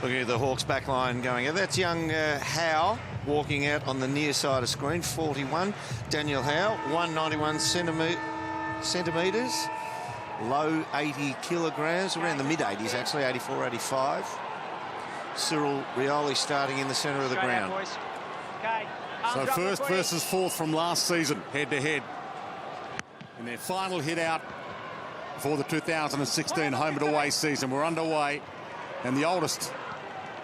Looking at the Hawks back line going. That's young Howe walking out on the near side of screen, 41. Daniel Howe, 191 centimetres, low 80 kilograms, around the mid-80s actually, 84, 85. Cyril Rioli starting in the centre of the ground. So first versus fourth from last season, head-to-head. In their final hit out for the 2016 home and away season. We're underway, and the oldest,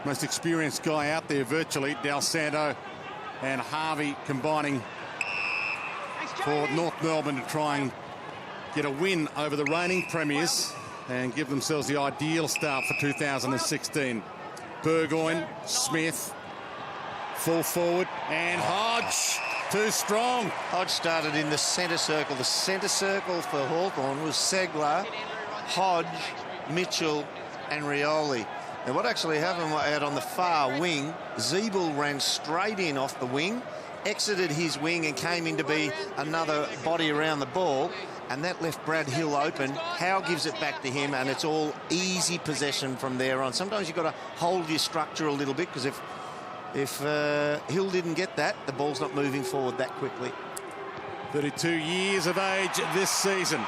most experienced guy out there virtually, Del Santo and Harvey, combining for North Melbourne to try and get a win over the reigning premiers and give themselves the ideal start for 2016. Burgoyne, Smith, full forward, and Hodge, too strong. Hodge started in the centre circle. The centre circle for Hawthorn was Segler, Hodge, Mitchell and Rioli. And what actually happened out on the far wing, Zeeble ran straight in off the wing, exited his wing and came in to be another body around the ball, and that left Brad Hill open. Howe gives it back to him, and it's all easy possession from there on. Sometimes you've got to hold your structure a little bit, because if Hill didn't get that, the ball's not moving forward that quickly. 32 years of age this season.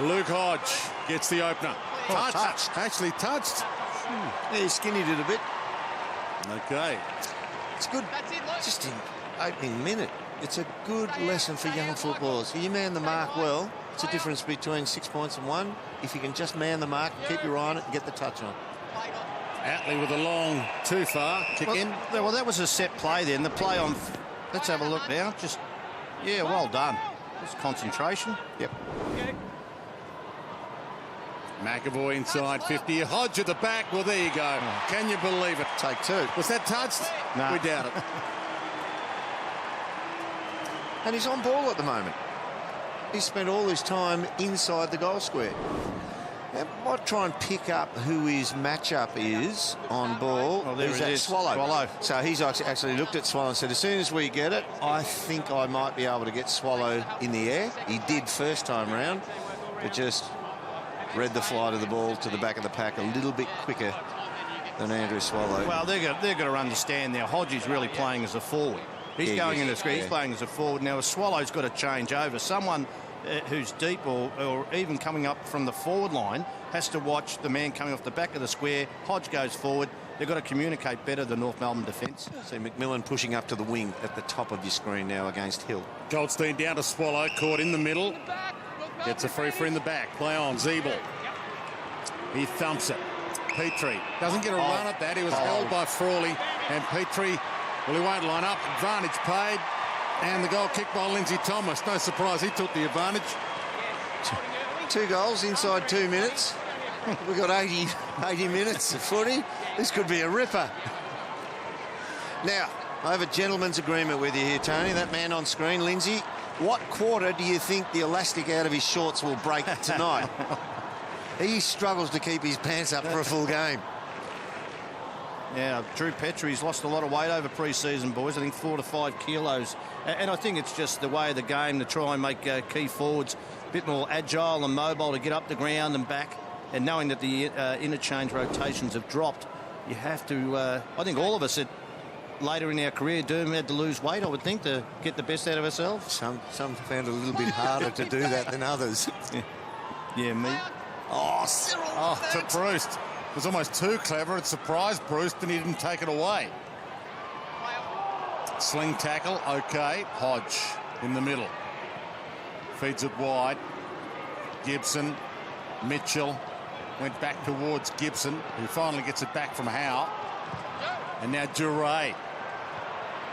Luke Hodge gets the opener. Touched. Actually touched. Yeah, he skinnied it a bit. Okay. It's good. Just in opening minute. It's a good lesson for young footballers. You man the mark well. It's a difference between 6 points and 1. If you can just man the mark, keep your eye on it and get the touch on. Atley with a long, too far kick in. Well, that was a set play then. The play on. Let's have a look now. Just, yeah, well done. Just concentration. Yep. McAvoy inside 50. Hodge at the back. Well, there you go. Can you believe it? Take two. Was that touched? No. We doubt it. And he's on ball at the moment. He spent all his time inside the goal square. Now, I might try and pick up who his matchup is on ball. Oh, there is it that is. Swallow. So he's actually looked at Swallow and said, as soon as we get it, I think I might be able to get Swallow in the air. He did first time round, but just read the flight of the ball to the back of the pack a little bit quicker than Andrew Swallow. Well, they're going to understand now. Hodge is really playing as a forward. He's going in the screen. He's playing as a forward. Now, a Swallow's got to change over. Someone who's deep or even coming up from the forward line has to watch the man coming off the back of the square. Hodge goes forward. They've got to communicate better, the North Melbourne defence. See McMillan pushing up to the wing at the top of your screen now against Hill. Goldstein down to Swallow, caught in the middle. Gets a free in the back. Play on, Zeeble. He thumps it. Petrie doesn't get a run at that. He was held by Frawley, and Petrie, well, he won't line up. Advantage paid, and the goal kicked by Lindsay Thomas. No surprise, he took the advantage. 2 goals inside 2 minutes. We've got 80 minutes of footy. This could be a ripper. Now, I have a gentleman's agreement with you here, Tony. That man on screen, Lindsay, what quarter do you think the elastic out of his shorts will break tonight? He struggles to keep his pants up for a full game. Yeah, Drew Petrie's lost a lot of weight over pre-season, boys. I think 4 to 5 kilos. And I think it's just the way of the game to try and make key forwards a bit more agile and mobile to get up the ground and back. And knowing that the interchange rotations have dropped, you have to, I think all of us later in our career, Doom had to lose weight, I would think, to get the best out of ourselves. Some found it a little bit harder to do that than others. Yeah, me. Oh, Cyril. Oh, to Bruce. It was almost too clever. It surprised Bruce, and he didn't take it away. Sling tackle, okay. Hodge in the middle. Feeds it wide. Gibson, Mitchell went back towards Gibson, who finally gets it back from Howe. And now Duray.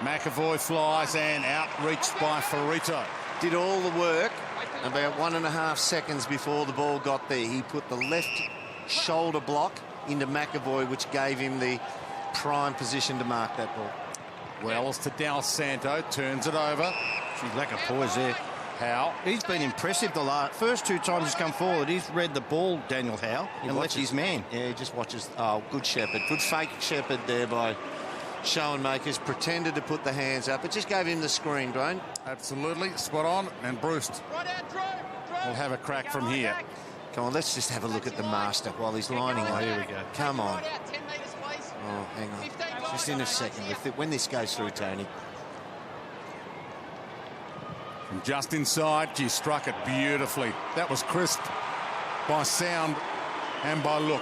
McAvoy flies and outreached by Ferrito. Did all the work about 1.5 seconds before the ball got there. He put the left shoulder block into McAvoy, which gave him the prime position to mark that ball. Wells to Del Santo, turns it over. She's lack of poise there. Howe. He's been impressive the first 2 times he's come forward. He's read the ball, Daniel Howe, and left his man. Yeah, he just watches. Oh, good shepherd. Good fake shepherd there by Schoenmakers. Pretended to put the hands up. It just gave him the screen, Dwayne. Absolutely. Spot on. And Bruce will have a crack from here. Come on, let's just have a look at the master while he's lining up. Here we go. Come on. Oh, hang on. Just in a second. When this goes through, Tony. From just inside, she struck it beautifully. That was crisp by sound and by look.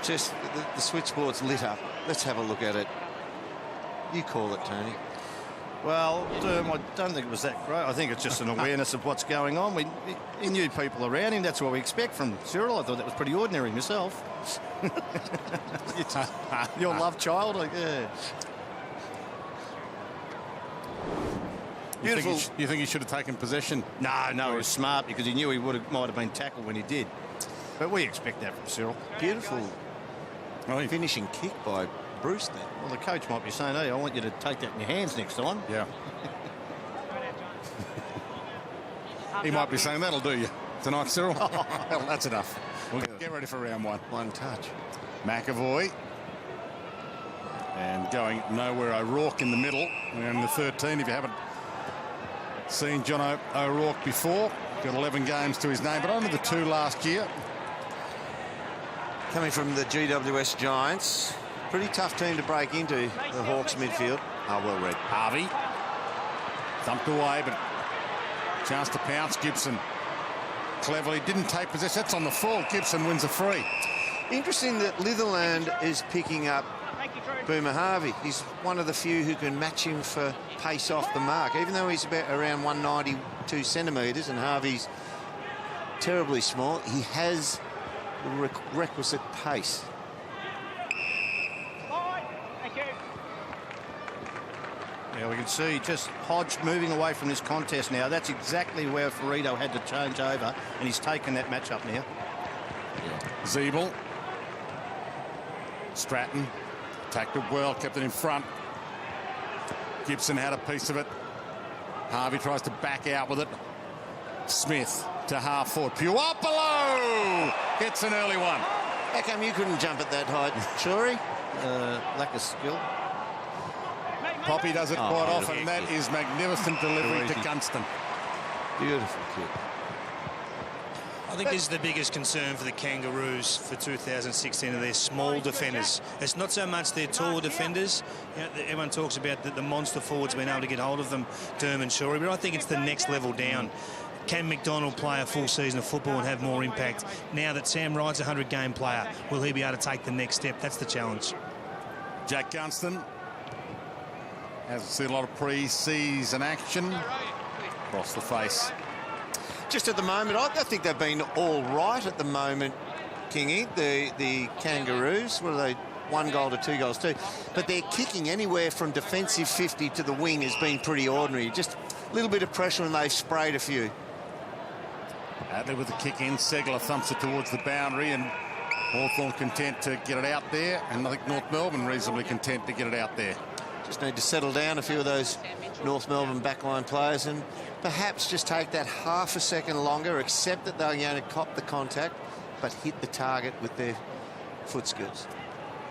Just the switchboard's lit up. Let's have a look at it. You call it, Tony. Well, I don't think it was that great. I think it's just an awareness of what's going on. He knew people around him. That's what we expect from Cyril. I thought that was pretty ordinary myself. Your love child? Yeah. Beautiful. You think he should have taken possession? No, he was smart because he knew he might have been tackled when he did. But we expect that from Cyril. Beautiful finishing kick by Bruce there. Well, the coach might be saying, hey, I want you to take that in your hands next time. Yeah. He might be saying, that'll do you tonight, Cyril. Well, that's enough. We'll get ready for round one. One touch. McAvoy. And going nowhere, O'Rourke in the middle. We're in the 13 if you haven't seen John O'Rourke before. Got 11 games to his name, but only the 2 last year. Coming from the GWS Giants. Pretty tough team to break into, the Hawks midfield. Oh, well read. Harvey. Thumped away, but chance to pounce. Gibson cleverly didn't take possession. That's on the full. Gibson wins a free. Interesting that Litherland is picking up Boomer Harvey. He's one of the few who can match him for pace off the mark, even though he's about around 192 centimetres and Harvey's terribly small. He has the requisite pace. Yeah, we can see just Hodge moving away from this contest now. That's exactly where Ferrito had to change over, and he's taken that matchup now. Zeeble. Stratton attacked it well, kept it in front. Gibson had a piece of it. Harvey tries to back out with it. Smith to half forward. Puopolo gets an early one. How come you couldn't jump at that height, Shorey? Lack of skill. Poppy does it quite often. That is magnificent delivery to Gunston. Beautiful kid. I think this is the biggest concern for the Kangaroos for 2016 are their small defenders. It's not so much their tall defenders. You know, everyone talks about the monster forwards being able to get hold of them, Derm and Shorey, but I think it's the next level down. Can McDonald play a full season of football and have more impact? Now that Sam Wright's a 100-game player, will he be able to take the next step? That's the challenge. Jack Gunston hasn't seen a lot of pre-season action. Across the face. Just at the moment, I think they've been all right at the moment, Kingy, the Kangaroos. What are they? 1 goal to 2 goals too. But their kicking anywhere from defensive 50 to the wing has been pretty ordinary. Just a little bit of pressure and they've sprayed a few. Adley with the kick in. Segler thumps it towards the boundary and Hawthorn content to get it out there. And I think North Melbourne reasonably content to get it out there. Just need to settle down a few of those North Melbourne backline players and perhaps just take that half a second longer, accept that they're going to cop the contact, but hit the target with their foot skills.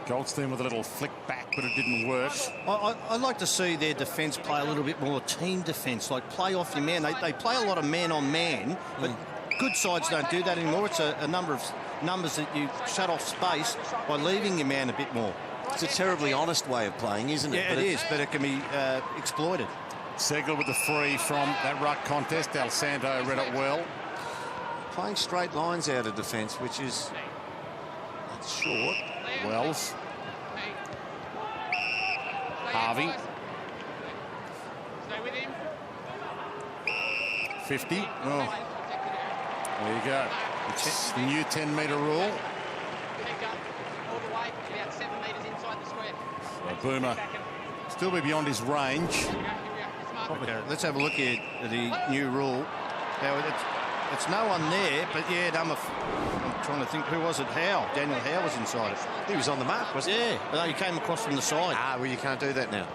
Goldstein with a little flick back, but it didn't work. I'd like to see their defence play a little bit more team defence, like play off your man. They play a lot of man-on-man, but good sides don't do that anymore. It's a number of numbers that you shut off space by leaving your man a bit more. It's a terribly honest way of playing, isn't it? Yeah, it is, but it can be exploited. Segler with the free from that ruck contest. Del Santo read it well. Playing straight lines out of defence, which is short. Wells. Harvey. 50. Oh. There you go. It's the new 10-metre rule. So Boomer still be beyond his range. Okay, let's have a look at the new rule. Now, it's no one there, but yeah, I'm trying to think, who was it? Howe. Daniel Howe was inside it. He was on the mark, wasn't he? Yeah, but he came across from the side. Ah, well, you can't do that now.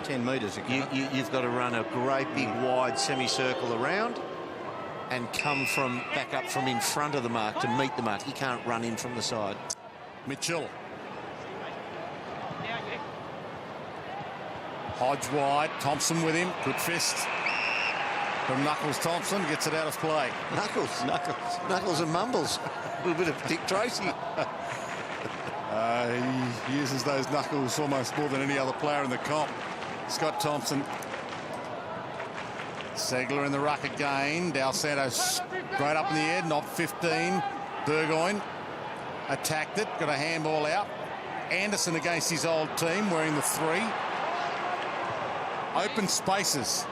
10 metres. You've got to run a great big wide semicircle around and come back up from in front of the mark to meet the mark. You can't run in from the side. Mitchell. Hodge wide. Thompson with him. Good fist. from Knuckles Thompson, gets it out of play. Knuckles and mumbles. A little bit of Dick Tracy. He uses those knuckles almost more than any other player in the comp. Scott Thompson. Segler in the ruck again. Dal Santos straight up in the air, knob 15. Burgoyne attacked it, got a handball out. Anderson against his old team, wearing the 3. Open spaces.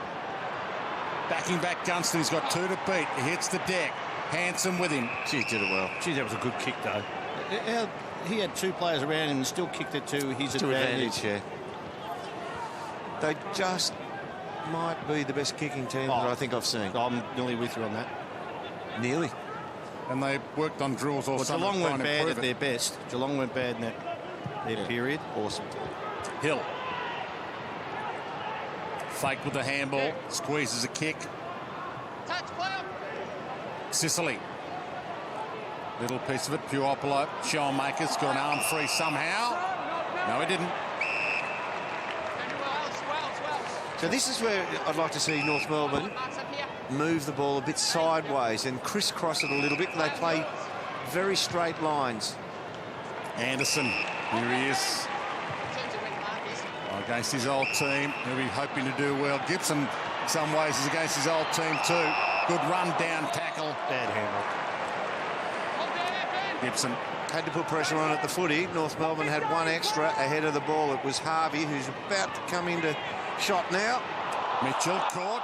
Backing back Gunston, he's got 2 to beat. He hits the deck. Hanson with him. Gee, did it well. Gee, that was a good kick, though. He had 2 players around him and still kicked it to his advantage. Yeah. They just might be the best kicking team that I think I've seen. I'm nearly with you on that. Nearly. And they worked on drills all summer. Geelong weren't bad at their best. Geelong weren't bad in their period. Awesome. Hill. Fake with the handball. Squeezes a kick. Sicily. Little piece of it. Puopolo. Showmaker's got an arm free somehow. No, he didn't. So this is where I'd like to see North Melbourne move the ball a bit sideways and crisscross it a little bit. They play very straight lines. Anderson, here he is. Against his old team. He'll be hoping to do well. Gibson, in some ways, is against his old team too. Good run down tackle. Bad handle. Gibson. Had to put pressure on at the footy. North Melbourne had 1 extra ahead of the ball. It was Harvey, who's about to come into shot now. Mitchell caught.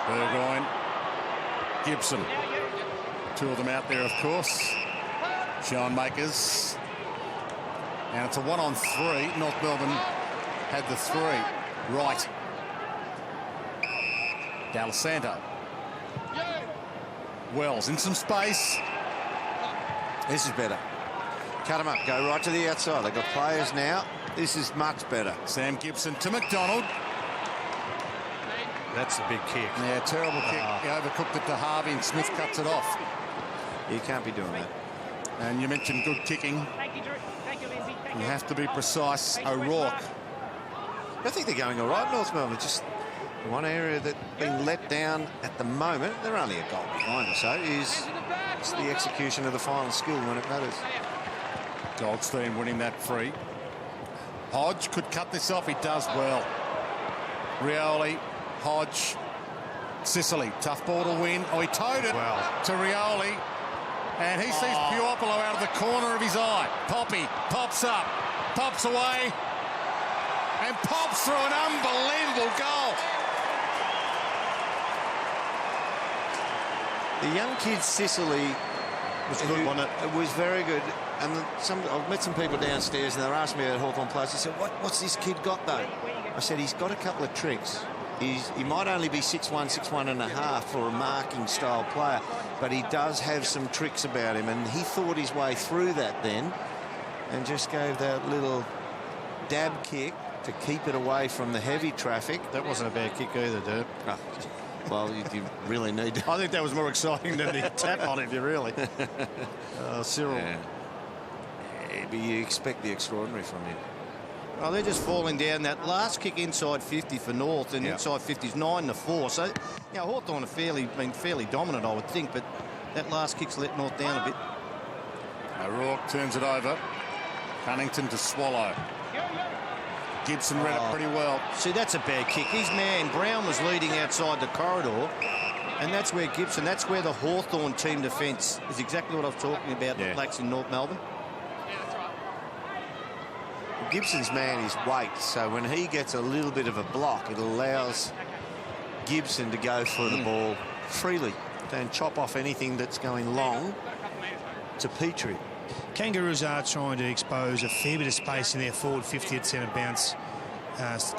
Burgoyne. Gibson. 2 of them out there, of course. Sean Makers. And it's a 1-on-3. North Melbourne had the 3. Right. Dal Santo. Wells in some space. This is better. Cut them up. Go right to the outside. They've got players now. This is much better. Sam Gibson to McDonald. That's a big kick. Yeah, terrible kick. He overcooked it to Harvey and Smith cuts it off. You can't be doing that. And you mentioned good kicking. You have to be precise. O'Rourke. I think they're going all right, North Melbourne. Just one area that's been let down at the moment, they're only a goal behind or so, is the execution of the final skill when it matters. Goldstein winning that free. Hodge could cut this off. He does well. Rioli, Hodge, Sicily. Tough ball to win. Oh, he towed it to Rioli. And he sees Puopolo out of the corner of his eye. Poppy pops up, pops away, and pops through an unbelievable goal. The young kid Sicily was good, wasn't it? It was very good. And I've met some people downstairs and they're asking me at Hawthorn Place. They said, what's this kid got though? I said, he's got a couple of tricks. He might only be 6'1", 6'1.5" for a marking style player, but he does have some tricks about him, and he thought his way through that then and just gave that little dab kick to keep it away from the heavy traffic. That wasn't a bad kick either, dude. Oh, well, you really need to. I think that was more exciting than the tap on it, really. Cyril. Yeah. But you expect the extraordinary from him. Well, they're just falling down. That last kick inside 50 for North, and inside 50 is 9-4. So, Hawthorn have been fairly dominant, I would think, but that last kick's let North down a bit. O'Rourke turns it over. Cunnington to Swallow. Gibson read it pretty well. See, that's a bad kick. His man, Brown, was leading outside the corridor, and that's where Gibson, that's where the Hawthorn team defence is exactly what I was talking about, the Blacks in North Melbourne. Gibson's man is weight, so when he gets a little bit of a block, it allows Gibson to go for the ball freely and chop off anything that's going long to Petrie. Kangaroos are trying to expose a fair bit of space in their forward 50 at centre bounce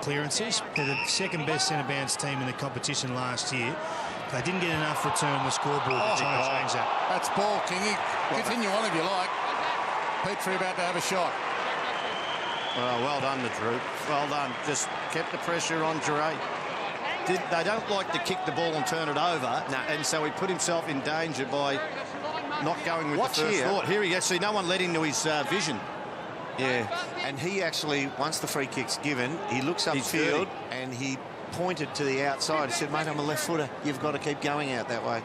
clearances. They're the second best centre bounce team in the competition last year. They didn't get enough return on the scoreboard. They're trying to change that. That's ball, Kingy. Continue on if you like. Petrie about to have a shot. Well done to Drew. Well done. Just kept the pressure on Jure. They don't like to kick the ball and turn it over. No. And so he put himself in danger by not going with the first thought. Here he goes. See, no one led into his vision. Yeah, and he actually, once the free kick's given, he looks upfield and he pointed to the outside. He said, mate, I'm a left footer. You've got to keep going out that way.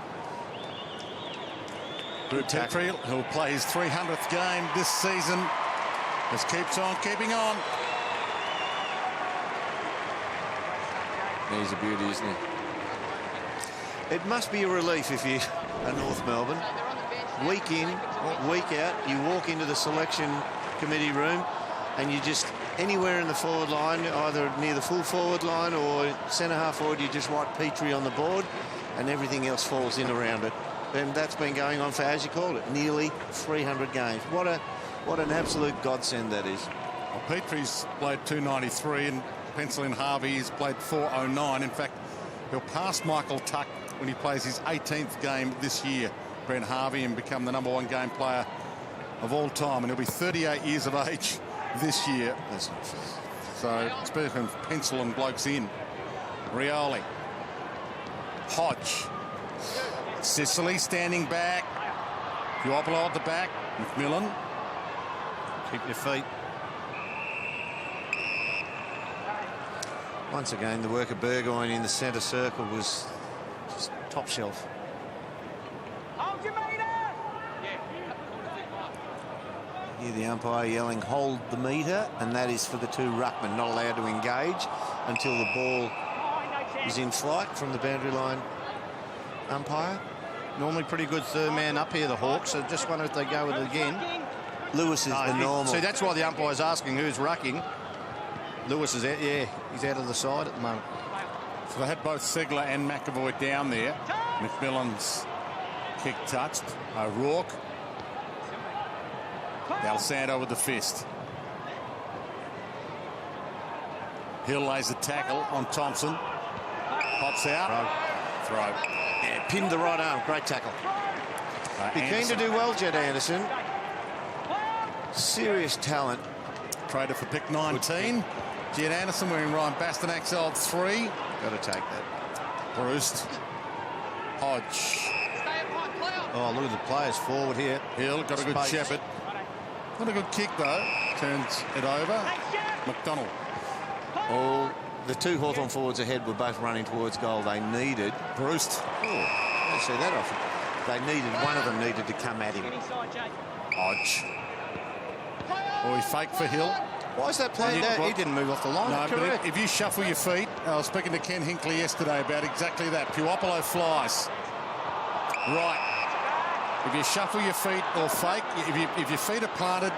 Drew Petrie, who'll play his 300th game this season, just keeps on keeping on. He's a beauty, isn't he? It must be a relief if you are North Melbourne. Week in, week out, you walk into the selection committee room and you just, anywhere in the forward line, either near the full forward line or centre half forward, you just write Petrie on the board and everything else falls in around it. And that's been going on for, as you called it, nearly 300 games. What an absolute godsend that is. Well, Petrie's played 293 and pencil in Harvey has played 409. In fact, he'll pass Michael Tuck when he plays his 18th game this year, Brent Harvey, and become the #1 game player of all time. And he'll be 38 years of age this year. That's not fair. So, speaking of pencil and blokes in, Rioli, Hodge, Sicily standing back, Puopolo at the back, McMillan. Keep your feet. Once again, the work of Burgoyne in the centre circle was just top shelf. You hear the umpire yelling, hold the meter, and that is for the two ruckmen, not allowed to engage until the ball is in flight from the boundary line umpire. Normally pretty good third man up here, the Hawks. So just wonder if they go with it again. Lewis is the normal. See, that's why the umpire's asking who's rucking. Lewis is out, yeah, he's out of the side at the moment. So they had both Segler and McAvoy down there. McMillan's kick touched. O'Rourke. Alessandro with the fist. Hill lays the tackle on Thompson. Pops out. Throw. Yeah, pinned the right arm. Great tackle. Be keen to do well, Jed Anderson. Serious talent. Traded for pick 19. Jed Anderson wearing Ryan Bastonak's old 3. Got to take that. Bruce. Hodge. Oh, look at the players forward here. Hill got a good Space. shepherd. Not a good kick though. Turns it over. McDonald. All the two Hawthorn forwards ahead were both running towards goal. They needed Bruce. Oh, I don't see that often. They needed, one of them needed to come at him. Hodge. Oh, he faked for Hill. Why is that played that? He didn't move off the line. No, Correct. but if you shuffle your feet, I was speaking to Ken Hinckley yesterday about exactly that. Puopolo flies. Right. If you shuffle your feet or fake, if your feet are planted,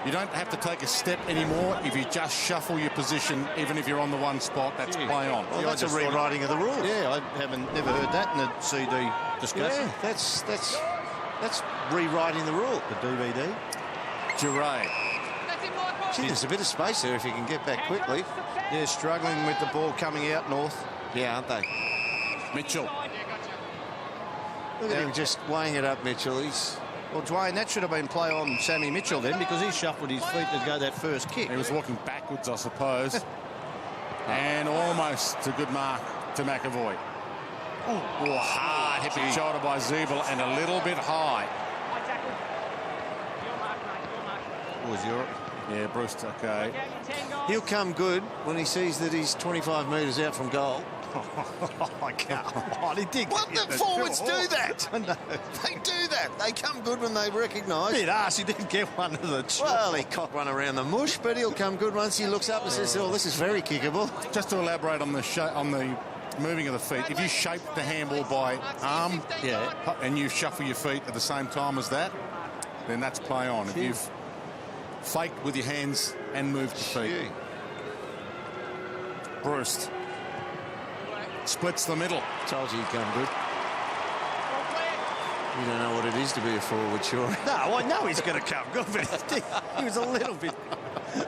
you don't have to take a step anymore. If you just shuffle your position, even if you're on the one spot, that's play on. Well, that's a rewriting of the rules. Yeah, I never heard that in the CD discussion. Yeah, that's rewriting the rule. The DVD. Giray. Gee, there's a bit of space there if you can get back quickly. Yeah, struggling with the ball coming out north. Yeah, aren't they? Mitchell. Look at him just weighing it up, Mitchell. Well, Dwayne, that should have been play on Sammy Mitchell then, because he shuffled his feet to go that first kick. He was walking backwards, I suppose. And almost a good mark to McAvoy. Oh, hard hit shoulder by Zeeble and a little bit high. What was Europe? Yeah, Bruce, okay. He'll come good when he sees that he's 25 metres out from goal. I can't. Oh, he did. What the forwards do that? I know. They do that. They come good when they recognise. Bit arse, he didn't get one of the... Well, he cocked one around the mush, but he'll come good once he looks up and says, oh, this is very kickable. Just to elaborate on the moving of the feet, if you shape the handball by arm, and you shuffle your feet at the same time as that, then that's play on. If you've faked with your hands and moved your feet. Bruce splits the middle. Told you he'd come good. You don't know what it is to be a forward, sure. No, I know he's going to come good, but he was a little bit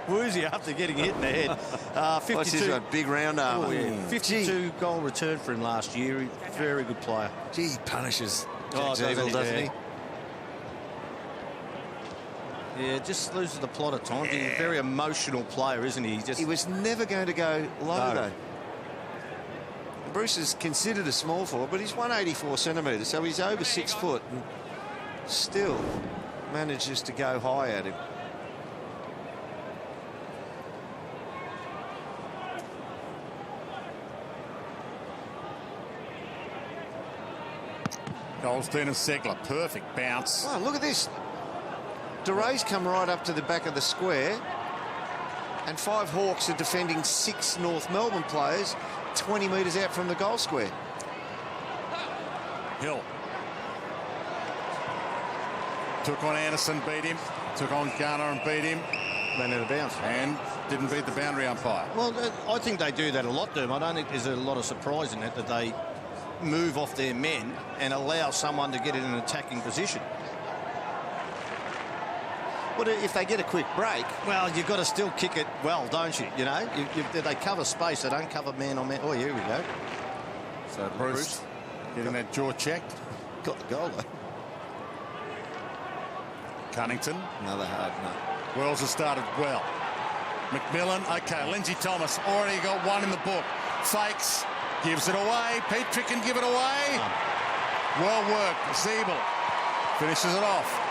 woozy after getting hit in the head. 52. What's his one? Big round arm. Oh, yeah. 52 goal return for him last year. Very good player. Gee, he punishes Jack doesn't Zeeble, he? doesn't he? Yeah, just loses the plot of time. He's a very emotional player, isn't he? He was never going to go low, though. Bruce is considered a small forward, but he's 184 centimetres, so he's over 6 foot and still manages to go high at him. Goldstein and Segler. Perfect bounce. Oh, look at this. DeRay's come right up to the back of the square, and 5 Hawks are defending 6 North Melbourne players 20 metres out from the goal square. Hill. Took on Anderson, beat him. Took on Garner and beat him. Ran out of bounds. And didn't beat the boundary umpire. Well, I think they do that a lot, Doom. I don't think there's a lot of surprise in that they move off their men and allow someone to get in an attacking position. But if they get a quick break... Well, you've got to still kick it well, don't you? You know, they cover space. They don't cover man on man. Oh, here we go. So Bruce getting that jaw checked. Got the goal, though. Cunnington. Another hard nut. Wells has started well. McMillan. OK, Lindsay Thomas already got one in the book. Fakes. Gives it away. Petrie can give it away. Well worked. Siebel finishes it off.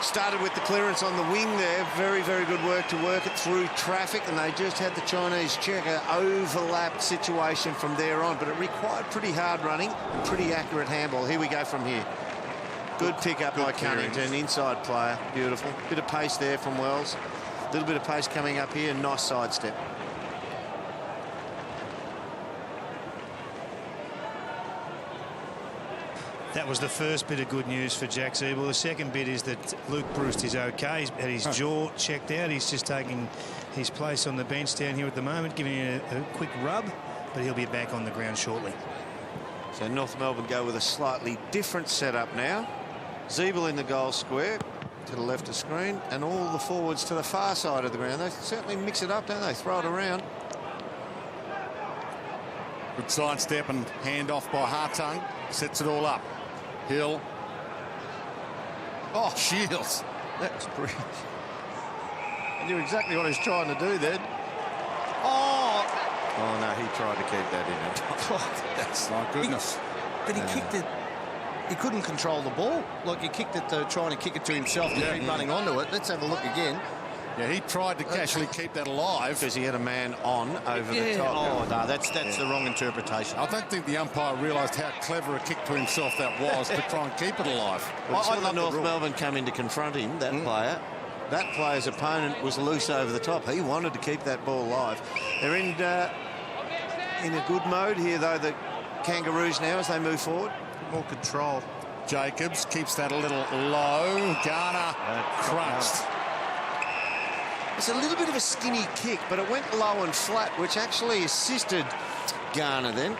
Started with the clearance on the wing there. Very, very good work to work it through traffic, and they just had the Chinese checker overlapped situation from there on, but it required pretty hard running and pretty accurate handball. Here we go from here. Good pick up by Cunnington, inside player. Beautiful. Bit of pace there from Wells. A little bit of pace coming up here. Nice sidestep. That was the first bit of good news for Jack Siebel. The second bit is that Luke Bruce is OK. He's had his jaw checked out. He's just taking his place on the bench down here at the moment, giving it a quick rub, but he'll be back on the ground shortly. So North Melbourne go with a slightly different setup now. Siebel in the goal square to the left of screen, and all the forwards to the far side of the ground. They certainly mix it up, don't they? Throw it around. Good sidestep and hand off by Hartung. Sets it all up. Hill. Oh, Shields. That's brilliant. I knew exactly what he was trying to do then. Oh! Oh, no, he tried to keep that in. That's my goodness. But he kicked it. He couldn't control the ball. Like, he kicked it, trying to kick it to himself to keep running onto it. Let's have a look again. Yeah, he tried to actually keep that alive. Because he had a man on over the top. Oh, no, that's the wrong interpretation. I don't think the umpire realised how clever a kick to himself that was to try and keep it alive. Well, I love North Melbourne come in to confront him, that player. That player's opponent was loose over the top. He wanted to keep that ball alive. They're in a good mode here, though, the Kangaroos now as they move forward. More control. Jacobs keeps that a little low. Garner crunched. It's a little bit of a skinny kick, but it went low and flat, which actually assisted Garner then.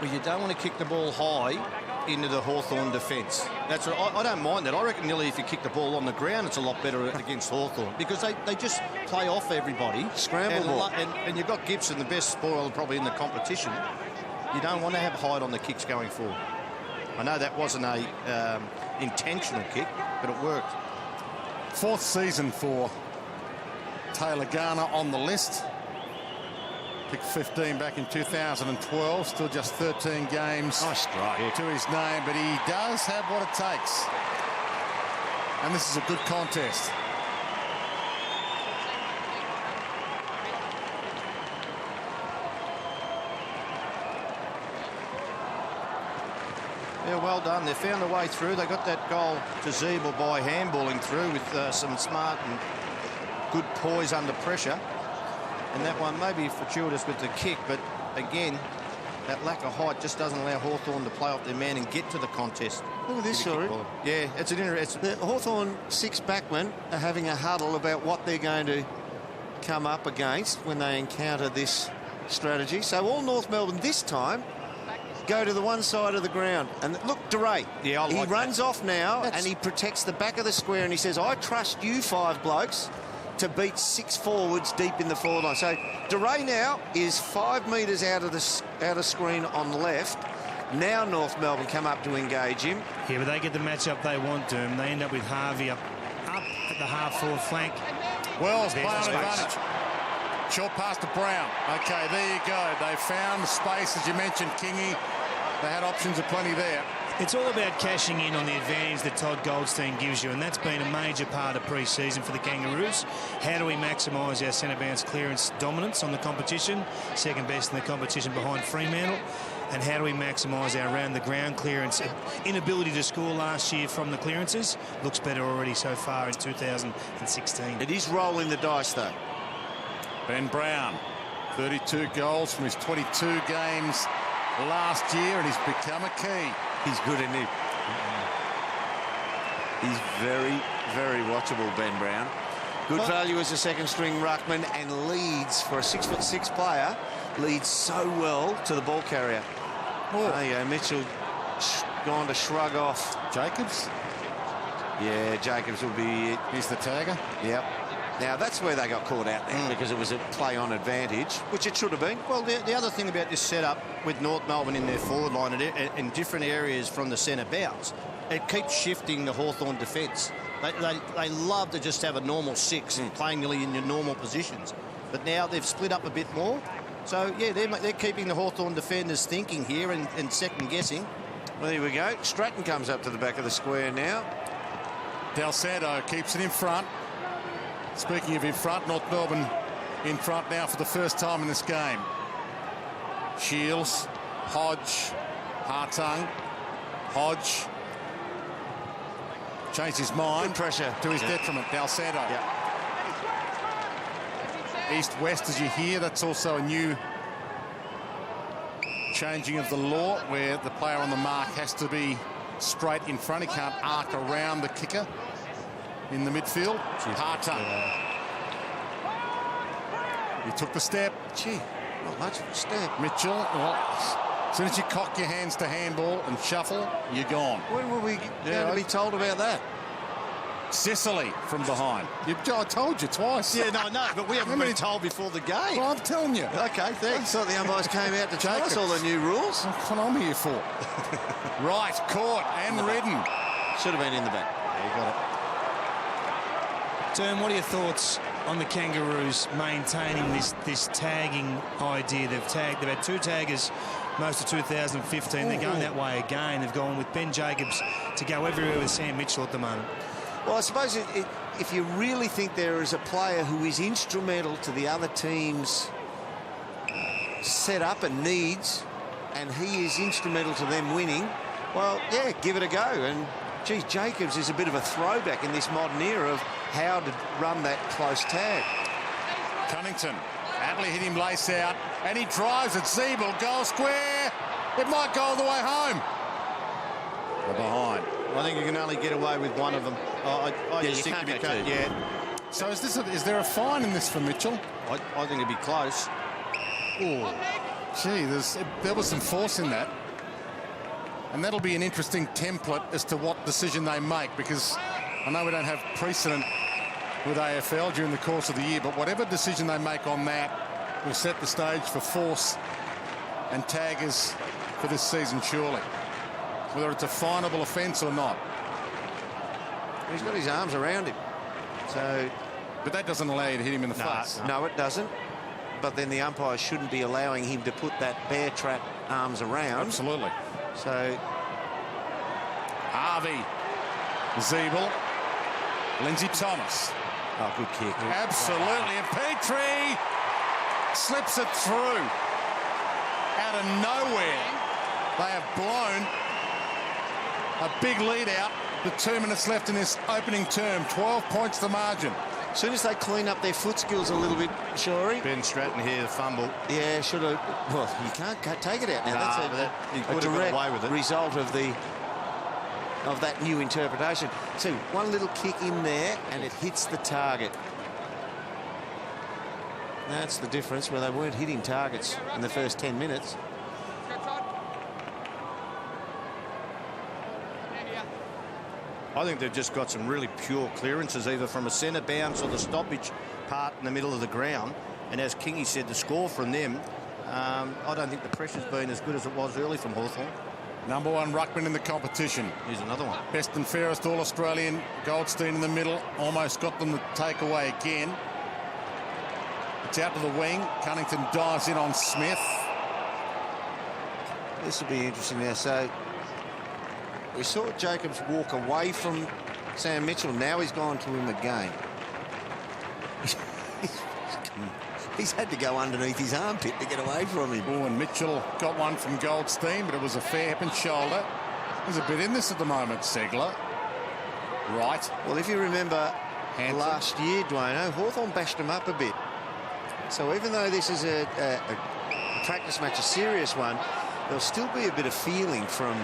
Well, you don't want to kick the ball high into the Hawthorn defence. That's what I don't mind that. I reckon nearly if you kick the ball on the ground, it's a lot better against Hawthorn because they just play off everybody. Scramble ball. And you've got Gibson, the best spoiler probably in the competition. You don't want to have height on the kicks going forward. I know that wasn't a intentional kick, but it worked. 4th season for Taylor Garner on the list. Picked 15 back in 2012. Still just 13 games nice strike to his name, but he does have what it takes. And this is a good contest. Yeah, well done. They found a way through. They got that goal to Siebel by handballing through with some smart and good poise under pressure. And that one may be fortuitous with the kick, but again, that lack of height just doesn't allow Hawthorn to play off their man and get to the contest. Look at this, sorry. Yeah, it's an interesting. The Hawthorn 6 backmen are having a huddle about what they're going to come up against when they encounter this strategy. So all North Melbourne this time go to the one side of the ground. And look, DeRay, yeah, he runs off now and he protects the back of the square and he says, I trust you 5 blokes to beat 6 forwards deep in the forward line. So DeRay now is 5 metres out of screen on the left. Now North Melbourne come up to engage him. Yeah, but they get the matchup they want, Doom. They end up with Harvey up at the half-forward flank. Wells playing on advantage. Short pass to Brown. OK, there you go. They found the space, as you mentioned, Kingy. They had options aplenty there. It's all about cashing in on the advantage that Todd Goldstein gives you, and that's been a major part of pre-season for the Kangaroos. How do we maximise our centre bounce clearance dominance on the competition? Second best in the competition behind Fremantle. and how do we maximise our round-the-ground clearance. Inability to score last year from the clearances looks better already so far in 2016. It is rolling the dice, though. Ben Brown, 32 goals from his 22 games last year, and he's become a key. He's good, isn't he? He's very, very watchable, Ben Brown. Good value as a second-string ruckman, and leads for a 6'6" player. Leads so well to the ball carrier. Oh, there you go. Mitchell gone to shrug off. Jacobs? Yeah, Jacobs will be it. He's the tagger. Yep. Now, that's where they got caught out there because it was a play-on advantage, which it should have been. Well, the other thing about this setup with North Melbourne in their forward line in different areas from the centre bounce, it keeps shifting the Hawthorn defence. They love to just have a normal 6 playing nearly in your normal positions. But now they've split up a bit more. So, yeah, they're keeping the Hawthorn defenders thinking here and second-guessing. Well, there we go. Stratton comes up to the back of the square now. Del Santo keeps it in front. Speaking of in front, North Melbourne in front now for the first time in this game. Shields, Hodge, Hartung, Hodge. Changed his mind. Good pressure. To his detriment, Del Santo. Yeah. East-west, as you hear, that's also a new changing of the law where the player on the mark has to be straight in front. He can't arc around the kicker in the midfield. Hartung. He took the step. Gee, not much of a step. Mitchell, well, as soon as you cock your hands to handball and shuffle, you're gone. When were we going to be told about that? Sicily from behind. I told you twice. Yeah, no, but we haven't been told before the game. Well, I'm telling you. Okay, thanks. I thought the umpires came out to tell us all the new rules. That's what I'm here for. Right, caught and ridden. Should have been in the back. Yeah, you got it. Term, what are your thoughts on the Kangaroos maintaining this tagging idea? They've had 2 taggers most of 2015. They're going that way again. They've gone with Ben Jacobs to go everywhere with Sam Mitchell at the moment. Well, I suppose if you really think there is a player who is instrumental to the other team's setup and needs, and he is instrumental to them winning, well, yeah, give it a go. And, geez, Jacobs is a bit of a throwback in this modern era of how to run that close tag. Cunnington. Atley hit him lace out, and he drives at Siebel. Goal square. It might go all the way home. They're behind. I think you can only get away with one of them. I just think can't go two. Yeah. So is there a fine in this for Mitchell? I think it'd be close. Oh, gee, there was some force in that. And that'll be an interesting template as to what decision they make, because I know we don't have precedent with AFL during the course of the year, but whatever decision they make on that will set the stage for force and taggers for this season, surely. Whether it's a finable offence or not. He's got his arms around him. So, but that doesn't allow you to hit him in the face. No, it doesn't. But then the umpire shouldn't be allowing him to put that bear trap arms around. Absolutely. So, Harvey, Siebel, Lindsay Thomas. Oh, good kick. Absolutely. And Petrie slips it through. Out of nowhere, they have blown a big lead out with 2 minutes left in this opening term. 12 points the margin. As soon as they clean up their foot skills a little bit, Shorey. Ben Stratton here, the fumble. Yeah, should have. Well, you can't take it out now. That's a direct away with it. result of that new interpretation. So one little kick in there, and it hits the target. That's the difference, where they weren't hitting targets in the first 10 minutes. I think they've just got some really pure clearances, either from a centre bounce or the stoppage part in the middle of the ground. And as Kingy said, the score from them, I don't think the pressure's been as good as it was early from Hawthorn. Number 1 ruckman in the competition. Here's another one. Best and fairest All-Australian. Goldstein in the middle. Almost got them to take away again. It's out to the wing. Cunnington dives in on Smith. This will be interesting now. So we saw Jacobs walk away from Sam Mitchell. Now he's gone to him again. He's had to go underneath his armpit to get away from him. Oh, and Mitchell got one from Goldstein, but it was a fair hip and shoulder. There's a bit in this at the moment, Segler. Right. Well, if you remember Hanson. last year, Dwayno, Hawthorn bashed him up a bit. So even though this is a practice match, a serious one, there'll still be a bit of feeling from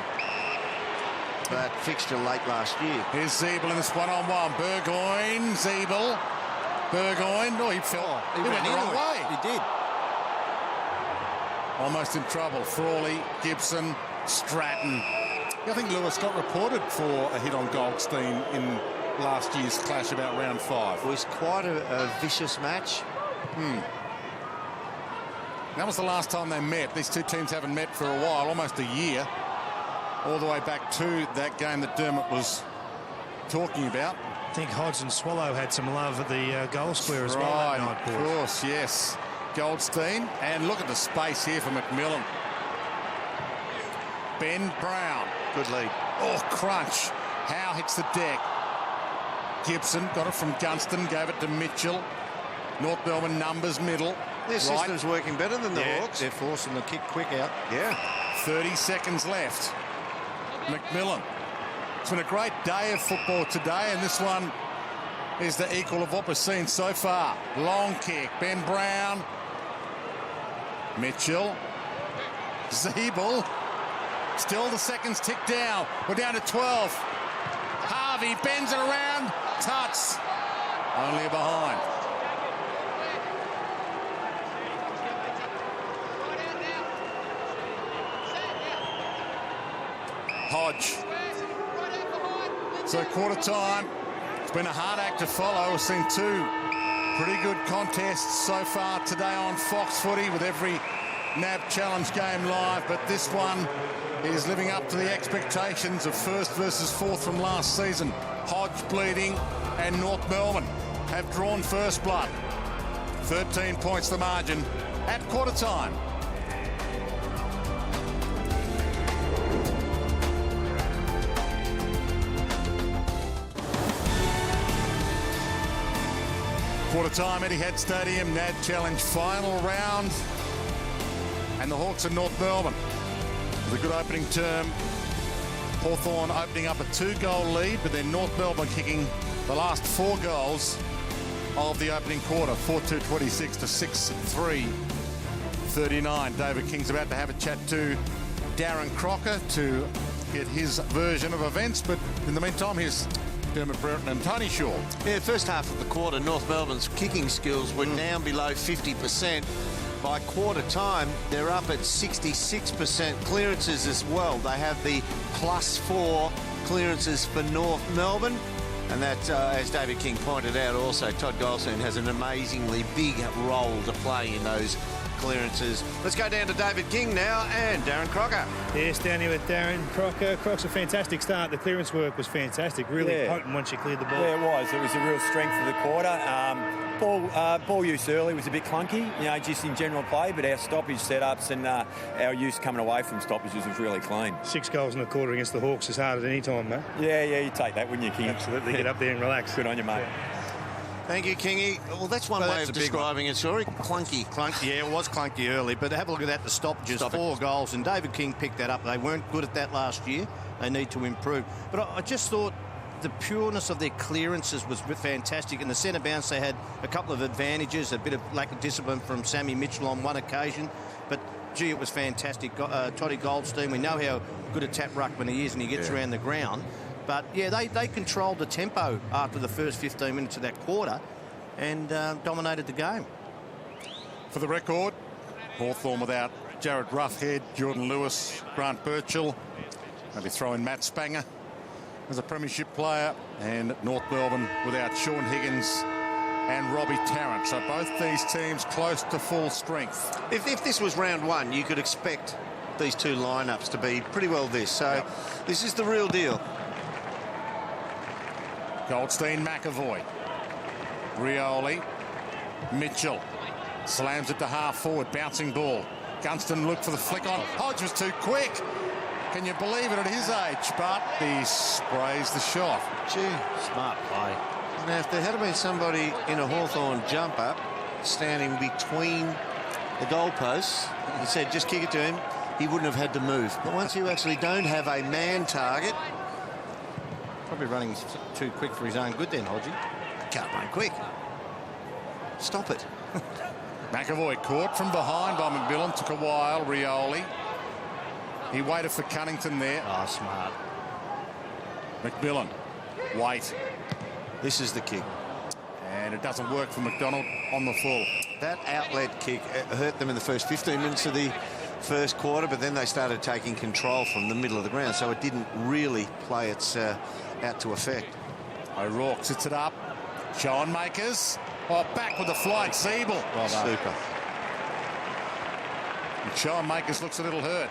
that fixture late last year. Here's Zeeble in this one-on-one. Burgoyne, Zeeble. Burgoyne. Oh, he fell. He went the wrong way. He did. Almost in trouble. Frawley, Gibson, Stratton. I think Lewis got reported for a hit on Goldstein in last year's clash about round 5. It was quite a vicious match. That was the last time they met. These two teams haven't met for a while, almost a year. All the way back to that game that Dermot was talking about. I think Hodge and Swallow had some love at the goal square as well that night, Of boys. course, yes. Goldstein. And look at the space here for McMillan. Ben Brown. Good lead. Oh, crunch. Howe hits the deck. Gibson got it from Gunston, gave it to Mitchell. North Melbourne numbers middle. Their system's working better than the Hawks. They're forcing the kick quick out. Yeah. 30 seconds left. McMillan. It's been a great day of football today, and this one is the equal of what we've seen so far. Long kick. Ben Brown. Mitchell. Zeeble. Still the seconds tick down. We're down to 12. Harvey bends it around. Tuts. Only behind. Hodge. So quarter time. It's been a hard act to follow. We've seen two pretty good contests so far today on Fox Footy with every NAB Challenge game live, but this one is living up to the expectations of first versus fourth from last season. Hodge bleeding and North Melbourne have drawn first blood. 13 points the margin at quarter time. Quarter time, Etihad Stadium, NAB Challenge final round. And the Hawks of North Melbourne. With a good opening term. Hawthorn opening up a 2-goal lead, but then North Melbourne kicking the last 4 goals of the opening quarter. 4-2-26 to 6-3-39. David King's about to have a chat to Darren Crocker to get his version of events, but in the meantime, here's Dermot Brereton and Tony Shaw. Yeah, first half of the quarter, North Melbourne's kicking skills were down below 50%. By quarter time, they're up at 66% clearances as well. They have the +4 clearances for North Melbourne. And that, as David King pointed out also, Todd Goldstein has an amazingly big role to play in those clearances. Let's go down to David King now and Darren Crocker. Yes, down here with Darren Crocker. Croc's a fantastic start. The clearance work was fantastic. Really potent once you cleared the ball. Yeah, it was. It was a real strength of the quarter. Ball use early was a bit clunky, you know, just in general play, but our stoppage setups and our use coming away from stoppages was really clean. 6 goals in the quarter against the Hawks is hard at any time, mate. Yeah, you take that, wouldn't you, King? Absolutely. Get up there and relax. Good on you, mate. Yeah. Thank you, Kingy. Well, that's one way of describing it, sorry. Clunky. Clunky, yeah, it was clunky early, but have a look at that, the stoppages, 4 goals, and David King picked that up. They weren't good at that last year. They need to improve. But I just thought the pureness of their clearances was fantastic. In the centre bounce, they had a couple of advantages, a bit of lack of discipline from Sammy Mitchell on one occasion. But, gee, it was fantastic. Toddy Goldstein, we know how good a tap ruckman he is, and he gets around the ground. But, yeah, they controlled the tempo after the first 15 minutes of that quarter and dominated the game. For the record, Hawthorn without Jared Roughhead, Jordan Lewis, Grant Birchall. Maybe throw in Matt Spanger as a premiership player, and North Melbourne without Sean Higgins and Robbie Tarrant. So both these teams close to full strength. If this was round 1, you could expect these two lineups to be pretty well this. So this is the real deal. Goldstein, McAvoy, Rioli, Mitchell slams it to half forward, bouncing ball. Gunston looked for the flick on. Hodge was too quick. Can you believe it at his age? But he sprays the shot. Gee, Smart play. now if there had been somebody in a Hawthorn jumper standing between the goalposts and said, just kick it to him, he wouldn't have had to move. But once you actually don't have a man target... Probably running too quick for his own good then, Hodgie. Can't run quick. Stop it. McAvoy caught from behind by McMillan. Took a while. Rioli. He waited for Cunnington there. Oh, smart. McMillan. Wait. This is the kick. And it doesn't work for McDonald on the full. That outlet kick hurt them in the first 15 minutes of the first quarter, but then they started taking control from the middle of the ground, so it didn't really play its out to effect. O'Rourke sits it up. Sean Makers. Oh, back with the flying Siebel. Well done. Super. And Sean Makers looks a little hurt.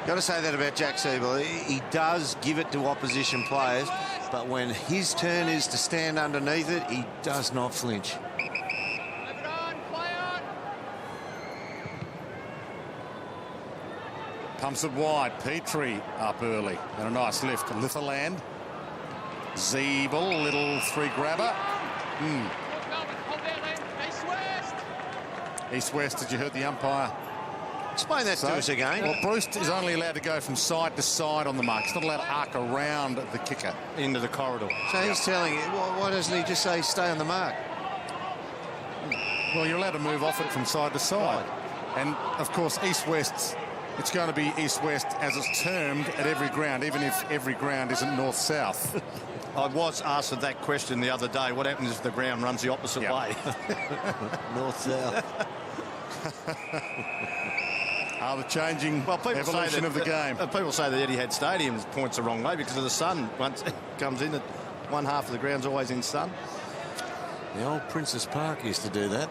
Got to say that about Jack Siebel. He does give it to opposition players, but when his turn is to stand underneath it, he does not flinch. Pumps it wide. Petrie up early. And a nice lift. Litherland. Siebel, little three grabber. East-west, did you hear the umpire? Explain that to us again. Well, Bruce is only allowed to go from side to side on the mark. He's not allowed to arc around the kicker. Into the corridor. So he's telling you, why doesn't he just say stay on the mark? Well, you're allowed to move off it from side to side. And, of course, east-west, it's going to be east-west as it's termed at every ground, even if every ground isn't north-south. I was asked that question the other day. What happens if the ground runs the opposite way? North-south. The changing evolution of the game. People say that Etihad Stadium points the wrong way because of the sun. Once it comes in, one half of the ground's always in sun. The old Princess Park used to do that.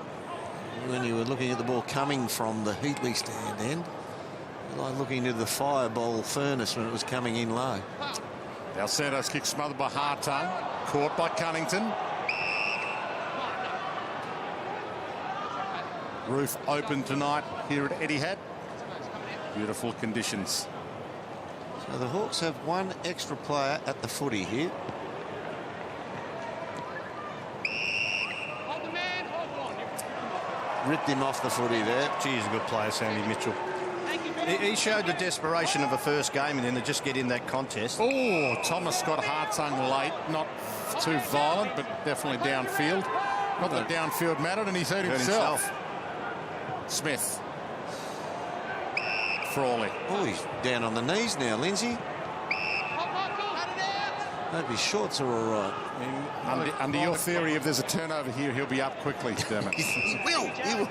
When you were looking at the ball coming from the Heatley stand end, like looking into the fireball furnace when it was coming in low. Del Santos kick smothered by Hartung. Caught by Cunnington. Roof open tonight here at Etihad. Beautiful conditions. So the Hawks have one extra player at the footy here. Ripped him off the footy there. Gee, he's a good player, Sandy Mitchell. He showed the desperation of a first game and then to just get in that contest. Oh, Thomas got Hartung late. Not too violent, but definitely downfield. Not that downfield mattered, and he's hurt himself. Smith. Frawley. Oh, he's down on the knees now, Lindsay. Hope his shorts are all right. Under your theory, if there's a turnover here, he'll be up quickly, Dermot. He will. He will.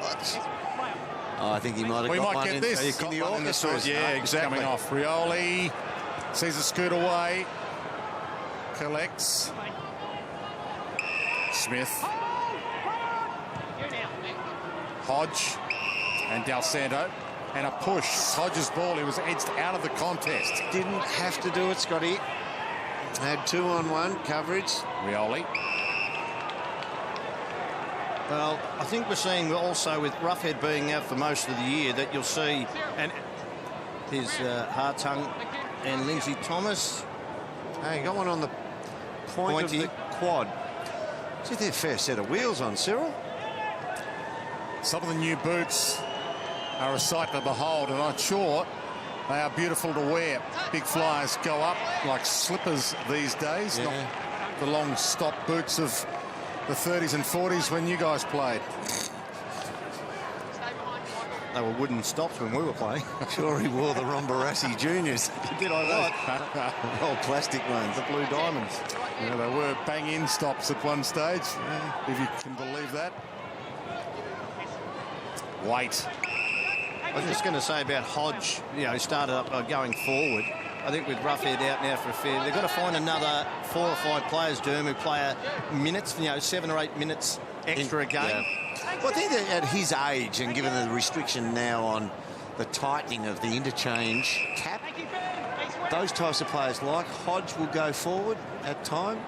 Oh, I think he might have got one in the orchestra. Yeah, exactly. Coming off. Rioli sees it scoot away. Collects. Smith. Hodge. And Del Santo. And a push. Hodge's ball. He was edged out of the contest. Didn't have to do it, Scotty. Had 2-on-1 coverage. Rioli. Well, I think we're seeing also with Roughhead being out for most of the year that you'll see, and his Hartung and Lindsay Thomas. Hey, got one on the point of the quad. See, they're a fair set of wheels on, Cyril. Some of the new boots are a sight to behold, and I'm sure they are beautiful to wear. Big flyers go up like slippers these days, not the long stop boots of the 30s and 40s when you guys played. They were wooden stops when we were playing. Sure he wore the Rombarassi Juniors. Did I what? Old plastic ones. The Blue Diamonds. Yeah, they were bang-in stops at one stage, if you can believe that. Wait. I was just going to say about Hodge, you know, started up going forward. I think with Roughhead out now for a fair, they've got to find another 4 or 5 players, Derm, who play minutes, 7 or 8 minutes extra a game. Yeah. Well, I think that at his age, and given the restriction now on the tightening of the interchange cap, those types of players like Hodge will go forward at time.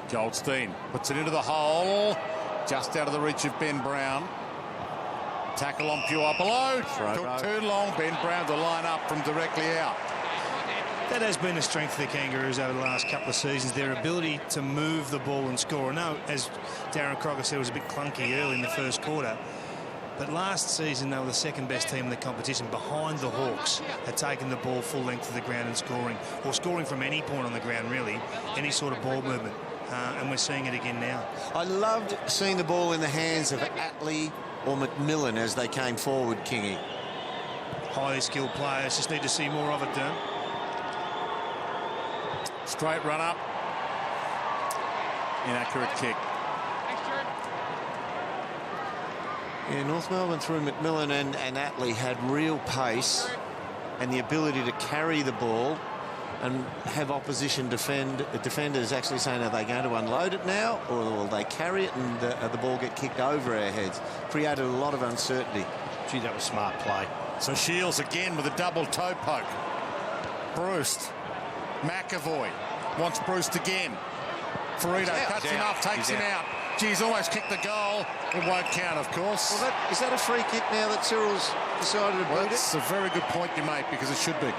Goldstein puts it into the hole, just out of the reach of Ben Brown. Tackle on Puopolo. Took too long. Ben Brown to line up from directly out. That has been a strength of the Kangaroos over the last couple of seasons, their ability to move the ball and score. I know, as Darren Crocker said, it was a bit clunky early in the first quarter, but last season they were the second best team in the competition behind the Hawks at taking the ball full length of the ground and scoring, or scoring from any point on the ground, really, any sort of ball movement. And we're seeing it again now. I loved seeing the ball in the hands of Atley or McMillan as they came forward, Kingy. Highly skilled players, just need to see more of it, Derm. Straight run up. Inaccurate kick. Yeah, North Melbourne through McMillan and Atley had real pace and the ability to carry the ball and have opposition defenders actually saying, are they going to unload it now or will they carry it and the ball get kicked over our heads? Created a lot of uncertainty. Gee, that was smart play. So Shields again with a double toe poke. Bruce. McAvoy wants Bruce again. Ferrito cuts him off, takes him out. Geez, almost kicked the goal. It won't count, of course. Well, is that a free kick now that Cyril's decided to boot it? That's a very good point you make, because it should be.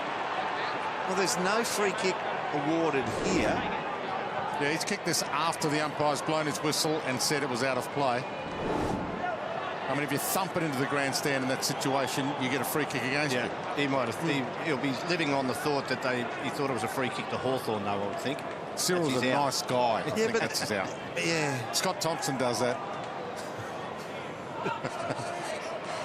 Well, there's no free kick awarded here. Yeah, he's kicked this after the umpire's blown his whistle and said it was out of play. I mean, if you thump it into the grandstand in that situation, you get a free kick against you. He might have. He'll be living on the thought that he thought it was a free kick to Hawthorn, though, I would think. Cyril's a nice guy. I think but that's his out. Yeah. Scott Thompson does that.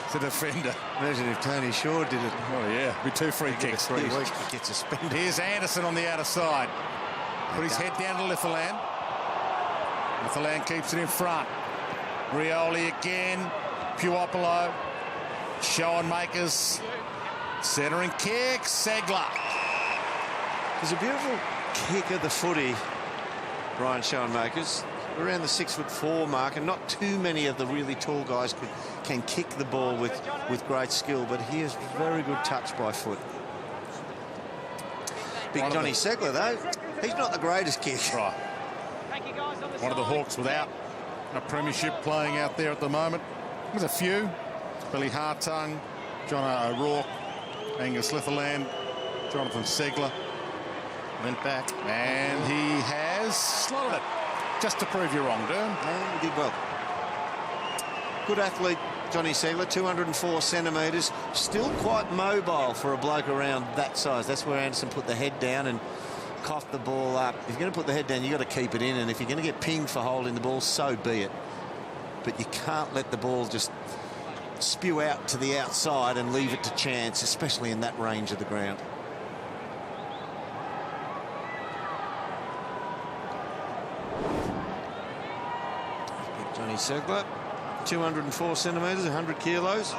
It's a defender. Imagine if Tony Shaw did it. Oh, yeah. Be 2 free kicks. 3 weeks to get suspended. Here's Anderson on the outer side. Put his head down to Litherland. Litherland keeps it in front. Rioli again. Puopolo. Schoenmakers. Centering kick. Segler. There's a beautiful kick of the footy, Ryan Schoenmakers, around the 6'4" mark, and not too many of the really tall guys can kick the ball with great skill, but he has very good touch by foot. Big Johnny Segler, though, he's not the greatest kick. Right. One of the Hawks without a premiership playing out there at the moment. There's a few. Billy Hartung, John O'Rourke, Angus Litherland, Jonathan Segler. Went back. And he has slotted it. Just to prove you wrong, Durham. And he did well. Good athlete, Johnny Segler, 204 centimetres. Still quite mobile for a bloke around that size. That's where Anderson put the head down and coughed the ball up. If you're going to put the head down, you've got to keep it in. And if you're going to get pinged for holding the ball, so be it. But you can't let the ball just spew out to the outside and leave it to chance, especially in that range of the ground. Johnny Segler, 204 centimetres, 100 kilos.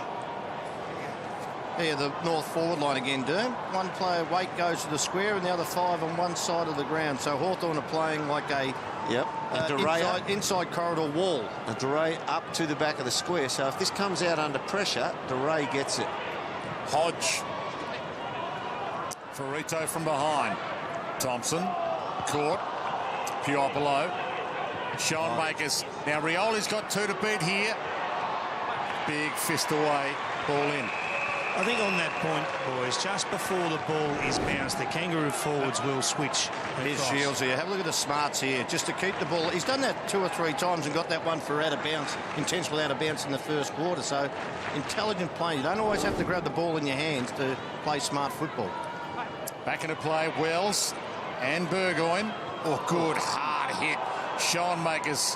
Yeah, the north forward line again, Derm. One player weight goes to the square and the other 5 on one side of the ground. So Hawthorn are playing like a inside corridor wall. A DeRay up to the back of the square. So if this comes out under pressure, DeRay gets it. Hodge. Ferrito from behind. Thompson. Caught. Puopolo. Schoenmakers. Now Rioli's got 2 to beat here. Big fist away. Ball in. I think on that point, boys, just before the ball is bounced, the Kangaroo forwards will switch. Here's Shields here. Have a look at the smarts here. Just to keep the ball. He's done that 2 or 3 times and got that one for out of bounds, intentional out of bounds in the first quarter. So intelligent play. You don't always have to grab the ball in your hands to play smart football. Back into play, Wells and Burgoyne. Oh, good hard hit. Schoenmakers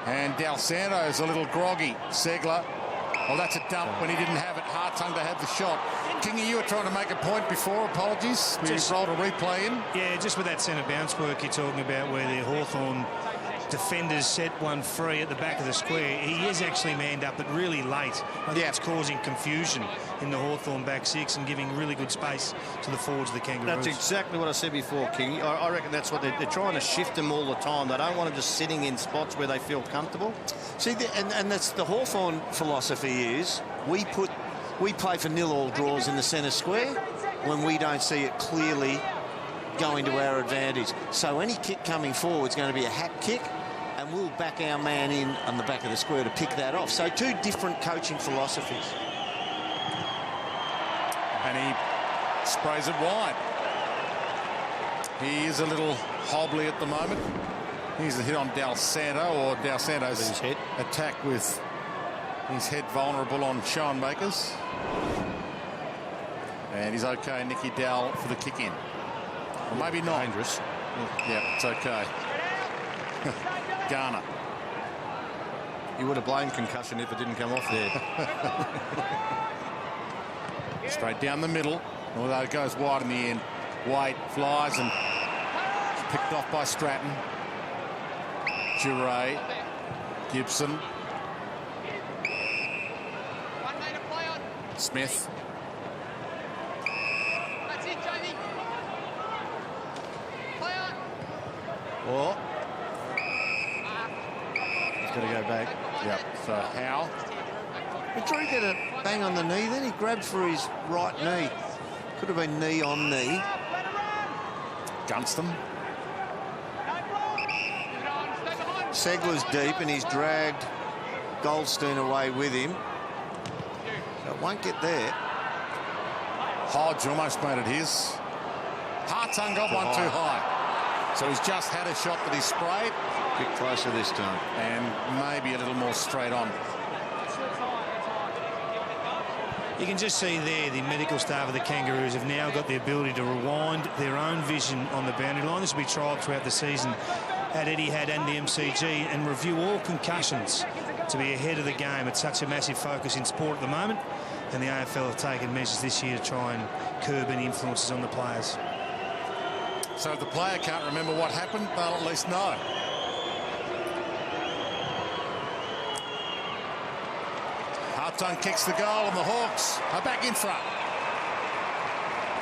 and Del Santo's a little groggy. Segler. Well, that's a dump when he didn't have it. Hartung to have the shot. Kingy, you were trying to make a point before. Apologies. We rolled a replay in. Yeah, just with that centre bounce work you're talking about, where the Hawthorn defenders set one free at the back of the square. He is actually manned up, but really late. I think it's causing confusion in the Hawthorn back 6 and giving really good space to the forwards of the Kangaroos. That's exactly what I said before, King. I reckon that's what they're trying to shift them all the time. They don't want them just sitting in spots where they feel comfortable. See, and that's the Hawthorn philosophy is we play for nil-all draws in the centre square when we don't see it clearly going to our advantage. So any kick coming forward is going to be a hat kick, and we'll back our man in on the back of the square to pick that off. So 2 different coaching philosophies. And he sprays it wide. He is a little hobbly at the moment. Here's a hit on Del Santo, or Del Santo's his head. Attack with his head vulnerable on Schoenmakers. And he's okay, Nicky Dowell, for the kick in. Or maybe not. Dangerous. Yeah, it's okay. Garner. You would have blamed concussion if it didn't come off there. Straight down the middle, although it goes wide in the end. Wade flies and picked off by Stratton. Duray, Gibson, Smith. Or he's got to go back. Yep. So Howe. Did Drew get a bang on the knee then? He grabbed for his right knee. Could have been knee on knee. Gunston. Segler's deep and he's dragged Goldstein away with him. So it won't get there. Hodge almost made it his. Hawthorn got one too high. So he's just had a shot that he sprayed. A bit closer this time. And maybe a little more straight on. You can just see there the medical staff of the Kangaroos have now got the ability to rewind their own vision on the boundary line. This will be trialled throughout the season at Etihad and the MCG, and review all concussions to be ahead of the game. It's such a massive focus in sport at the moment, and the AFL have taken measures this year to try and curb any influences on the players. So if the player can't remember what happened, they'll at least know. Hawthorn kicks the goal and the Hawks are back in front.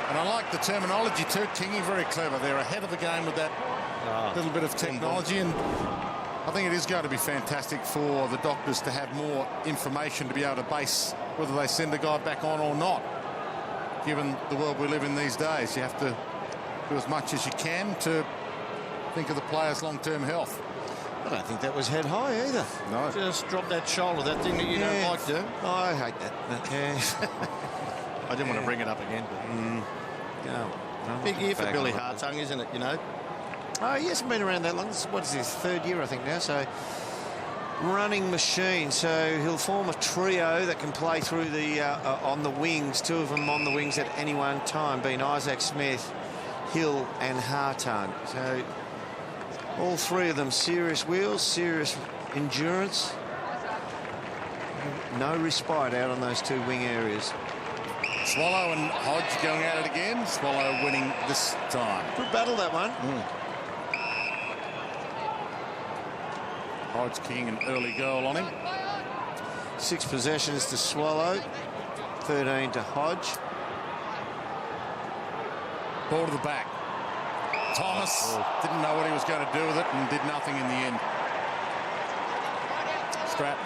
And I like the terminology too, Kingy, very clever. They're ahead of the game with that little bit of technology, and I think it is going to be fantastic for the doctors to have more information to be able to base whether they send a guy back on or not. Given the world we live in these days, you have to do as much as you can to think of the player's long-term health. I don't think that was head high either. No. Just drop that shoulder, that thing that you don't like to. Oh, I hate that. Yeah. I didn't want to bring it up again. No. Big year for Billy Hawthorn, isn't it, you know? Oh, he hasn't been around that long. What is his third year, I think, now? So, running machine. So he'll form a trio that can play through the on the wings. Two of them on the wings at any one time, being Isaac Smith, Hill and Hawthorn. So all three of them serious wheels, serious endurance. No respite out on those two wing areas. Swallow and Hodge going at it again. Swallow winning this time. Good battle, that one. Hodge kicking an early goal on him. 6 possessions to Swallow, 13 to Hodge. Ball to the back. Thomas didn't know what he was going to do with it and did nothing in the end. Stratton.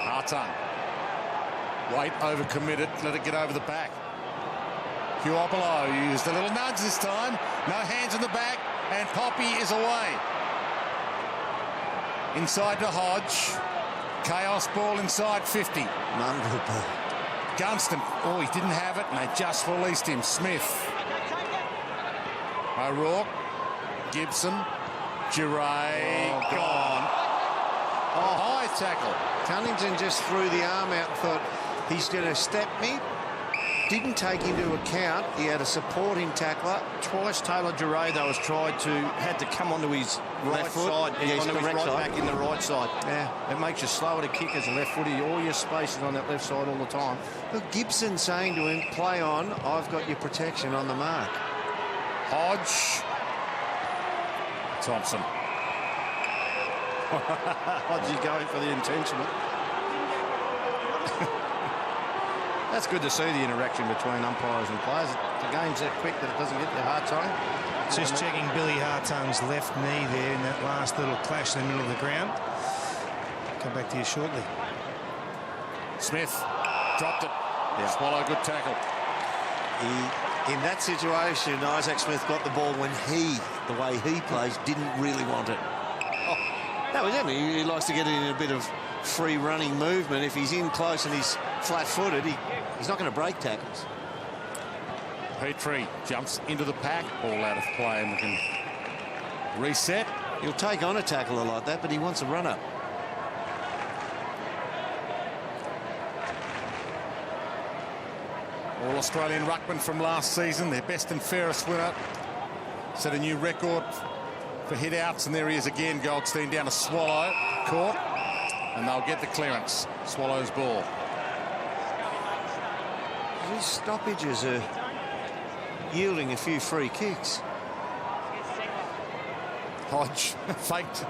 Hawthorn. Wait, overcommitted, let it get over the back. Huopolo used a little nudge this time. No hands in the back, and Poppy is away. Inside to Hodge. Chaos ball inside 50. Mongrel ball. Gunston, oh, he didn't have it, and they just released him. Smith. O'Rourke. Gibson. Duray. Gone. Oh, high tackle. Cunnington just threw the arm out and thought he's going to step me. Didn't take into account he had a supporting tackler. Twice Taylor Duray, though, had to come onto his right Left foot. side. Yeah, he's onto his correct right side. back in the right side. Yeah. It makes you slower to kick as a left footy. All your space is on that left side all the time. Look, Gibson saying to him, play on, I've got your protection on the mark. Hodge. Thompson. Hodge is going for the intentional. That's good to see the interaction between umpires and players. The game's that quick that it doesn't get you hard time. Just checking Billy Hawthorn's left knee there in that last little clash in the middle of the ground. Come back to you shortly. Smith dropped it. Yeah. Swallow, good tackle. In that situation, Isaac Smith got the ball when the way he plays, didn't really want it. That was him. He likes to get it in a bit of free running movement. If he's in close and he's flat-footed, he's not going to break tackles. Petrie jumps into the pack. Ball out of play, and we can reset. He'll take on a tackler like that, but he wants a runner. All-Australian ruckman from last season, their best and fairest winner. Set a new record for hit-outs, and there he is again. Goldstein down to Swallow. Caught, and they'll get the clearance. Swallow's ball. These stoppages are yielding a few free kicks. Hodge faked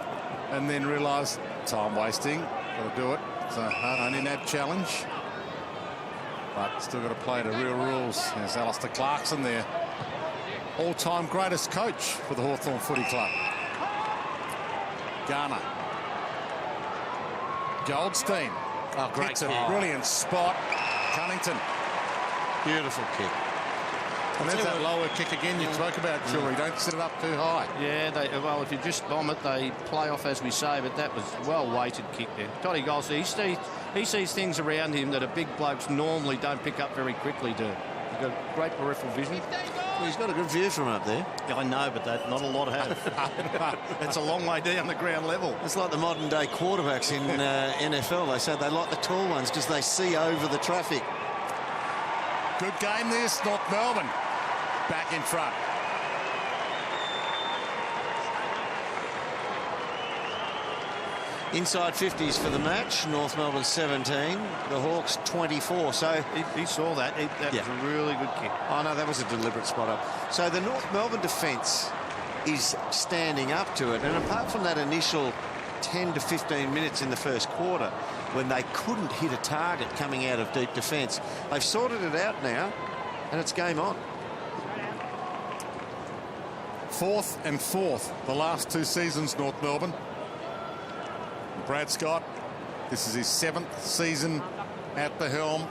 and then realised time wasting. Got to do it. It's an NAB challenge. But still got to play to real rules. There's Alistair Clarkson there. All-time greatest coach for the Hawthorn Footy Club. Garner. Goldstein. Oh, great. Hits a brilliant spot. Cunnington. Beautiful kick. And there's that lower kick again you spoke about, Julie. Don't set it up too high. Yeah, well, if you just bomb it, they play off, as we say, but that was well-weighted kick there. Toddy Goldstein, he sees things around him that a big blokes normally don't pick up very quickly, do. He's got great peripheral vision. Well, he's got a good view from up there. Yeah, I know, but not a lot have. It's a long way down the ground level. It's like the modern-day quarterbacks in NFL. They say they like the tall ones because they see over the traffic. Good game this, North Melbourne. Back in front. Inside 50s for the match. North Melbourne 17, the Hawks 24. So he saw that. That was a really good kick. Oh no, that was a deliberate spot up. So the North Melbourne defence is standing up to it. And apart from that initial 10 to 15 minutes in the first quarter when they couldn't hit a target coming out of deep defence, they've sorted it out now, and it's game on. 4th and 4th the last 2 seasons, North Melbourne. Brad Scott, this is his 7th season at the helm.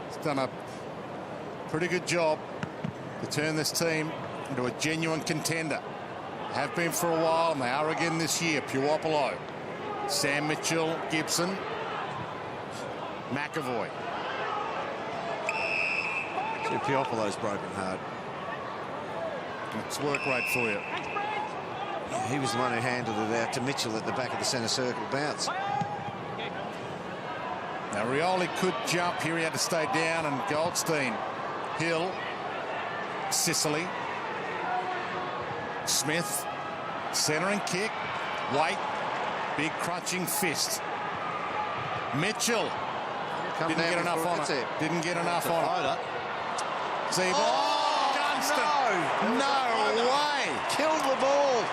He's done a pretty good job to turn this team into a genuine contender. Have been for a while, and they are again this year. Puopolo, Sam Mitchell, Gibson, McAvoy. See, Puopolo's broken hard. It's work rate for you. Yeah, he was the one who handed it out to Mitchell at the back of the centre circle bounce. Now Rioli could jump here. He had to stay down, and Goldstein, Hill, Sicily, Smith, centering kick, White, big crunching fist. Mitchell didn't get enough on it. Didn't get enough on it. Zeeble. No way. Killed the ball.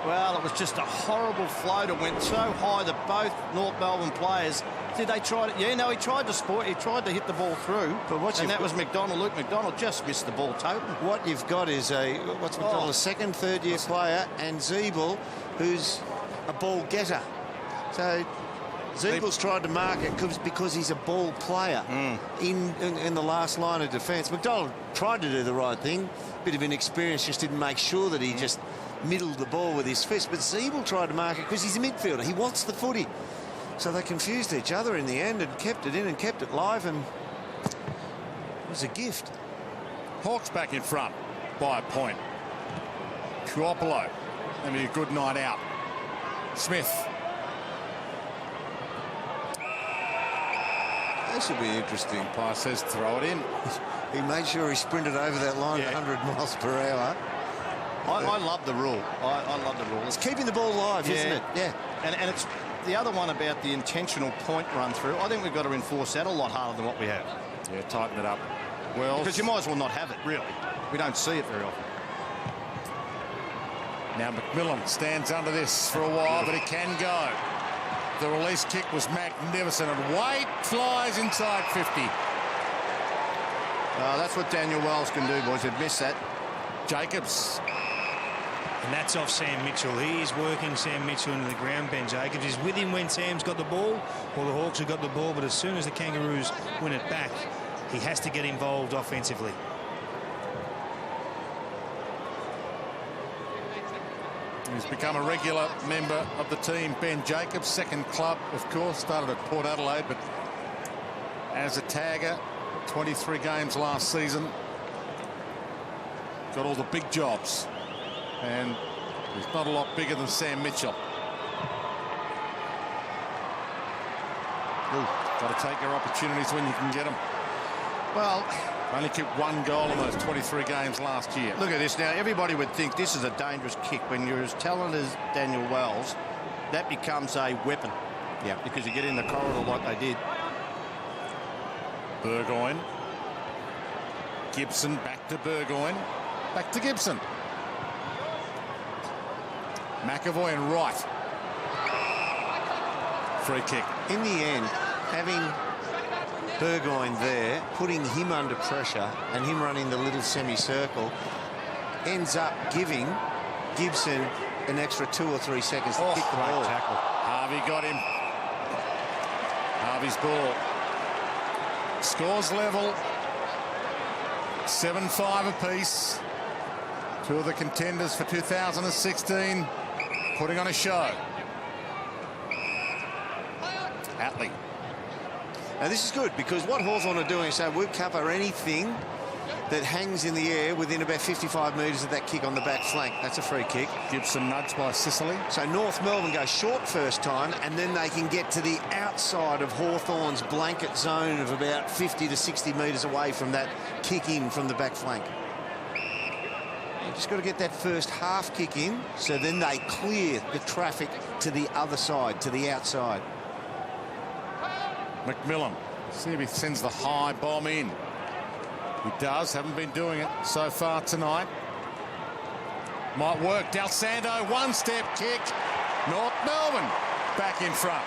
Well, it was just a horrible float. It went so high that both North Melbourne players, did they try to? Yeah, no, he tried to sport. He tried to hit the ball through. But that was McDonald. Luke McDonald just missed the ball totally. What you've got is a second, third-year player, and Zeeble, who's a ball getter. So Zeeble's tried to mark it because he's a ball player in the last line of defence. McDonald tried to do the right thing. Bit of inexperience, just didn't make sure that he just middled the ball with his fist. But Zeeble tried to mark it because he's a midfielder. He wants the footy. So they confused each other in the end and kept it in and kept it live, and it was a gift. Hawks back in front by a point. Puopolo, maybe a good night out. Smith. That should be interesting. Pye says throw it in. He made sure he sprinted over that line at 100 miles per hour. I love the rule. I love the rule. It's keeping the ball live, isn't it? Yeah. And it's the other one about the intentional point run through. I think we've got to enforce that a lot harder than what we have. Yeah, tighten it up. Well, because you might as well not have it, really. We don't see it very often. Now McMillan stands under this for a while, but he can go. The release kick was magnificent, and White flies inside 50. That's what Daniel Wells can do, boys. They've missed that. Jacobs. And that's off Sam Mitchell. He is working Sam Mitchell into the ground. Ben Jacobs is with him when Sam's got the ball, or the Hawks have got the ball, but as soon as the Kangaroos win it back, he has to get involved offensively. He's become a regular member of the team. Ben Jacobs, second club, of course, started at Port Adelaide, but as a tagger, 23 games last season. Got all the big jobs, and he's not a lot bigger than Sam Mitchell. Got to take your opportunities when you can get them. Well, only kicked 1 goal in those 23 games last year. Look at this now. Everybody would think this is a dangerous kick. When you're as talented as Daniel Wells, that becomes a weapon. Yeah, because you get in the corridor like they did. Burgoyne. Gibson back to Burgoyne. Back to Gibson. McAvoy and Wright. Free kick. In the end, having Burgoyne there, putting him under pressure and him running the little semicircle, ends up giving Gibson an extra 2 or 3 seconds to kick the ball. Tackle. Harvey got him. Harvey's ball. Scores level. 7-5 apiece. 2 of the contenders for 2016 putting on a show. Atley. Now this is good because what Hawthorn are doing is say we'll cover anything that hangs in the air within about 55 metres of that kick on the back flank. That's a free kick. Gibson nudged by Sicily. So North Melbourne goes short first time, and then they can get to the outside of Hawthorn's blanket zone of about 50 to 60 metres away from that kick in from the back flank. You just got to get that first half kick in, so then they clear the traffic to the other side, to the outside. McMillan. See if he sends the high bomb in. He does. Haven't been doing it so far tonight. Might work. Del Santo, one-step kick. North Melbourne back in front.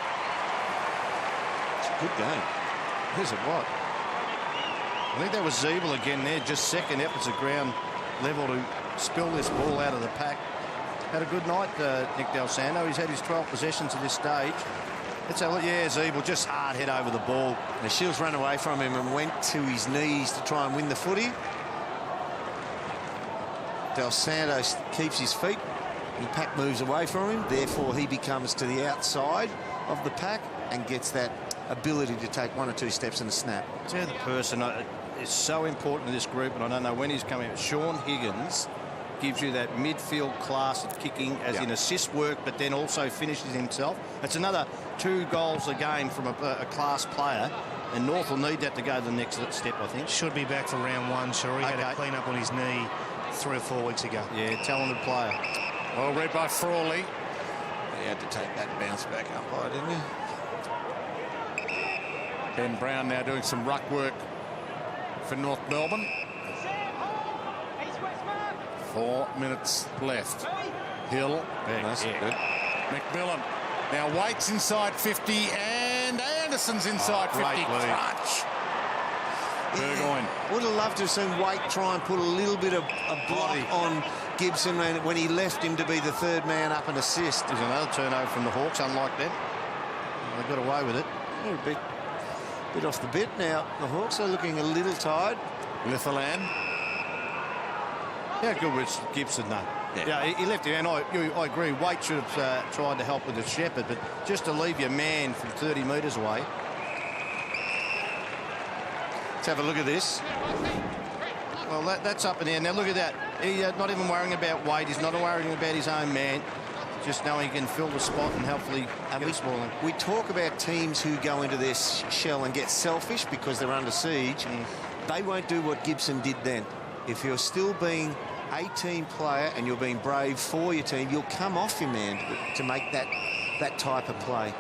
It's a good game. Who's it what? I think that was Zeeble again there. Just second efforts at ground level to spill this ball out of the pack. Had a good night, Nick Del Santo. He's had his 12 possessions at this stage. Let's have a look. Yeah, Zeeble just hard head over the ball. The Shields ran away from him and went to his knees to try and win the footy. Del Santo keeps his feet. The pack moves away from him. Therefore, he becomes to the outside of the pack and gets that ability to take 1 or 2 steps and a snap. Yeah, the person is so important in this group, and I don't know when he's coming out. Sean Higgins gives you that midfield class of kicking, as in assist work, but then also finishes himself. It's another 2 goals a game from a class player, and North will need that to go to the next step, I think. Should be back for round 1, sure. He had a clean up on his knee 3 or 4 weeks ago. Yeah, talented player. Well read by Frawley. He had to take that bounce back up, didn't he? Ben Brown now doing some ruck work for North Melbourne. 4 minutes left. Hill. Nice. Good. McMillan now waits inside 50, and Anderson's inside 50. Crunch. Burgoyne. Would have loved to have seen Waite try and put a little bit of a block on Gibson when he left him to be the 3rd man up and assist. There's another turnover from the Hawks, unlike that. They got away with it. A bit off the bit now. The Hawks are looking a little tired. Litherland. Yeah, good with Gibson, though. Yeah, he left him, and I agree. Waite should have tried to help with the shepherd, but just to leave your man from 30 metres away. Let's have a look at this. Well, that's up in there. Now, look at that. He's not even worrying about Waite. He's not worrying about his own man. Just knowing he can fill the spot and hopefully get a small in. We talk about teams who go into their shell and get selfish because they're under siege. They won't do what Gibson did then. If you're still being a team player and you're being brave for your team, you'll come off your man to make that type of play.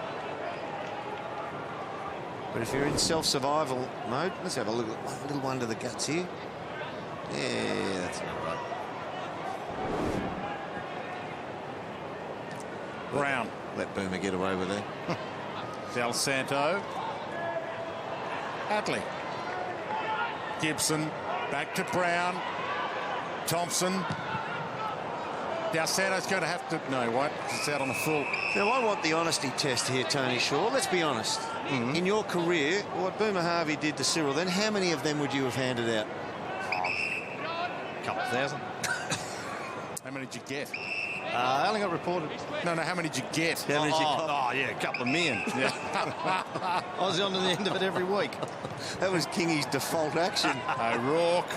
But if you're in self-survival mode, let's have a look at a little one to the guts here. Yeah, that's all right. Brown. Let Boomer get away with it. Del Santo. Atley. Gibson. Back to Brown. Thompson. Del Santo's going to have to... No, he won't. It's out on the full. Now, I want the honesty test here, Tony Shaw. Let's be honest. In your career, what Boomer Harvey did to Cyril, then how many of them would you have handed out? A couple thousand. How many did you get? I only got reported. No, how many did you get? How many did you cop? Oh, yeah, a couple of million. Yeah. I was on to the end of it every week. That was Kingy's default action. O'Rourke.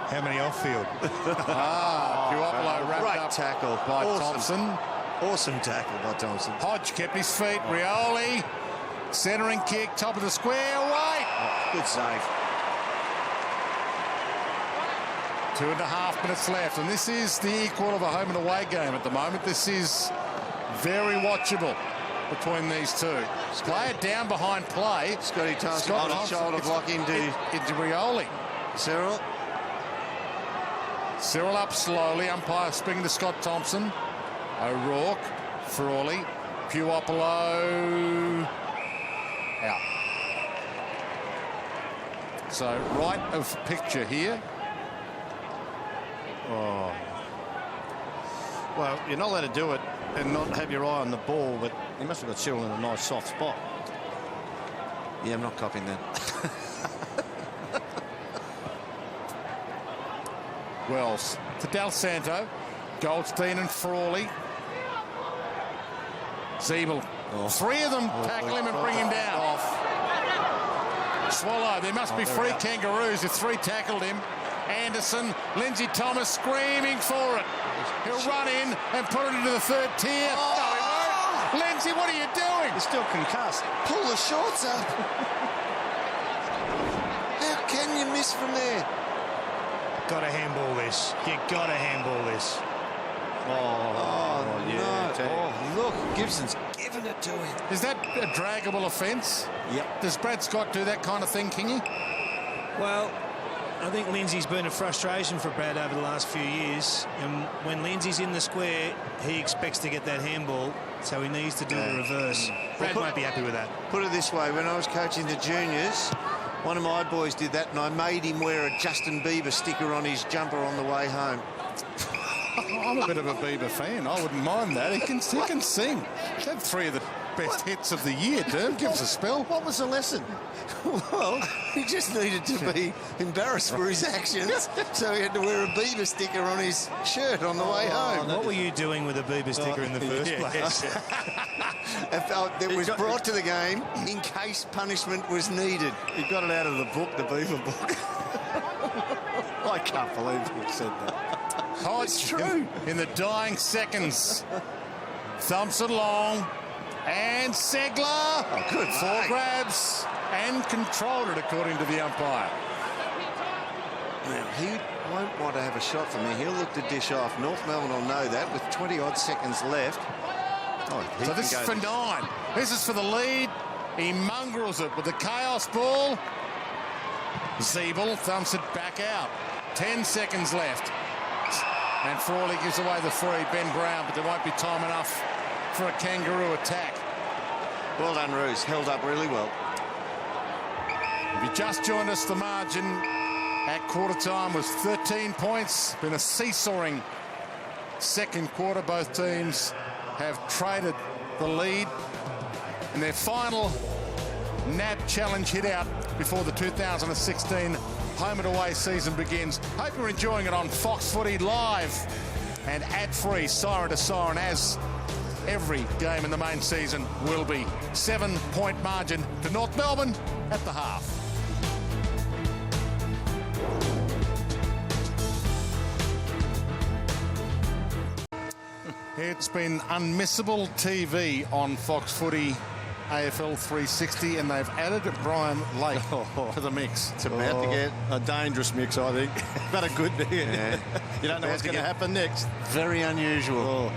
How many off-field? Puopolo wrapped Great up tackle by awesome. Thompson. Awesome tackle by Thompson. Hodge kept his feet. Rioli, centering kick, top of the square, White. Good save. 2.5 minutes left, and this is the equal of a home and away game at the moment. This is very watchable between these two. Play it down behind play. Scotty Thompson on his shoulder block into Rioli. Cyril. Cyril up slowly. Umpire speaking to Scott Thompson. O'Rourke, Frawley, Puopolo out. So right of picture here. Oh. Well, you're not allowed to do it and not have your eye on the ball, but he must have got Cyril in a nice soft spot. Yeah, I'm not copying that. Wells to Del Santo, Goldstein and Frawley. Siebel. Three of them tackle him and bring him down. Swallow, there must be three Kangaroos if three tackled him. Anderson, Lindsay Thomas screaming for it. He'll run in and put it into the third tier. No, he won't. Lindsay, what are you doing? He's still concussed. Pull the shorts up. How can you miss from there? Got to handball this. You got to handball this. Oh, yeah. no. Oh, look, Gibson's giving it to him. Is that a draggable offence? Yep. Does Brad Scott do that kind of thing, Kingy? Well, I think Lindsay's been a frustration for Brad over the last few years. And when Lindsay's in the square, he expects to get that handball, so he needs to do the reverse. Brad won't be happy with that. Put it this way, when I was coaching the juniors, one of my boys did that, and I made him wear a Justin Bieber sticker on his jumper on the way home. I'm a bit of a Bieber fan. I wouldn't mind that. He can sing. He's had three of the best hits of the year, Derm. Give us a spell. What was the lesson? Well, he just needed to be embarrassed for his actions, so he had to wear a Bieber sticker on his shirt on the way home. What were you doing with a Bieber sticker in the first place? It was brought to the game in case punishment was needed. He got it out of the book, the Beaver book. I can't believe you said that. Oh, it's true. In the dying seconds. Thompson long. And Segler. Good Four grabs. And controlled it, according to the umpire. Now, he won't want to have a shot from there. He'll look to dish off. North Melbourne will know that with 20-odd seconds left. So this is for 9. This is for the lead. He mongrels it with the chaos ball. Siebel thumps it back out. 10 seconds left. And Frawley gives away the free. Ben Brown, but there won't be time enough for a Kangaroo attack. Well done, Roos. Held up really well. If you just joined us, the margin at quarter time was 13 points. Been a seesawing second quarter. Both teams have traded the lead in their final NAB challenge hit out before the 2016 home and away season begins. Hope you're enjoying it on Fox Footy live and ad-free, siren to siren, as every game in the main season will be. 7-point margin to North Melbourne at the half. It's been unmissable TV on Fox Footy AFL 360, and they've added Brian Lake to the mix. It's about to get a dangerous mix, I think. But a good thing. Yeah. You don't know what's going to happen next. Very unusual.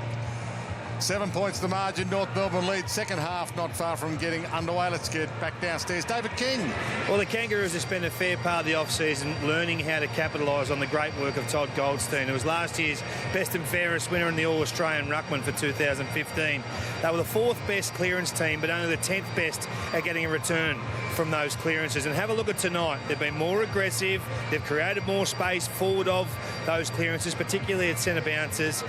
7 points the margin. North Melbourne lead. Second half not far from getting underway. Let's get back downstairs. David King. Well, the Kangaroos have spent a fair part of the off-season learning how to capitalise on the great work of Todd Goldstein, who was last year's best and fairest winner in the All-Australian Ruckman for 2015. They were the 4th best clearance team, but only the 10th best at getting a return from those clearances. And have a look at tonight. They've been more aggressive. They've created more space forward of those clearances, particularly at centre bounces.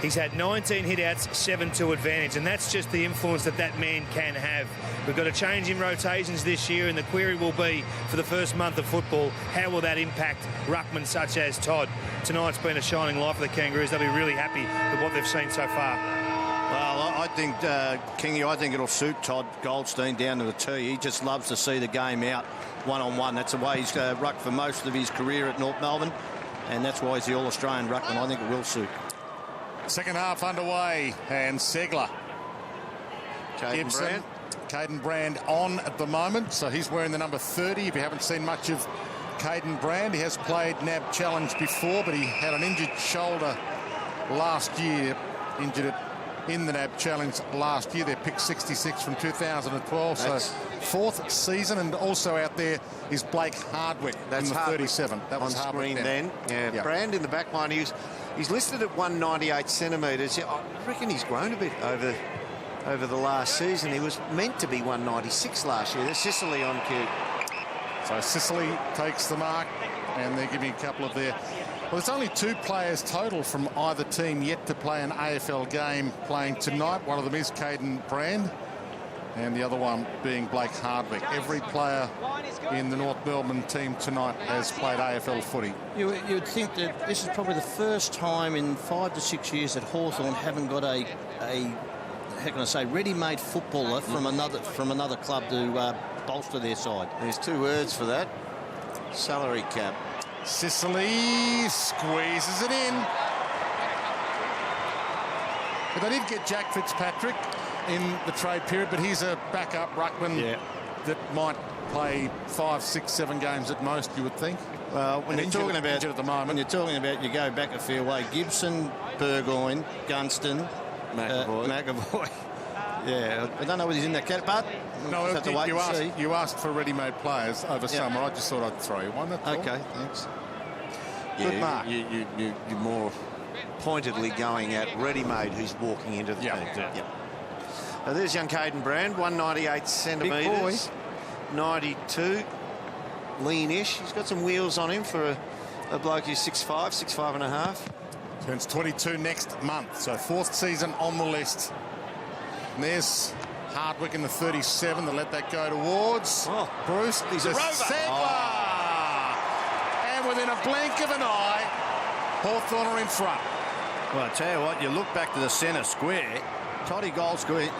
He's had 19 hit-outs, 7-2 advantage, and that's just the influence that man can have. We've got a change in rotations this year, and the query will be, for the first month of football, how will that impact ruckmen such as Todd? Tonight's been a shining light for the Kangaroos. They'll be really happy with what they've seen so far. Well, I think, Kingy, I think it'll suit Todd Goldstein down to the tee. He just loves to see the game out one-on-one. That's the way he's rucked for most of his career at North Melbourne, and that's why he's the All-Australian ruckman. I think it will suit. Second half underway, and Segler. Gibson. Caden Brand on at the moment, so he's wearing the number 30. If you haven't seen much of Caden Brand, he has played NAB Challenge before, but he had an injured shoulder last year. Injured it in the NAB Challenge last year. They picked 66 from 2012, so fourth season. And also out there is Blake Hardwick in the 37. That was on screen then. Yeah. Brand in the back line. He's listed at 198 centimetres. I reckon he's grown a bit over the last season. He was meant to be 196 last year. There's Sicily on cue. So Sicily takes the mark, and they're giving a couple of their... Well, there's only 2 players total from either team yet to play an AFL game playing tonight. One of them is Caden Brand, and the other one being Blake Hardwick. Every player in the North Melbourne team tonight has played AFL footy. You would think that this is probably the first time in 5 to 6 years that Hawthorn haven't got a how can I say, ready-made footballer from another club to bolster their side. There's 2 words for that. Salary cap. Sicily squeezes it in. But they did get Jack Fitzpatrick in the trade period, but he's a backup ruckman that might play 5, 6, 7 games at most, you would think. Well, when you're talking about at the moment, when you're talking about, you go back a fair way. Gibson, Burgoyne, Gunston, McAvoy. Yeah, I don't know whether he's in that cat, but no, you asked for ready-made players over summer. I just thought I'd throw you one. Okay, thanks. Good mark. You're more pointedly going at ready-made who's walking into the team. Now there's young Caden Brand, 198 centimetres, 92, lean-ish. He's got some wheels on him for a bloke who's 6'5", 6'5 and a half. Turns 22 next month, so 4th season on the list. And there's Hardwick in the 37 to let that go towards Bruce. He's a rover. And within a blink of an eye, Hawthorn are in front. Well, I tell you what, you look back to the centre square, Toddy Goldstein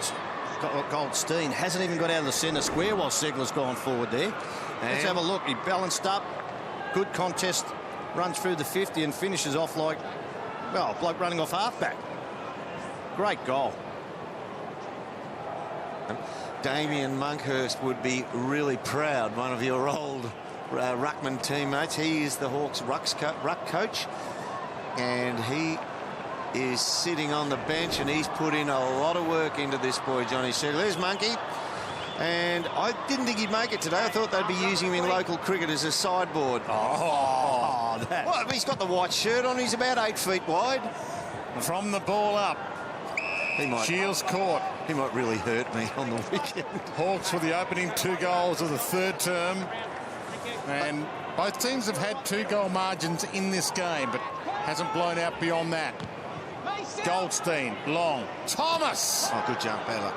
hasn't even got out of the centre square while Segler's gone forward there. Let's have a look. He balanced up. Good contest. Runs through the 50 and finishes off like, well, bloke running off halfback. Great goal. Damien Monkhurst would be really proud, one of your old ruckman teammates. He is the Hawks ruck coach, and he is sitting on the bench, and he's put in a lot of work into this boy, Johnny Segler. There's Monkey, and I didn't think he'd make it today. I thought they'd be using him in local cricket as a sideboard. Well, he's got the white shirt on. He's about 8 feet wide. From the ball up. Shields caught. He might really hurt me on the weekend. Hawks with the opening 2 goals of the 3rd term. And both teams have had 2-goal margins in this game, but hasn't blown out beyond that. Goldstein, long. Thomas! Oh, good jump, Bella.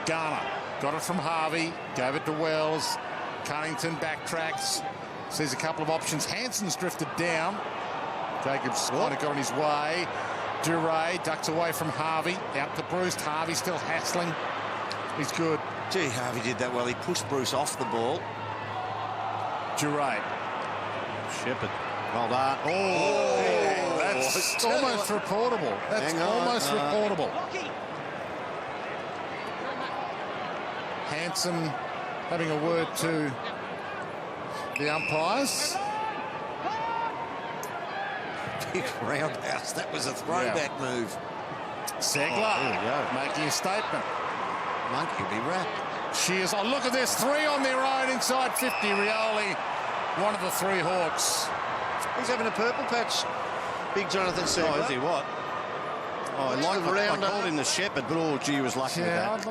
Garner got it from Harvey, gave it to Wells. Cunnington backtracks, sees a couple of options. Hanson's drifted down. Jacobs kind of got on his way. Duray ducks away from Harvey, out to Bruce. Harvey still hassling. He's good. Gee, Harvey did that well. He pushed Bruce off the ball. Duray. Shepherd. Well done. That's almost reportable. That's almost reportable. Hanson having a word to the umpires. Big roundhouse. That was a throwback move. Segler making a statement. Monkey will be wrapped. Shears. Oh, look at this. 3 on their own inside 50. Rioli, one of the 3 Hawks. He's having a purple patch. Big Jonathan Segler. Oh, is he what? I called him the shepherd, but gee, he was lucky with that.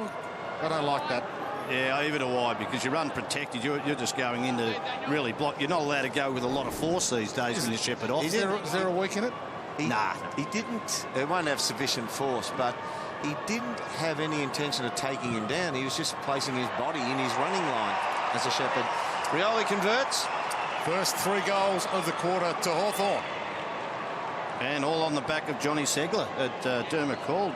I don't like that. Yeah, either do I, because you're unprotected. You're just going in to really block. You're not allowed to go with a lot of force these days when you shepherd off. Is there a week in it? He didn't. He won't have sufficient force, but he didn't have any intention of taking him down. He was just placing his body in his running line as a shepherd. Rioli converts. First 3 goals of the quarter to Hawthorn. And all on the back of Johnny Segler at Dermot Call.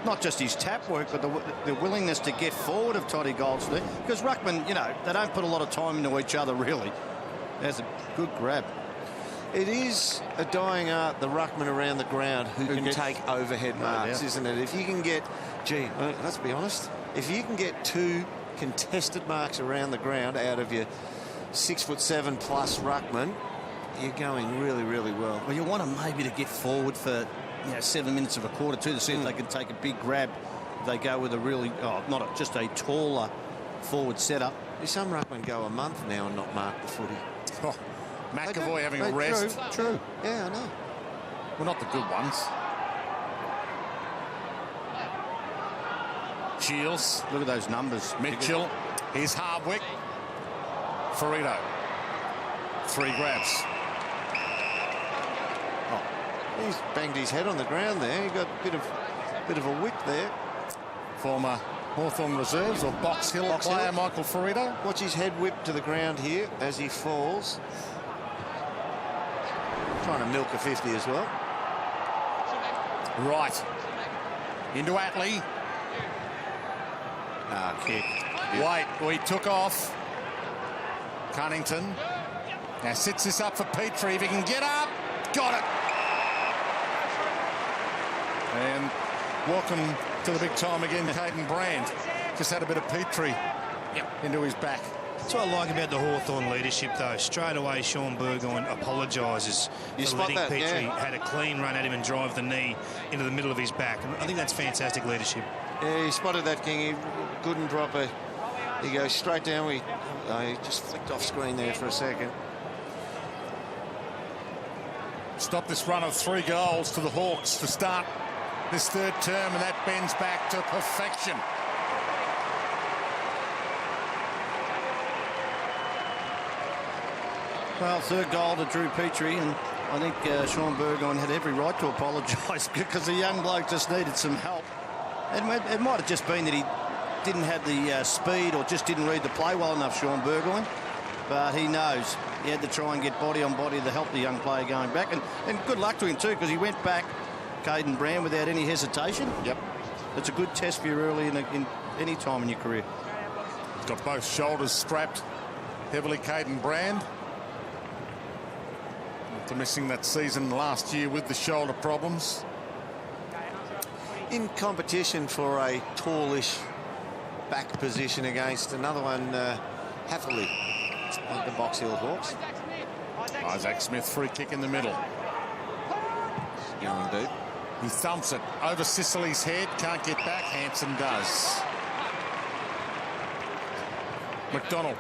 Not just his tap work, but the willingness to get forward of Toddy Goldstein. Because ruckman, you know, they don't put a lot of time into each other, really. There's a good grab. It is a dying art, the ruckman around the ground who can take overhead marks, isn't it? If you can get, let's be honest, if you can get 2 contested marks around the ground out of your 6'7" plus ruckman, you're going really, really well. Well, you want them maybe to get forward for 7 minutes of a quarter too, to see if they can take a big grab. If they go with a really, just a taller forward setup. Some ruckmen go a month now and not mark the footy. Oh, McAvoy having a rest. True. Yeah, I know. Well, not the good ones. Shields. Look at those numbers. Mitchell. Here's Hardwick. Ferrito. 3 grabs. He's banged his head on the ground there. He got a bit of a whip there. Former Hawthorn reserves or Box Hill player Michael Ferrito. Watch his head whip to the ground here as he falls. Trying to milk a 50 as well. Right. Into Atley. Kick. Wait, we took off. Cunnington. Now sits this up for Petrie. If he can get up. Got it. And welcome to the big time again, Caden Brand. Just had a bit of Petrie into his back. That's what I like about the Hawthorn leadership, though. Straight away, Sean Burgoyne apologises for letting Petrie had a clean run at him and drive the knee into the middle of his back. I think that's fantastic leadership. Yeah, he spotted that, King. He couldn't drop it. He goes straight down. He just flicked off screen there for a second. Stop this run of 3 goals to the Hawks to start this 3rd term, and that bends back to perfection. Well, 3rd goal to Drew Petrie, and I think Sean Burgoyne had every right to apologise because the young bloke just needed some help. It might have just been that he didn't have the speed or just didn't read the play well enough, Sean Burgoyne. But he knows he had to try and get body on body to help the young player going back. And good luck to him too, because he went back, Caden Brand, without any hesitation. Yep. It's a good test for you early in any time in your career. He's got both shoulders strapped heavily, Caden Brand. After missing that season last year with the shoulder problems. In competition for a tallish back position against another one, Hafferley, the Box Hill Hawks. Isaac Smith, free kick in the middle. Young dude. He thumps it over Sicily's head, can't get back. Hansen does. McDonald.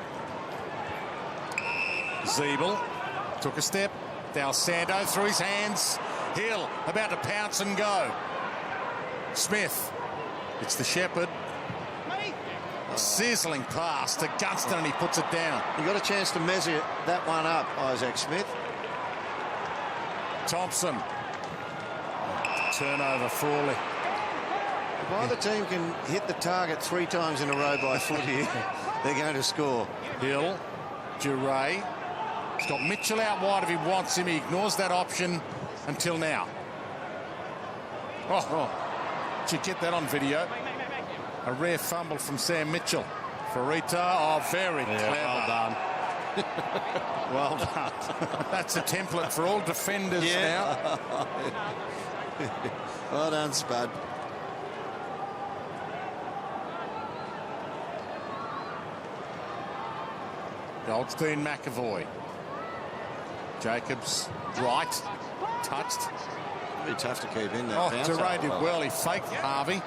Zeeble took a step. Dal Sando through his hands. Hill about to pounce and go. Smith. It's the shepherd. Sizzling pass to Gunston, and he puts it down. He got a chance to measure that one up, Isaac Smith. Thompson. Turnover, Frawley. If either team can hit the target 3 times in a row by footy, they're going to score. Hill. Duray. He's got Mitchell out wide if he wants him. He ignores that option until now. Did you get that on video? A rare fumble from Sam Mitchell. Ferrita, very clever. Well done. Well done. That's a template for all defenders now. Well done, Spud. Goldstein, McAvoy. Jacobs, right, touched. Very tough to keep in that. Duray did well. He faked Harvey.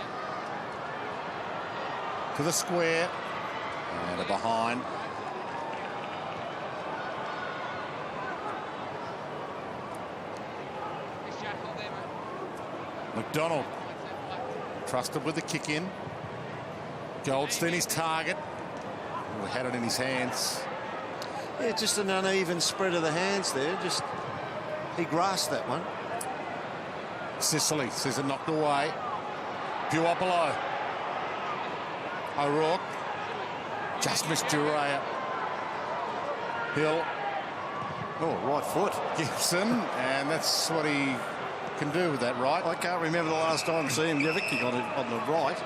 To the square. And a behind. McDonald. Trusted with the kick in. Goldstein, his target. Oh, had it in his hands. Yeah, just an uneven spread of the hands there. He grasped that one. Sicily sees it knocked away. Puopolo. O'Rourke. Just missed Duray. Hill. Oh, right foot. Gibson, and that's what he can do with that right. I can't remember the last time seeing him ever kick on the right.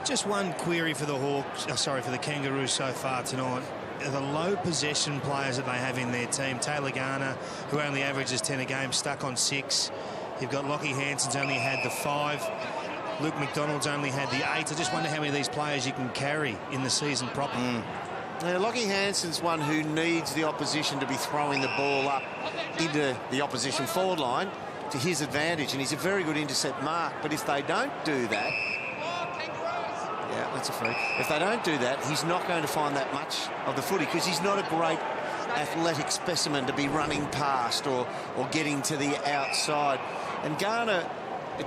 Just one query for the Hawks, for the Kangaroos so far tonight. The low possession players that they have in their team. Taylor Garner, who only averages 10 a game, stuck on 6. You've got Lockie Hanson's only had the 5. Luke McDonald's only had the 8. I just wonder how many of these players you can carry in the season proper. Now, Lockie Hanson's one who needs the opposition to be throwing the ball up into the opposition forward line to his advantage, and he's a very good intercept mark. But if they don't do that, yeah, that's a free. If they don't do that, he's not going to find that much of the footy because he's not a great athletic specimen to be running past or getting to the outside. And Garner,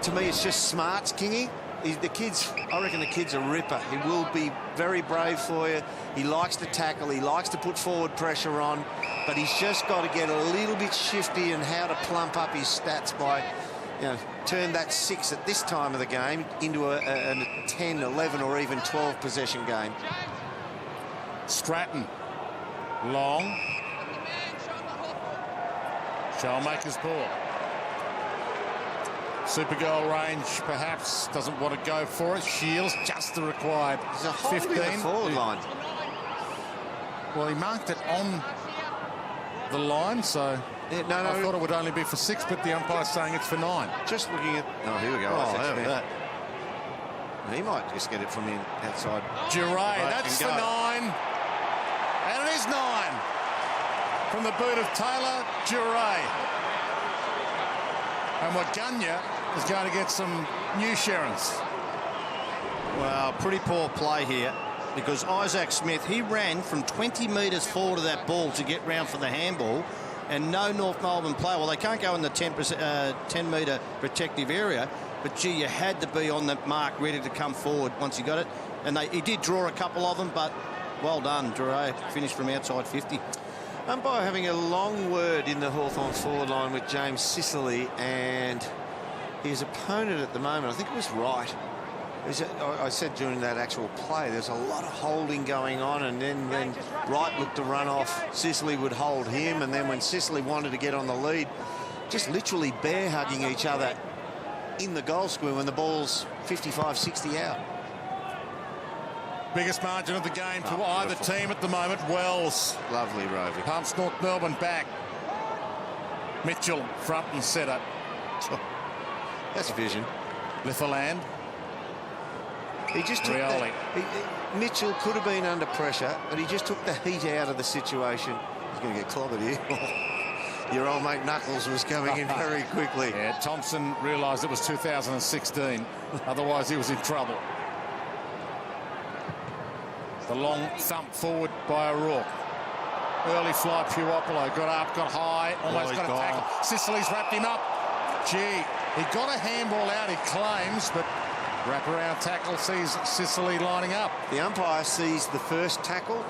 to me, it's just smarts, Kingy. The kids, I reckon the kid's a ripper. He will be very brave for you. He likes to tackle. He likes to put forward pressure on. But he's just got to get a little bit shifty in how to plump up his stats by, turn that 6 at this time of the game into a 10, 11 or even 12 possession game. Stratton. Long. Shellmaker's ball. Super goal range, perhaps, doesn't want to go for it. Shields just the required 15. Forward line. Well, he marked it on the line, so I thought it would only be for 6, but the umpire's saying it's for 9. Just looking at... Oh, here we go. that. He might just get it from the outside. Duray, that's the 9. And it is 9. From the boot of Taylor Duray. And Waganya is going to get some new Sherrans. Well, pretty poor play here because Isaac Smith, he ran from 20 metres forward of that ball to get round for the handball, and no North Melbourne player. Well, they can't go in the 10-metre protective area, but, gee, you had to be on the mark ready to come forward once you got it. And he did draw a couple of them, but well done. Duray finished from outside 50. Umpire having a long word in the Hawthorn forward line with James Sicily and his opponent at the moment. I think it was Wright. I said during that actual play, there's a lot of holding going on, and then when Wright looked to run off, Sicily would hold him, and then when Sicily wanted to get on the lead, just literally bear hugging each other in the goal square when the ball's 55, 60 out. Biggest margin of the game for either team at the moment. Wells. Lovely roving. Pumps North Melbourne back. Mitchell front and centre. That's vision. Litherland. He just took that. Mitchell could have been under pressure, but he just took the heat out of the situation. He's going to get clobbered here. Your old mate Knuckles was coming in very quickly. Yeah, Thompson realised it was 2016. Otherwise, he was in trouble. The long thump forward by O'Rourke. Early fly, Puopolo got up, got high, almost got a tackle. Sicily's wrapped him up. Gee, he got a handball out, he claims, but wraparound tackle sees Sicily lining up. The umpire sees the first tackle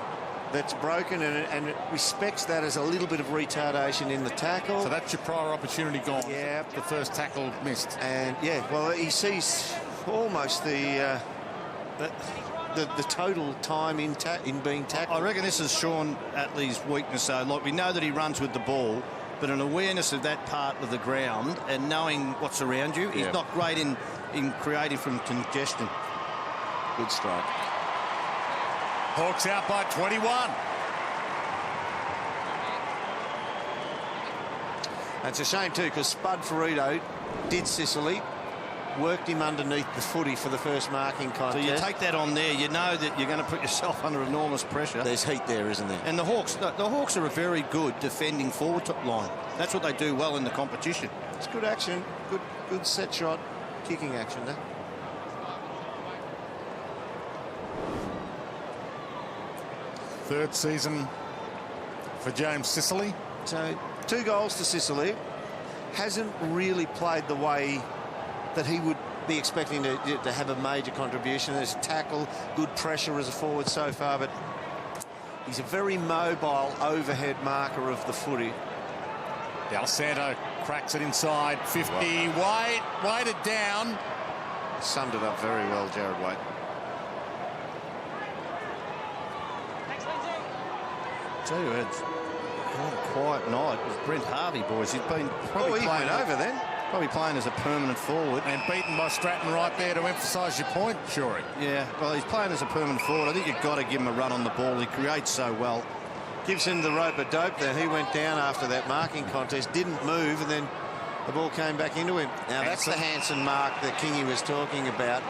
that's broken and respects that as a little bit of retardation in the tackle. So that's your prior opportunity gone. Yeah. The first tackle missed. And, yeah, well, he sees almost the total time in being tackled. I reckon this is Sean Atley's weakness, though. Like, we know that he runs with the ball, but an awareness of that part of the ground and knowing what's around you, he's not great in creating from congestion. Good strike. Hawks out by 21. It's a shame, too, because Spud Ferrito did Sicily, worked him underneath the footy for the first marking contest. So you take that on there, you know that you're going to put yourself under enormous pressure. There's heat there, isn't there? And the Hawks are a very good defending forward line. That's what they do well in the competition. It's good action, good set shot, kicking action there. Third season for James Sicily. So 2 goals to Sicily. Hasn't really played the way that he would be expecting to have a major contribution. There's a tackle, good pressure as a forward so far, but he's a very mobile overhead marker of the footy. Del Santo cracks it inside 50. Wade weighted down. Summed it up very well, Jared Wade. Tell you, it's a quiet night with Brent Harvey, boys. He's been probably he playing went over then. Probably playing as a permanent forward. And beaten by Stratton right there to emphasise your point, Shorey. Yeah, well, he's playing as a permanent forward. I think you've got to give him a run on the ball. He creates so well. Gives him the rope-a-dope there. He went down after that marking contest, didn't move, and then the ball came back into him. Now, that's the Hansen mark that Kingy was talking about.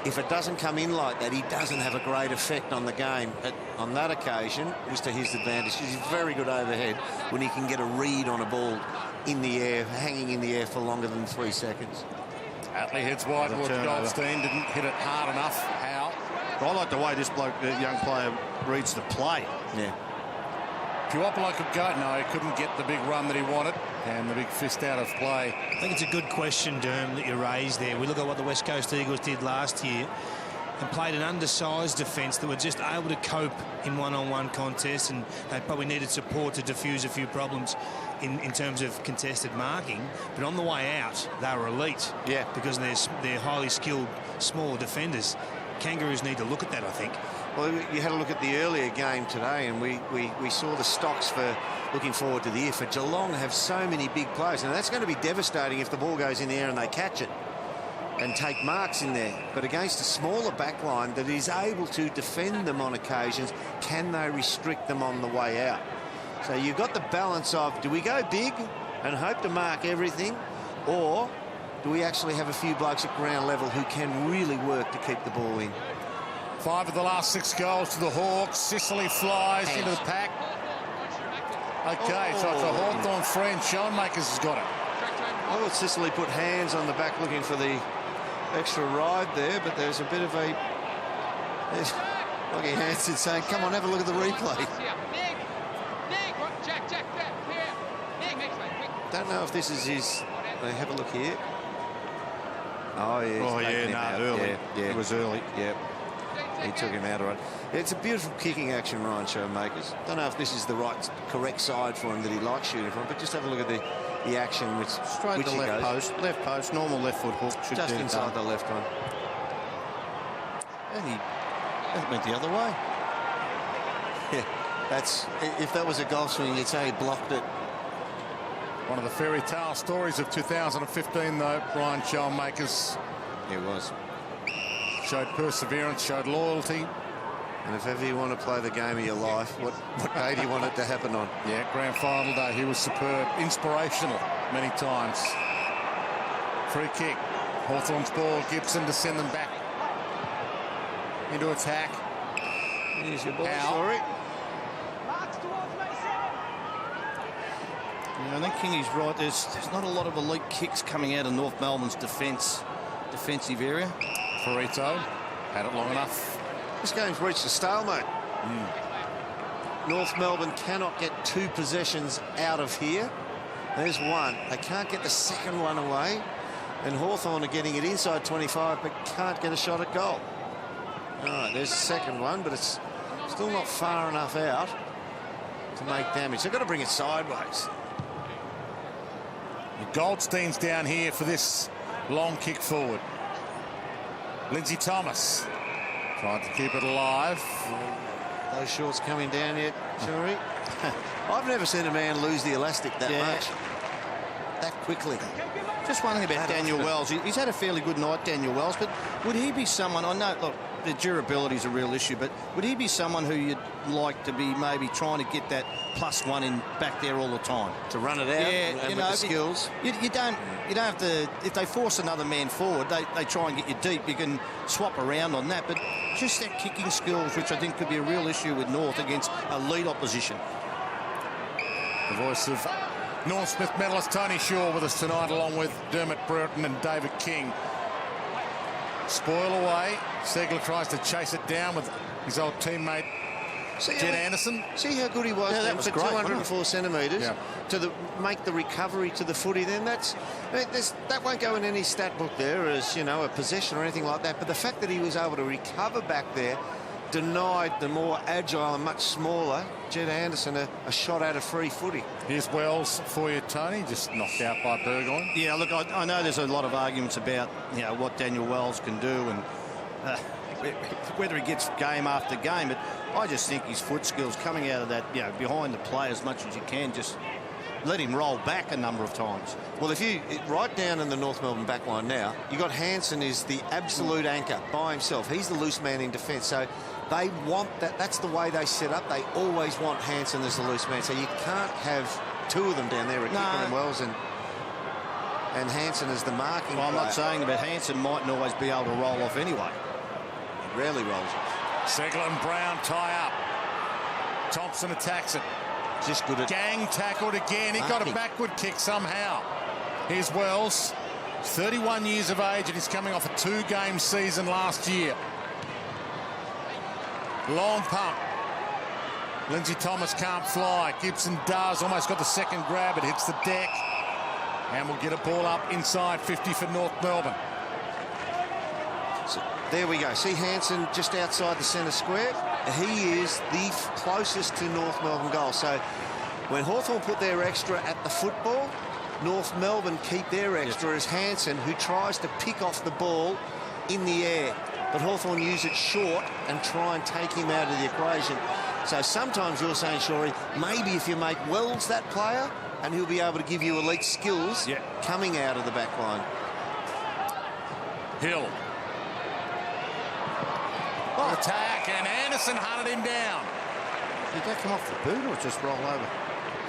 If it doesn't come in like that, he doesn't have a great effect on the game. But on that occasion, it was to his advantage. He's very good overhead when he can get a read on a ball in the air, hanging in the air for longer than 3 seconds. Atley heads wide towards Goldstein. Didn't hit it hard enough. How? I like the way this bloke, young player, reads the play. Yeah. Puopolo could go. No, he couldn't get the big run that he wanted. And the big fist out of play. I think it's a good question, Derm, that you raised there. We look at what the West Coast Eagles did last year and played an undersized defence that were just able to cope in one-on-one contests, and they probably needed support to diffuse a few problems in terms of contested marking. But on the way out, they were elite. Yeah. Because they're highly skilled, smaller defenders. Kangaroos need to look at that, I think. Well, you had a look at the earlier game today, and we saw the stocks for looking forward to the year. For Geelong have so many big players, and that's going to be devastating if the ball goes in the air and they catch it and take marks in there. But against a smaller back line that is able to defend them on occasions, can they restrict them on the way out? So you've got the balance of, do we go big and hope to mark everything, or do we actually have a few blokes at ground level who can really work to keep the ball in? 5 of the last 6 goals to the Hawks. Sicily flies into the pack. Okay, so it's a Hawthorn free, and Schoenmakers has got it. I thought Sicily put hands on the back looking for the extra ride there, but there's a bit of a... Lockie Hansen saying, come on, have a look at the replay. Don't know if this is his... Have a look here. Oh, yeah. Oh, yeah, no, early. Yeah. It was early. Yeah. He took him out, all right. It's a beautiful kicking action, Ryan Showmakers. Don't know if this is the correct side for him that he likes shooting from, but just have a look at the action. Which, straight to left post, normal left foot hook. Should just inside the left one. And he went the other way. Yeah, that's, if that was a golf swing, you'd say he blocked it. One of the fairy tale stories of 2015, though, Ryan Showmakers. It was. Showed perseverance, showed loyalty. And if ever you want to play the game of your life, what day do you want it to happen on? Yeah, grand final day. He was superb, inspirational many times. Free kick. Hawthorn's ball. Gibson to send them back into attack. Here's your ball, sorry. Yeah, I think Kingy's right. There's not a lot of elite kicks coming out of North Melbourne's defensive area. Perito had it long enough. This game's reached a stalemate. North Melbourne cannot get 2 possessions out of here. There's one. They can't get the second one away. And Hawthorn are getting it inside 25, but can't get a shot at goal. All right, there's the second one, but it's still not far enough out to make damage. They've got to bring it sideways. Goldstein's down here for this long kick forward. Lindsay Thomas trying to keep it alive. Those shorts coming down yet, Shuri? I've never seen a man lose the elastic that much, that quickly. Just one thing about Daniel Wells. He's had a fairly good night, Daniel Wells, but would he be someone, I know, look, the durability is a real issue, but would he be someone who you'd like to be maybe trying to get that +1 in back there all the time? To run it out and with the skills? You don't have to, if they force another man forward, they try and get you deep. You can swap around on that, but just that kicking skills, which I think could be a real issue with North against elite opposition. The voice of North Smith medalist Tony Shaw with us tonight, along with Dermot Brereton and David King. Spoil away. Segler tries to chase it down with his old teammate Jed Anderson. See how good he was, that was for great, 204 centimetres to make the recovery to the footy. Then that won't go in any stat book there as, you know, a possession or anything like that. But the fact that he was able to recover back there denied the more agile and much smaller Jed Anderson a shot at a free footy. Here's Wells for you, Tony, just knocked out by Burgoyne. Yeah, look, I know there's a lot of arguments about, you know, what Daniel Wells can do and whether he gets game after game, but I just think his foot skills coming out of that, you know, behind the play as much as you can, just let him roll back a number of times. Well, if you right down in the North Melbourne backline now, you got Hansen is the absolute anchor by himself. He's the loose man in defence. So they want that. That's the way they set up. They always want Hansen as the loose man. So you can't have two of them down there at Kicker and Wells and Hansen as the marking. Well, I'm player. not saying that Hansen mightn't always be able to roll off anyway. He rarely rolls off. Segler and Brown tie up. Thompson attacks it. Just good at Gang tackled again. He got a backward kick somehow. Here's Wells, 31 years of age, and he's coming off a 2-game season last year. Long pump. Lindsay Thomas can't fly. Gibson does. Almost got the second grab. It hits the deck. And we'll get a ball up inside 50 for North Melbourne. So there we go. See Hansen just outside the centre square. He is the closest to North Melbourne goal. So when Hawthorn put their extra at the football, North Melbourne keep their extra as Hansen, who tries to pick off the ball in the air. But Hawthorn use it short and try and take him out of the equation. So sometimes you're saying, Shorey, maybe if you make Wells that player, and he'll be able to give you elite skills coming out of the back line. Hill. Attack, and Anderson hunted him down. Did that come off the boot or just roll over?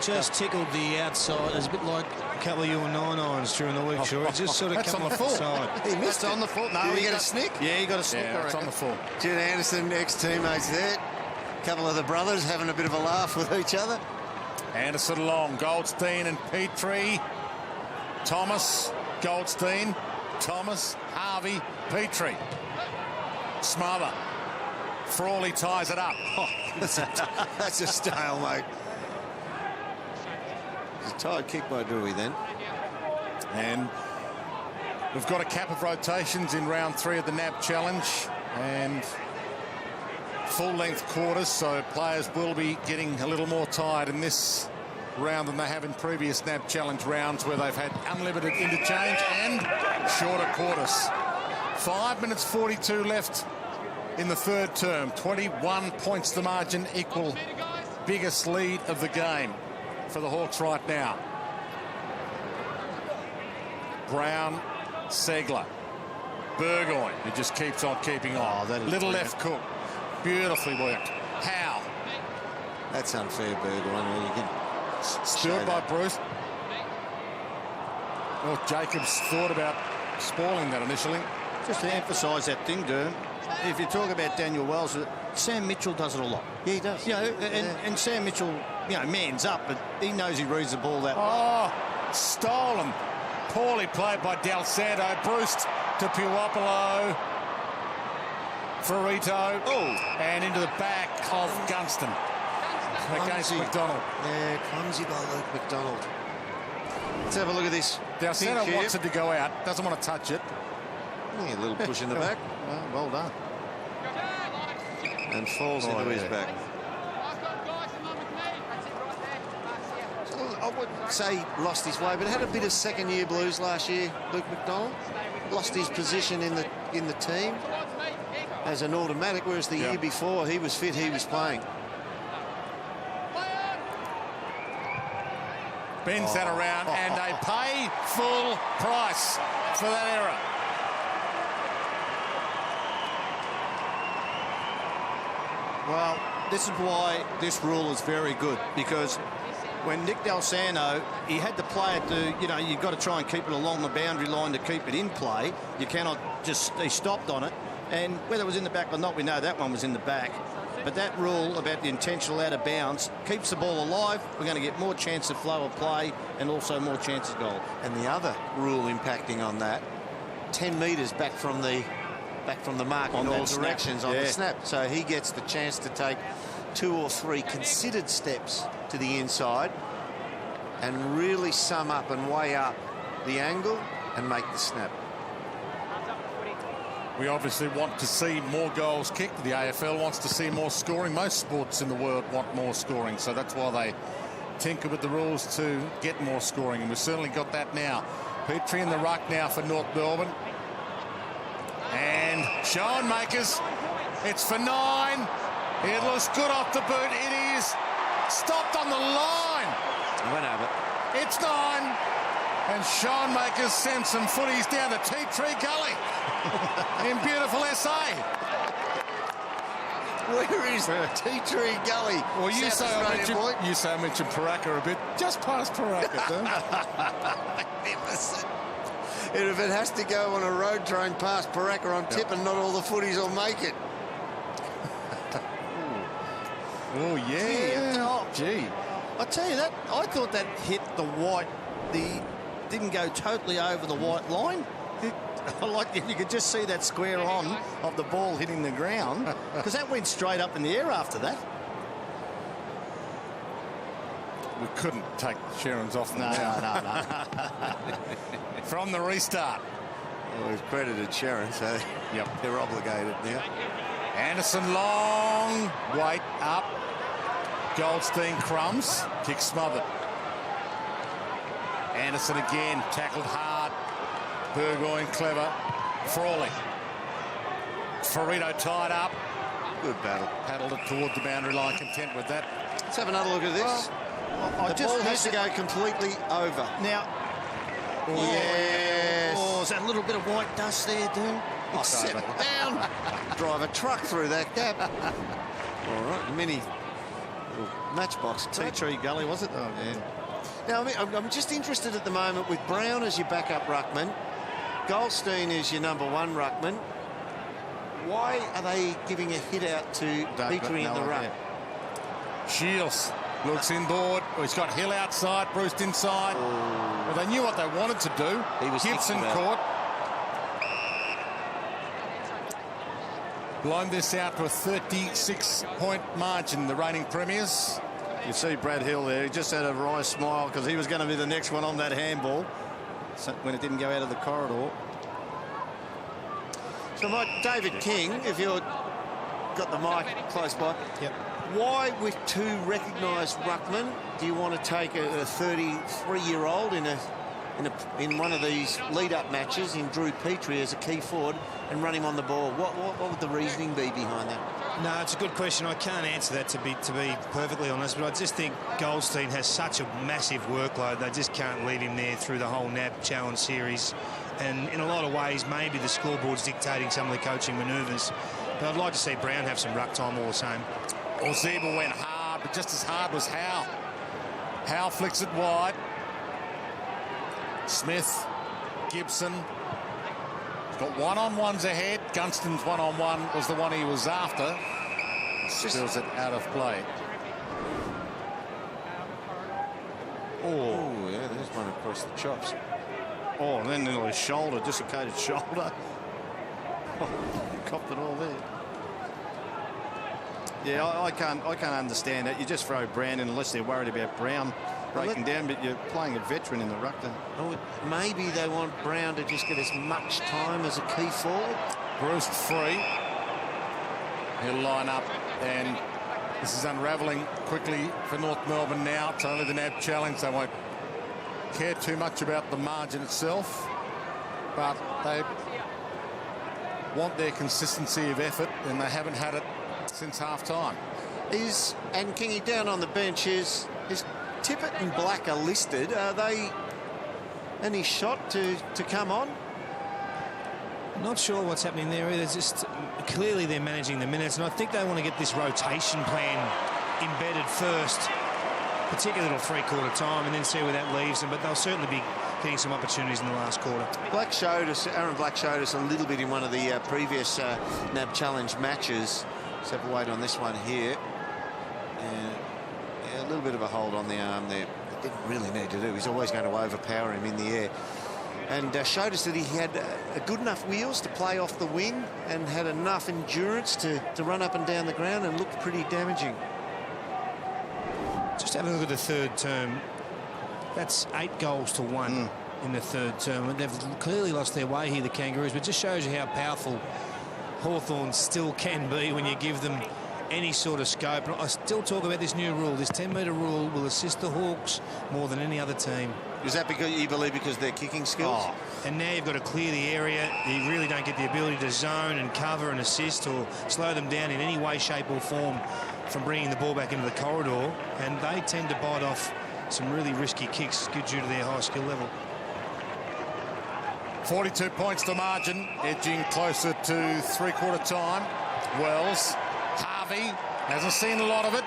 Just tickled the outside. It's a bit like a couple of your 9-irons during the week, sure. It just sort of come off the side. He missed on the full. No, Did he get a snick? Yeah, he got a snick. Yeah, it's on the full. Jed Anderson, ex-teammates there. A couple of the brothers having a bit of a laugh with each other. Anderson long, Goldstein and Petrie. Thomas, Goldstein, Thomas, Harvey, Petrie. Smother. Frawley ties it up. Oh, that's a stalemate. It's a tight kick by Dewey then. And we've got a cap of rotations in round 3 of the NAB Challenge and full-length quarters, so players will be getting a little more tired in this round than they have in previous NAB Challenge rounds where they've had unlimited interchange and shorter quarters. 5 minutes 42 left in the third term. 21 points the margin, equal biggest lead of the game for the Hawks right now. Brown, Segler, Burgoyne, he just keeps on keeping on. Oh, that is little brilliant. left cook, beautifully worked. Howe. That's unfair, Burgoyne. You can Still by Bruce. Well, Jacobs thought about spoiling that initially. Just to emphasise that thing, Durham, if you talk about Daniel Wells, Sam Mitchell does it a lot. Yeah, he does. You know, and Sam Mitchell, you know, man's up, but he knows he reads the ball that way. Oh, stolen. Poorly played by Del Santo. Bruce to Puopolo. Ferrito. Oh. And into the back of Gunston. Against Clumsy. McDonald. Yeah, clumsy by Luke McDonald. Let's have a look at this. Del Santo Pink wants chip. it to go out. Doesn't want to touch it. Yeah, a little push in the back. Well done. And falls into his back. I wouldn't say lost his way, but had a bit of second-year blues last year, Luke McDonald. Lost his position in the team as an automatic, whereas the year before he was fit, he was playing. Bends that around, and they pay full price for that error. Well, this is why this rule is very good, because when Nick Del Santo, he had to play it to, you know, you've got to try and keep it along the boundary line to keep it in play. You cannot just, he stopped on it. And whether it was in the back or not, we know that one was in the back. But that rule about the intentional out of bounds keeps the ball alive. We're going to get more chance of flow of play and also more chances of goal. And the other rule impacting on that, 10 metres back from the mark in all directions on the snap. So he gets the chance to take 2 or 3 considered steps to the inside and really sum up and weigh up the angle and make the snap. We obviously want to see more goals kicked. The AFL wants to see more scoring. Most sports in the world want more scoring, so that's why they tinker with the rules to get more scoring, and we've certainly got that now. Petrie in the ruck now for North Melbourne. And Schoenmakers, it's for 9. It looks good off the boot. It is stopped on the line. He went over. It's 9. And Schoenmakers sends some footies down the Tea Tree Gully in beautiful SA. Where is Tea Tree Gully? Well, you say I mentioned Paraka a bit. Just past Paraka, Magnificent. And if it has to go on a road train past Paraka, I'm tipping not all the footies will make it. Oh, yeah. Oh, gee. I tell you that, I thought that hit the white, didn't go totally over the white line. You could just see that square on of the ball hitting the ground, because that went straight up in the air after that. We couldn't take Sharon's off them now. No. From the restart. Well, we've credited Sharon, so they're obligated now. Anderson, long wait up. Goldstein crumbs. Kick smothered. Anderson again, tackled hard. Burgoyne clever. Frawley. Ferrito tied up. Good battle. Paddled it toward the boundary line, content with that. Let's have another look at this. The ball has to go completely over. Now, yes. Oh, is that a little bit of white dust there, Dean? Settle down. Drive a truck through that gap. All right, mini matchbox. Tea Tree Gully, was it? Oh, yeah. Now, I'm just interested at the moment with Brown as your backup ruckman, Goldstein is your number 1 ruckman. Why are they giving a hit out to Petrie in the ruck? Shields looks inboard. Oh, he's got Hill outside, Bruce inside. Well, they knew what they wanted to do. He was Gibson caught. Blown this out to a 36-point margin, the reigning premiers. You see Brad Hill there. He just had a wry smile because he was going to be the next one on that handball when it didn't go out of the corridor. So, David King, if you've got the mic close by, why with 2 recognised ruckmen do you want to take a 33-year-old in one of these lead-up matches in Drew Petrie as a key forward and run him on the ball? What would the reasoning be behind that? No, it's a good question. I can't answer that, to be perfectly honest, but I just think Goldstein has such a massive workload. They just can't leave him there through the whole NAB Challenge series. And in a lot of ways, maybe the scoreboard's dictating some of the coaching manoeuvres. But I'd like to see Brown have some ruck time all the same. Ozeba went hard, but just as hard was Howe. Howe flicks it wide. Smith, Gibson. Got one-on-ones ahead. Gunston's one-on-one was the one he was after. Spills it out of play. Oh, yeah, there's one across the chops. Oh, and then his shoulder, dislocated shoulder. Copped it all there. Yeah, I can't understand that. You just throw Brown in unless they're worried about Brown breaking down, but you're playing a veteran in the ruck then. Oh, maybe they want Brown to just get as much time as a key forward. Bruce free. He'll line up, and this is unravelling quickly for North Melbourne now. It's only the NAB Challenge. They won't care too much about the margin itself, but they want their consistency of effort, and they haven't had it since half-time. And Kingy down on the bench is Tippett and Black are listed. Are they any shot to come on? Not sure what's happening there either. Just clearly they're managing the minutes, and I think they want to get this rotation plan embedded first, particularly at three-quarter time, and then see where that leaves them. But they'll certainly be getting some opportunities in the last quarter. Aaron Black showed us a little bit in one of the previous NAB Challenge matches. Let's have a wait on this one here. Yeah, a little bit of a hold on the arm there. It didn't really need to do. He's always going to overpower him in the air. And showed us that he had good enough wheels to play off the wing and had enough endurance to run up and down the ground and looked pretty damaging. Just having a look at the third term. That's 8 goals to 1 in the third term. They've clearly lost their way here, the Kangaroos, but it just shows you how powerful Hawthorn still can be when you give them any sort of scope. And I still talk about this new rule. This 10-metre rule will assist the Hawks more than any other team. Is that because you believe because of their kicking skills? Oh, and now you've got to clear the area. You really don't get the ability to zone and cover and assist or slow them down in any way, shape or form from bringing the ball back into the corridor. And they tend to bite off some really risky kicks due to their high skill level. 42 points to margin, edging closer to three-quarter time. Wells, Harvey, hasn't seen a lot of it.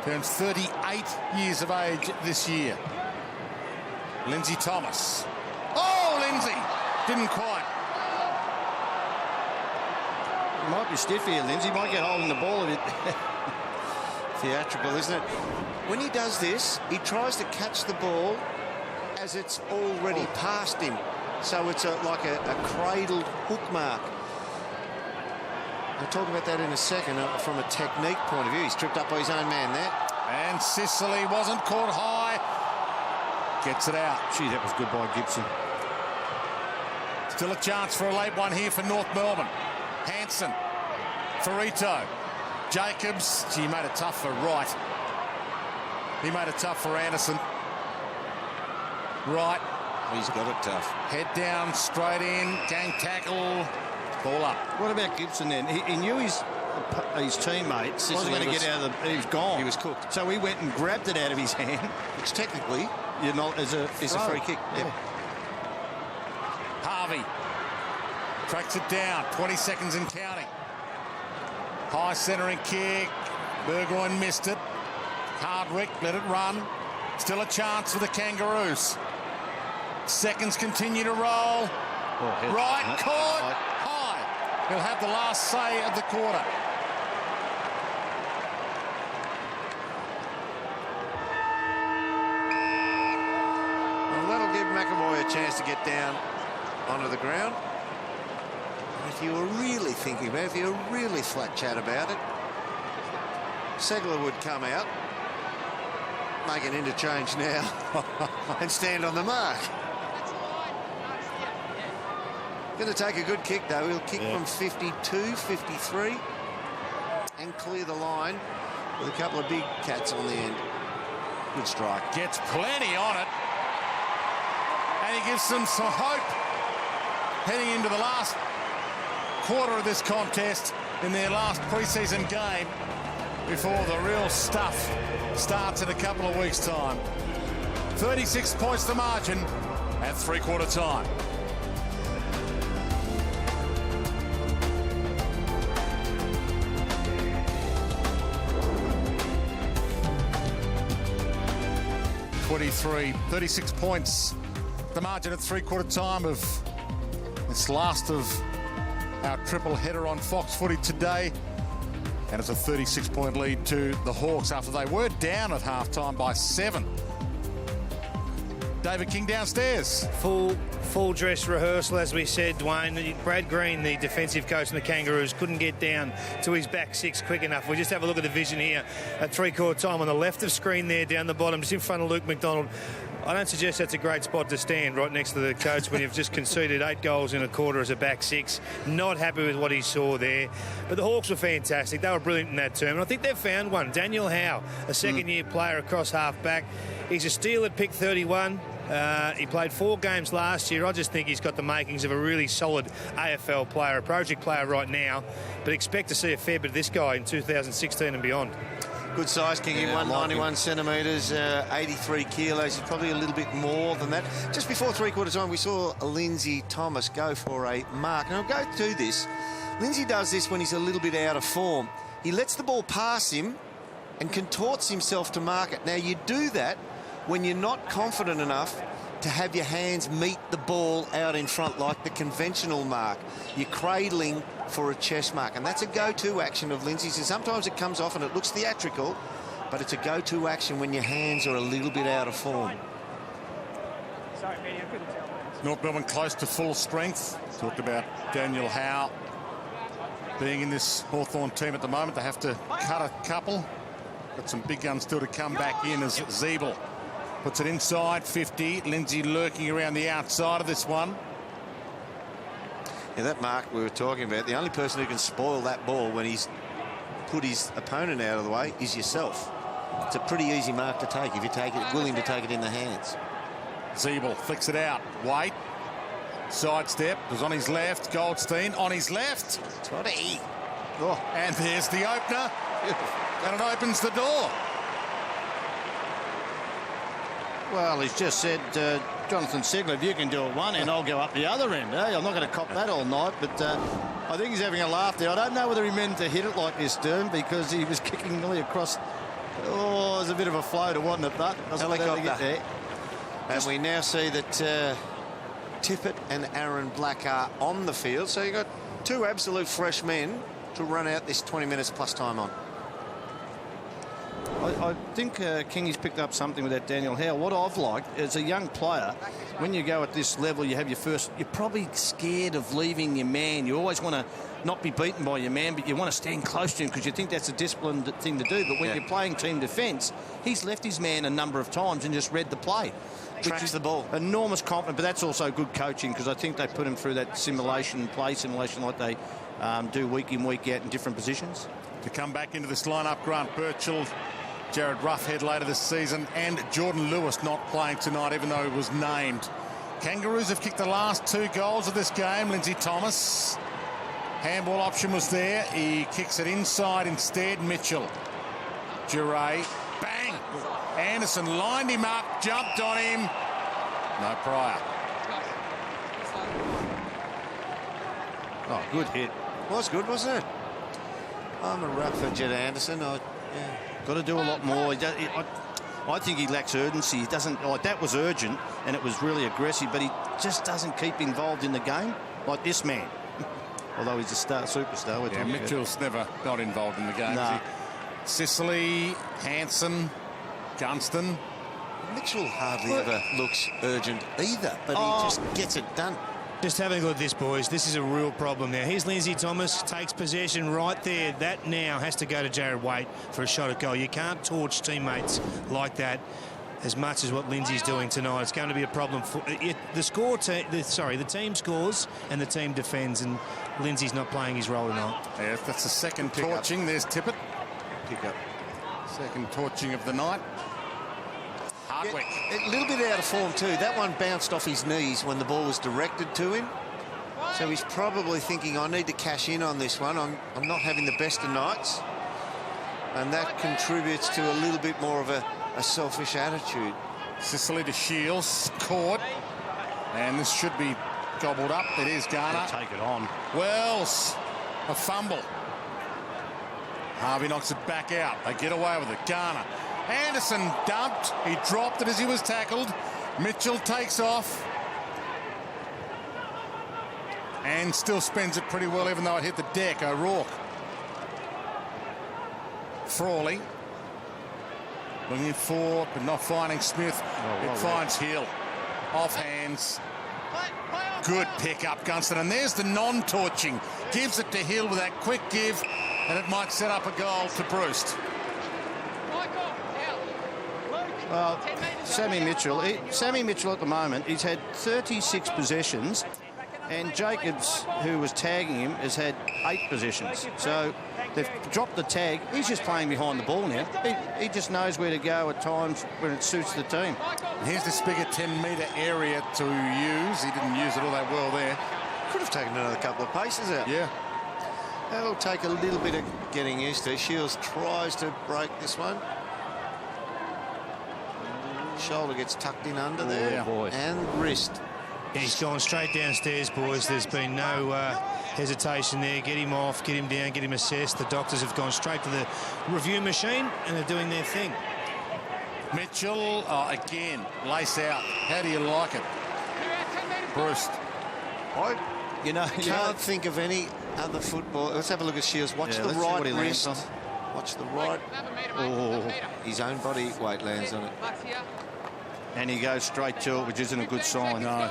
Turns 38 years of age this year. Lindsay Thomas. Oh, Lindsay! Didn't quite. Might be stiff here, Lindsay. Might get holding the ball a bit. Theatrical, isn't it? When he does this, he tries to catch the ball as it's already past him. So it's like a cradled hook mark. We'll talk about that in a second from a technique point of view. He's tripped up by his own man there. And Sicily wasn't caught high. Gets it out. Gee, that was good by Gibson. Still a chance for a late one here for North Melbourne. Hanson. Ferrito. Jacobs. He made it tough for Wright. He made it tough for Anderson. Wright. He's got it tough. Head down, straight in, gang tackle, ball up. What about Gibson then? He knew his teammate wasn't going to get out of the... He was gone. He was cooked. So he went and grabbed it out of his hand. Which technically is a free kick. Yeah. Harvey tracks it down, 20 seconds and counting. High centering kick. Burgoyne missed it. Hardwick let it run. Still a chance for the Kangaroos. Seconds continue to roll. Right, caught, high. He'll have the last say of the quarter. Well, that'll give McAvoy a chance to get down onto the ground. And if you were really thinking about it, if you were really flat chat about it, Segler would come out, make an interchange now, and stand on the mark. Going to take a good kick, though. He'll kick from 52, 53, and clear the line with a couple of big cats on the end. Good strike. Gets plenty on it. And he gives them some hope heading into the last quarter of this contest in their last pre-season game before the real stuff starts in a couple of weeks' time. 36 points to margin at three-quarter time. .23, 36 points. The margin at three-quarter time of this last of our triple header on Fox Footy today. And it's a 36-point lead to the Hawks after they were down at half-time by 7. David King downstairs. Full dress rehearsal, as we said, Dwayne. Brad Green, the defensive coach of the Kangaroos, couldn't get down to his back six quick enough. We just have a look at the vision here at three-quarter time on the left of screen there, down the bottom, just in front of Luke McDonald. I don't suggest that's a great spot to stand right next to the coach when you've just conceded 8 goals in a quarter as a back six. Not happy with what he saw there. But the Hawks were fantastic. They were brilliant in that term. And I think they've found one. Daniel Howe, a second-year player across half-back. He's a steal at pick 31. He played 4 games last year. I just think he's got the makings of a really solid AFL player, a project player right now. But expect to see a fair bit of this guy in 2016 and beyond. Good size, Kingy, 191 centimetres, 83 kilos. He's probably a little bit more than that. Just before three-quarter time, we saw Lindsay Thomas go for a mark. And I'll go through this. Lindsay does this when he's a little bit out of form. He lets the ball pass him and contorts himself to mark it. Now, you do that when you're not confident enough to have your hands meet the ball out in front like the conventional mark. You're cradling for a chest mark, and that's a go-to action of Lindsay's. And sometimes it comes off and it looks theatrical, but it's a go-to action when your hands are a little bit out of form. North Melbourne close to full strength. Talked about Daniel Howe being in this Hawthorn team at the moment. They have to cut a couple. Got some big guns still to come back in as Zeeble puts it inside 50. Lindsay lurking around the outside of this one. Yeah, that mark we were talking about, the only person who can spoil that ball when he's put his opponent out of the way is yourself. It's a pretty easy mark to take if you take it, willing to take it in the hands. Zeeble flicks it out. Wait. Sidestep was on his left. Goldstein on his left. Toddy. Oh. And there's the opener. And it opens the door. Well, he's just said, Jonathan Segler, if you can do it one end, I'll go up the other end. Eh? I'm not going to cop that all night, but I think he's having a laugh there. I don't know whether he meant to hit it like this, Stern, because he was kicking nearly across. Oh, there's a bit of a floater, wasn't it, that? Helicopter. There. And we now see that Tippett and Aaron Black are on the field. So you've got two absolute fresh men to run out this 20 minutes plus time on. I think Kingy's picked up something with that Daniel Howe. What I've liked as a young player, when you go at this level, you have your first, you're probably scared of leaving your man. You always want to not be beaten by your man, but you want to stand close to him because you think that's a disciplined thing to do. But when you're playing team defence, he's left his man a number of times and just read the play. Tracks the ball. Enormous confidence, but that's also good coaching because I think they put him through that play simulation like they do week in, week out in different positions. To come back into this lineup, Grant Birchall, Jared Roughhead later this season, and Jordan Lewis not playing tonight, even though he was named. Kangaroos have kicked the last 2 goals of this game. Lindsay Thomas, handball option was there. He kicks it inside instead. Mitchell. Duray. Bang! Anderson lined him up, jumped on him. No prior. Oh, good hit. Was good, wasn't it? I'm a rap for Jed Anderson. Got to do a lot more. I think he lacks urgency. He doesn't. Like that was urgent and it was really aggressive, but he just doesn't keep involved in the game like this man. Although he's a superstar. Yeah, Mitchell's never got involved in the game. Nah. Sicily, Hansen, Gunston. Mitchell hardly ever looks urgent either, but he just gets it done. Just having a look at this, boys. This is a real problem now. Here's Lindsay Thomas, takes possession right there. That now has to go to Jared Waite for a shot at goal. You can't torch teammates like that as much as what Lindsay's doing tonight. It's going to be a problem for the team scores and the team defends, and Lindsay's not playing his role tonight. Yeah, that's the second torching. There's Tippett. Pick up. Second torching of the night. Hardwick. A little bit out of form too. That one bounced off his knees when the ball was directed to him. So he's probably thinking, I need to cash in on this one. I'm not having the best of nights. And that contributes to a little bit more of a selfish attitude. Sicily to Shields. Caught. And this should be gobbled up. It is Garner. Take it on. Wells. A fumble. Harvey knocks it back out. They get away with it. Garner. Anderson dumped. He dropped it as he was tackled. Mitchell takes off. And still spends it pretty well, even though it hit the deck. O'Rourke. Frawley. Looking for, but not finding Smith. It finds Hill. Off hands. Good pick-up, Gunston. And there's the non-torching. Gives it to Hill with that quick give, and it might set up a goal to Bruce. Well, Sammy Mitchell at the moment, he's had 36 possessions, and Jacobs, who was tagging him, has had 8 possessions. So they've dropped the tag. He's just playing behind the ball now. He just knows where to go at times when it suits the team. Here's this bigger 10-metre area to use. He didn't use it all that well there. Could have taken another couple of paces out. Yeah. That'll take a little bit of getting used to. Shields tries to break this one. Shoulder gets tucked in under there. Boy. And wrist. He's gone straight downstairs, boys. There's been no hesitation there. Get him off, get him down, get him assessed. The doctors have gone straight to the review machine and they're doing their thing. Mitchell, again, lace out. How do you like it? Bruce. I can't think of any other football. Let's have a look at Shields. Watch the right wrist. Watch the right. Oh, his own body weight lands on it. And he goes straight to it, which isn't a good sign. No.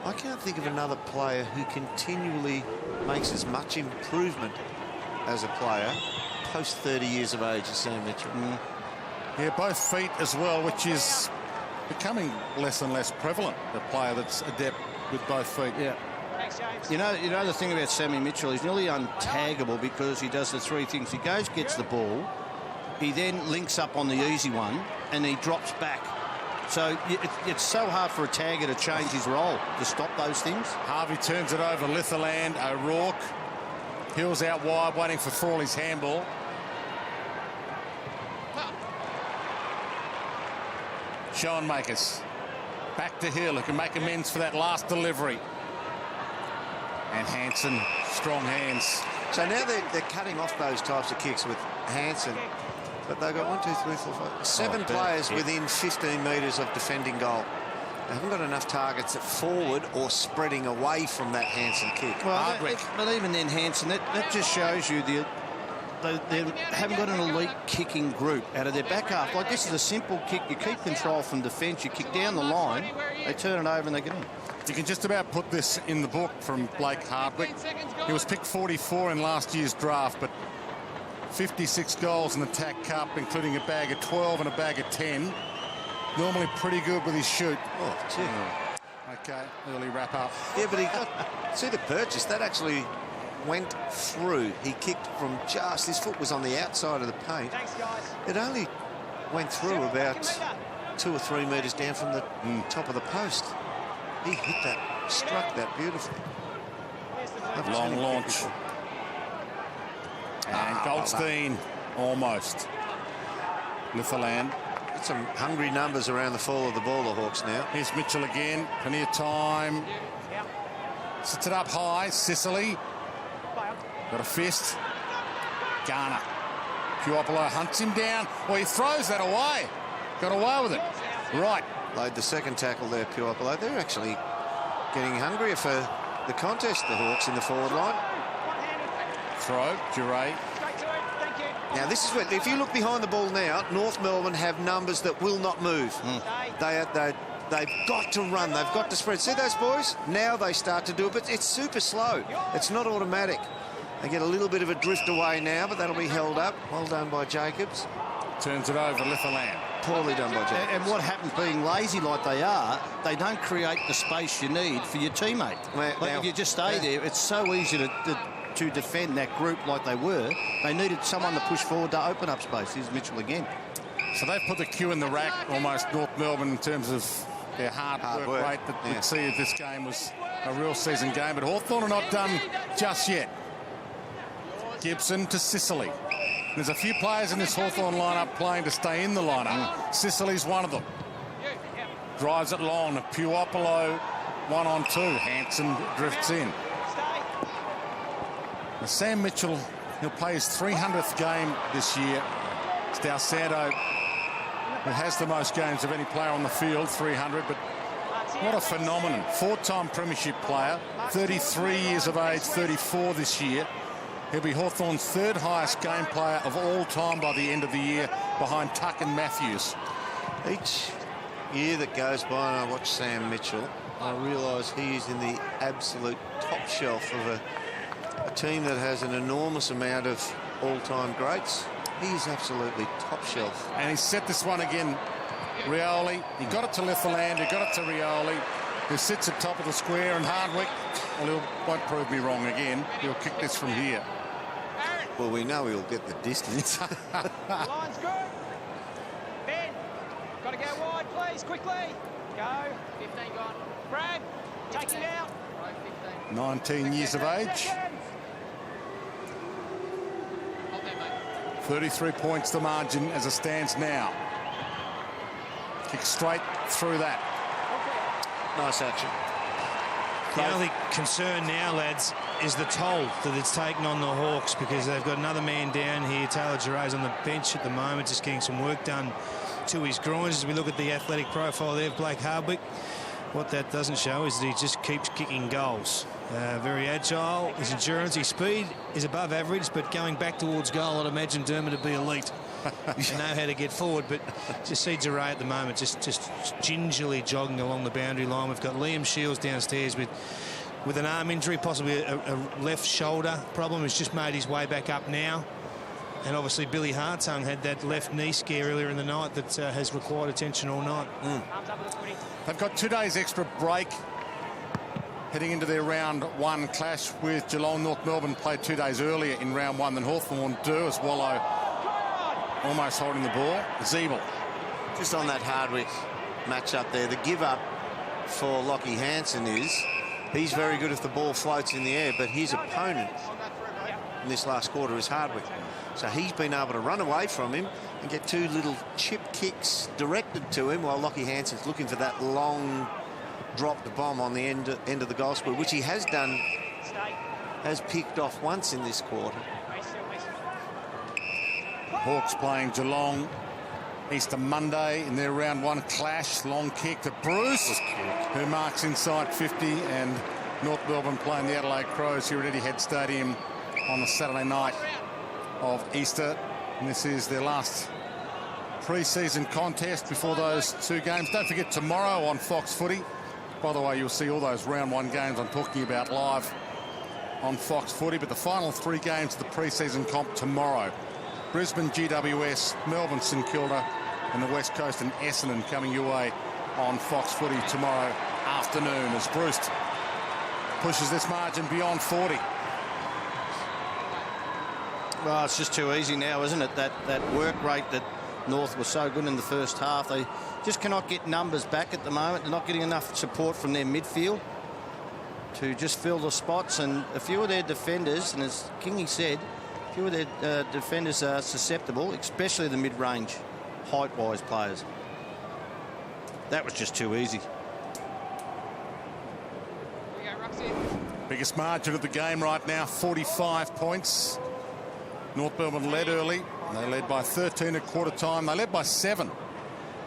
I can't think of another player who continually makes as much improvement as a player post 30 years of age as Sam Mitchell. Yeah, both feet as well, which is becoming less and less prevalent, a player that's adept with both feet. Yeah. You know the thing about Sammy Mitchell, he's nearly untaggable because he does the three things. He goes, gets the ball, he then links up on the easy one, and he drops back. So it's so hard for a tagger to change his role, to stop those things. Harvey turns it over. Litherland, O'Rourke. Hill's out wide, waiting for Frawley's handball. Schoenmakers. Back to Hill, who can make amends for that last delivery. And Hansen, strong hands. So now they're cutting off those types of kicks with Hansen. But they've got 1, 2, 3, 4, 5, 7 players within 15 metres of defending goal. They haven't got enough targets at forward or spreading away from that Hansen kick. Well, but even then, Hansen, that just shows you they haven't got an elite kicking group out of their back half. Like, this is a simple kick. You keep control from defence. You kick down the line. They turn it over and they get in. You can just about put this in the book from Blake Hardwick. He was picked 44 in last year's draft, but 56 goals in the TAC Cup, including a bag of 12 and a bag of 10. Normally pretty good with his shoot. Oh, gee. Okay, early wrap up. Yeah, but he got... See the purchase? That actually went through. He kicked from just... His foot was on the outside of the paint. It only went through about 2 or 3 metres down from the top of the post. He hit that, struck that beautifully. Long launch. And Goldstein, almost. Litherland. Got some hungry numbers around the fall of the ball, the Hawks now. Here's Mitchell again. Plenty of time. Sits it up high. Sicily. Got a fist. Garner. Puopolo hunts him down. Well, he throws that away. Got away with it. Right. Laid the second tackle there, Puopolo. They're actually getting hungrier for the contest, the Hawks, in the forward line. Throw, Duray. Now, this is where, if you look behind the ball now, North Melbourne have numbers that will not move. They've got to run. They've got to spread. See those boys? Now they start to do it, but it's super slow. It's not automatic. They get a little bit of a drift away now, but that'll be held up. Well done by Jacobs. Turns it over, Litherland. Poorly done by Jacobs. And what happens, being lazy like they are, they don't create the space you need for your teammate. If you just stay there, it's so easy to defend that group like they were. They needed someone to push forward to open up space. Here's Mitchell again. So they've put the cue in the rack, almost North Melbourne, in terms of their hard work rate that would see if this game was a real season game. But Hawthorn are not done just yet. Gibson to Sicily. There's a few players in this Hawthorn lineup playing to stay in the lineup. Sicily's one of them. Drives it long. Puopolo 1-on-2. Hansen drifts in. Now, Sam Mitchell, he'll play his 300th game this year. It's Dalsanto who has the most games of any player on the field, 300. But what a phenomenon. 4-time premiership player, 33 years of age, 34 this year. He'll be Hawthorn's 3rd highest game player of all time by the end of the year, behind Tuck and Matthews. Each year that goes by and I watch Sam Mitchell, I realise he is in the absolute top shelf of a team that has an enormous amount of all-time greats. He's absolutely top shelf. And he set this one again. Rioli, he got it to Litherland, he got it to Rioli, who sits at top of the square, and Hardwick, well, he won't prove me wrong again. He'll kick this from here. Well, we know he'll get the distance. Line's good. Ben, got to go wide, please, quickly. Go. 15 gone. Brad, take him out. 19 years of age. 33 points the margin as it stands now. Kick straight through that. Nice action. The only concern now, lads, is the toll that it's taken on the Hawks, because they've got another man down here. Taylor Giray's on the bench at the moment, just getting some work done to his groins. As we look at the athletic profile there of Blake Hardwick, what that doesn't show is that he just keeps kicking goals. Very agile. His endurance, his speed is above average, but going back towards goal, I'd imagine Dermot to be elite. You know how to get forward, but just see Giray at the moment just gingerly jogging along the boundary line. We've got Liam Shields downstairs with an arm injury, possibly a left shoulder problem. He's just made his way back up now. And obviously Billy Hartung had that left knee scare earlier in the night that has required attention all night. They've got 2 days extra break heading into their round 1 clash with Geelong. North Melbourne played 2 days earlier in round 1 than Hawthorn do, as Wallow almost holding the ball. Zeeble. Just on that Hardwick match up there, the give up for Lockie Hansen is he's very good if the ball floats in the air, but his opponent in this last quarter is Hardwick. So he's been able to run away from him and get 2 little chip kicks directed to him while Lockie Hansen's looking for that long dropped bomb on the end of the goal square, which he has done, has picked off once in this quarter. Hawks playing Geelong Easter Monday in their round 1 clash. Long kick to Bruce, who marks inside 50, and North Melbourne playing the Adelaide Crows here at Etihad Stadium on the Saturday night of Easter. And this is their last pre-season contest before those 2 games. Don't forget, tomorrow on Fox Footy, by the way, you'll see all those round 1 games I'm talking about live on Fox Footy, but the final 3 games of the pre-season comp tomorrow. Brisbane, GWS, Melbourne, St Kilda, and the West Coast and Essendon coming your way on Fox Footy tomorrow afternoon as Bruce pushes this margin beyond 40. Well, it's just too easy now, isn't it? That work rate that North was so good in the first half. They just cannot get numbers back at the moment. They're not getting enough support from their midfield to just fill the spots. And a few of their defenders, and as Kingy said, a few of their defenders are susceptible, especially the mid-range, height-wise players. That was just too easy. Biggest margin of the game right now, 45 points. North Melbourne led early. They led by 13 at quarter time. They led by 7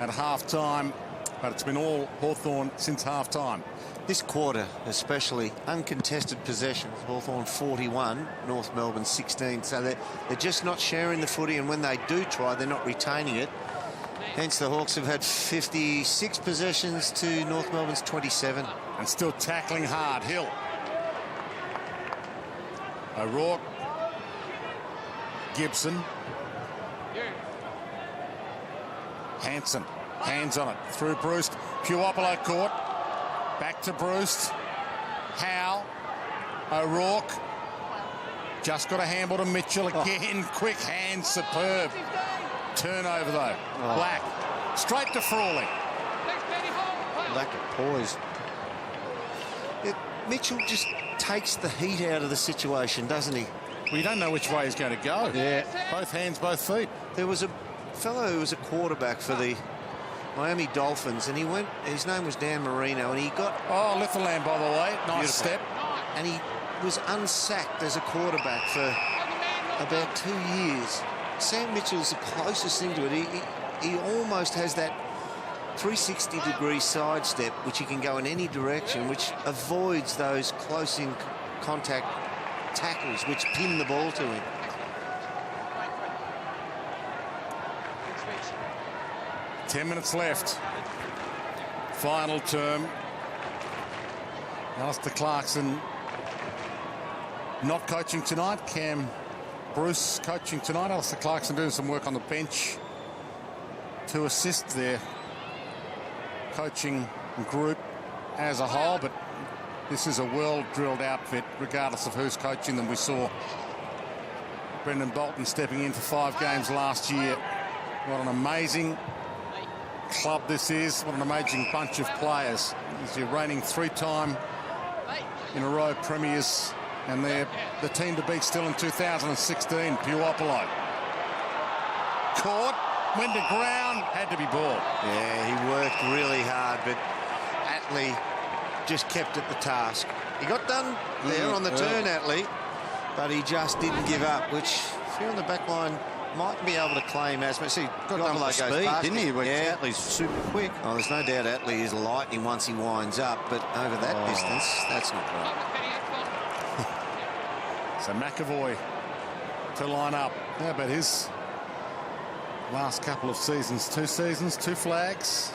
at half time, but it's been all Hawthorn since half time. This quarter, especially, uncontested possessions. Hawthorn 41, North Melbourne 16. So they're just not sharing the footy, and when they do try, they're not retaining it. Hence, the Hawks have had 56 possessions to North Melbourne's 27. And still tackling hard. Hill. O'Rourke. Gibson. Hansen. Hands on it. Through Bruce. Puopolo caught. Back to Bruce. Howe. O'Rourke. Just got a handball to Mitchell again. Quick hands. Superb. Turnover, though. Black. Straight to Frawley. Lack of poise. Mitchell just takes the heat out of the situation, doesn't he? Well, you don't know which way he's going to go. Yeah. Both hands, both feet. There was a fellow who was a quarterback for the Miami Dolphins, and he went, his name was Dan Marino, and he got... Oh, Litherland, by the way. Nice beautiful step. And he was unsacked as a quarterback for about 2 years. Sam Mitchell's the closest thing to it. He almost has that 360-degree sidestep, which he can go in any direction, which avoids those close-in contact tackles, which pin the ball to him. Ten minutes left. Final term. Alistair Clarkson not coaching tonight. Cam Bruce coaching tonight. Alistair Clarkson doing some work on the bench to assist their coaching group as a whole, but this is a well-drilled outfit regardless of who's coaching them. We saw Brendan Bolton stepping in for 5 games last year. What an amazing club this is. What an amazing bunch of players. He's your reigning 3-time in a row premiers, and they're the team to beat still in 2016. Puopolo caught, went to ground, had to be ball. Yeah, he worked really hard, but Atley just kept at the task. He got done there on the turn, Atley, but he just didn't give up, which if you're on the back line might be able to claim as much. See, Got done with speed, didn't he? Yeah, Atley's super quick. Oh, there's no doubt Atley is lightning once he winds up, but over that distance, that's not right. So McAvoy to line up. How about his last couple of seasons? 2 seasons, 2 flags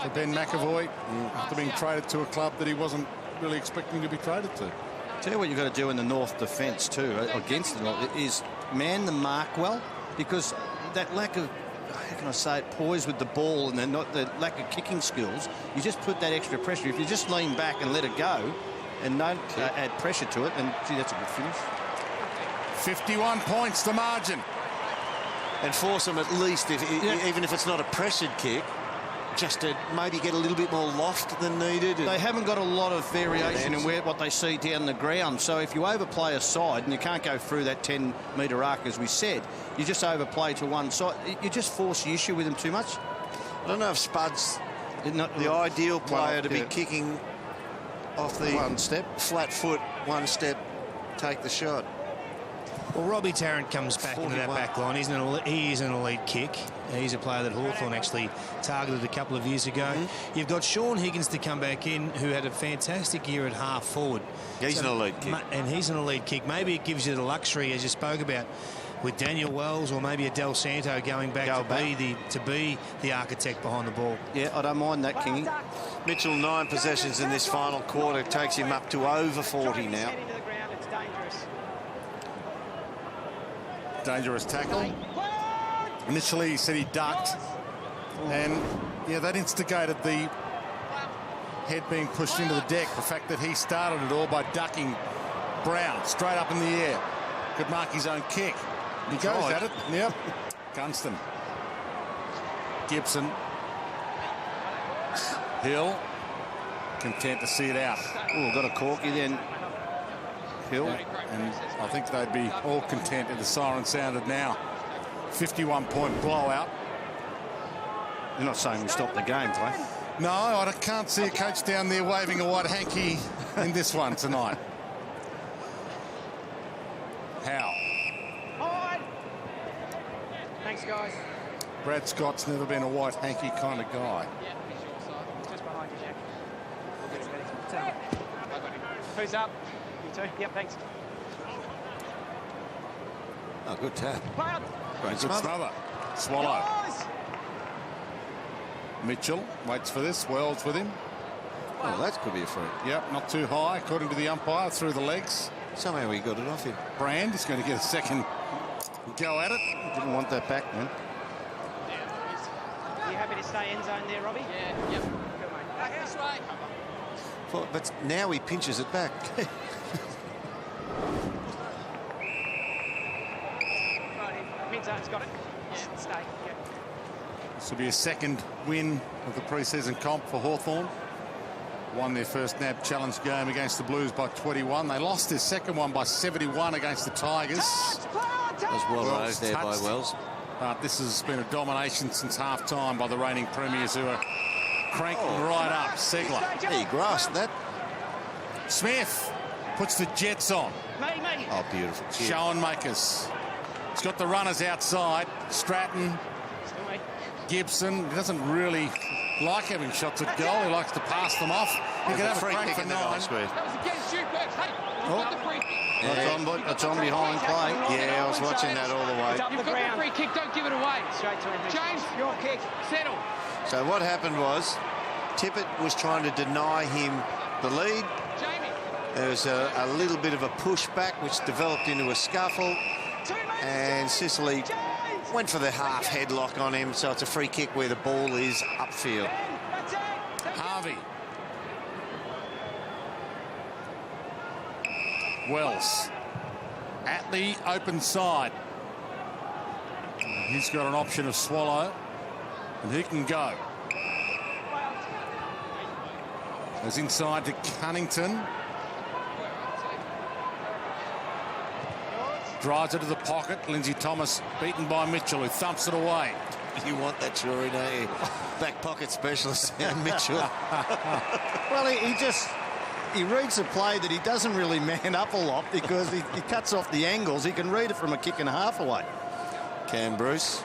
for Ben McAvoy after being traded to a club that he wasn't really expecting to be traded to. Tell you what you've got to do in the North defence too, against the North, is man the mark well, because that lack of how can I say it, poise with the ball and the lack of kicking skills, you just put that extra pressure. If you just lean back and let it go and don't add pressure to it, then, gee, that's a good finish. 51 points, the margin. And force them at least, even if it's not a pressured kick, just to maybe get a little bit more loft than needed. They haven't got a lot of variation in what they see down the ground. So if you overplay a side and you can't go through that 10-metre arc, as we said, you just overplay to one side. You just force the issue with them too much. I don't know if Spud's the ideal player to be kicking off the one step, flat foot, one step, take the shot. Well, Robbie Tarrant comes back into that back line. He is an elite kick. He's a player that Hawthorn actually targeted a couple of years ago. You've got Sean Higgins to come back in, who had a fantastic year at half forward. He's an elite kick. And he's an elite kick. Maybe it gives you the luxury, as you spoke about, with Daniel Wells or maybe a Del Santo going back to be the architect behind the ball. Yeah, I don't mind that, Kingy. Mitchell, 9 possessions in this final quarter, takes him up to over 40 now. Dangerous tackle. Initially, he said he ducked. And, yeah, that instigated the head being pushed into the deck. The fact that he started it all by ducking Brown straight up in the air. Could mark his own kick. He goes at it. Yep. Gunston. Gibson. Hill. Content to see it out. Oh, got a corky then. Hill. And I think they'd be all content if the siren sounded now. 51-point blowout. You're not saying we stopped the game, Clay? No, I can't see a coach down there waving a white hanky in this one tonight. How? Thanks, guys. Brad Scott's never been a white hanky kind of guy. Just behind you, Jack. We'll get ready. Who's up? You too? Yep, thanks. Oh, good tap. Great smother. Swallow. Mitchell waits for this. Wells with him. Oh, that could be a free. Yep, not too high, according to the umpire, through the legs. Somehow he got it off him. Brand is going to get a second go at it. Didn't want that back, man. Are you happy to stay end zone there, Robbie? Yeah, yep. Good, mate. Back this way. But now he pinches it back. Mid-zone's got it. Yeah, stay. Yeah. This will be a second win of the pre-season comp for Hawthorn. Won their first NAB challenge game against the Blues by 21. They lost their second one by 71 against the Tigers. Was well raised there by Wells. But this has been a domination since half-time by the reigning premiers, who are cranking right up. Segler. He grasped that. Smith puts the Jets on. Oh, beautiful. Schoenmakers. He's got the runners outside. Stratton. Gibson. He doesn't really like having shots at goal. He likes to pass them off. He could have a crack for 9. It's on behind play. Yeah, I was watching that all the way. You've got the free kick, don't give it away. Straight to him. James, your kick. Settle. So what happened was Tippett was trying to deny him the lead. There was a little bit of a pushback which developed into a scuffle, and Sicily went for the half headlock on him, so it's a free kick where the ball is upfield. Harvey. Wells at the open side. He's got an option of Swallow, and he can go. Goes inside to Cunnington. Drives it to the pocket. Lindsay Thomas beaten by Mitchell, who thumps it away. You want that, Shuri, don't you? Back pocket specialist, Mitchell. Well, he reads the play that he doesn't really man up a lot because he cuts off the angles. He can read it from a kick and a half away. Cam Bruce.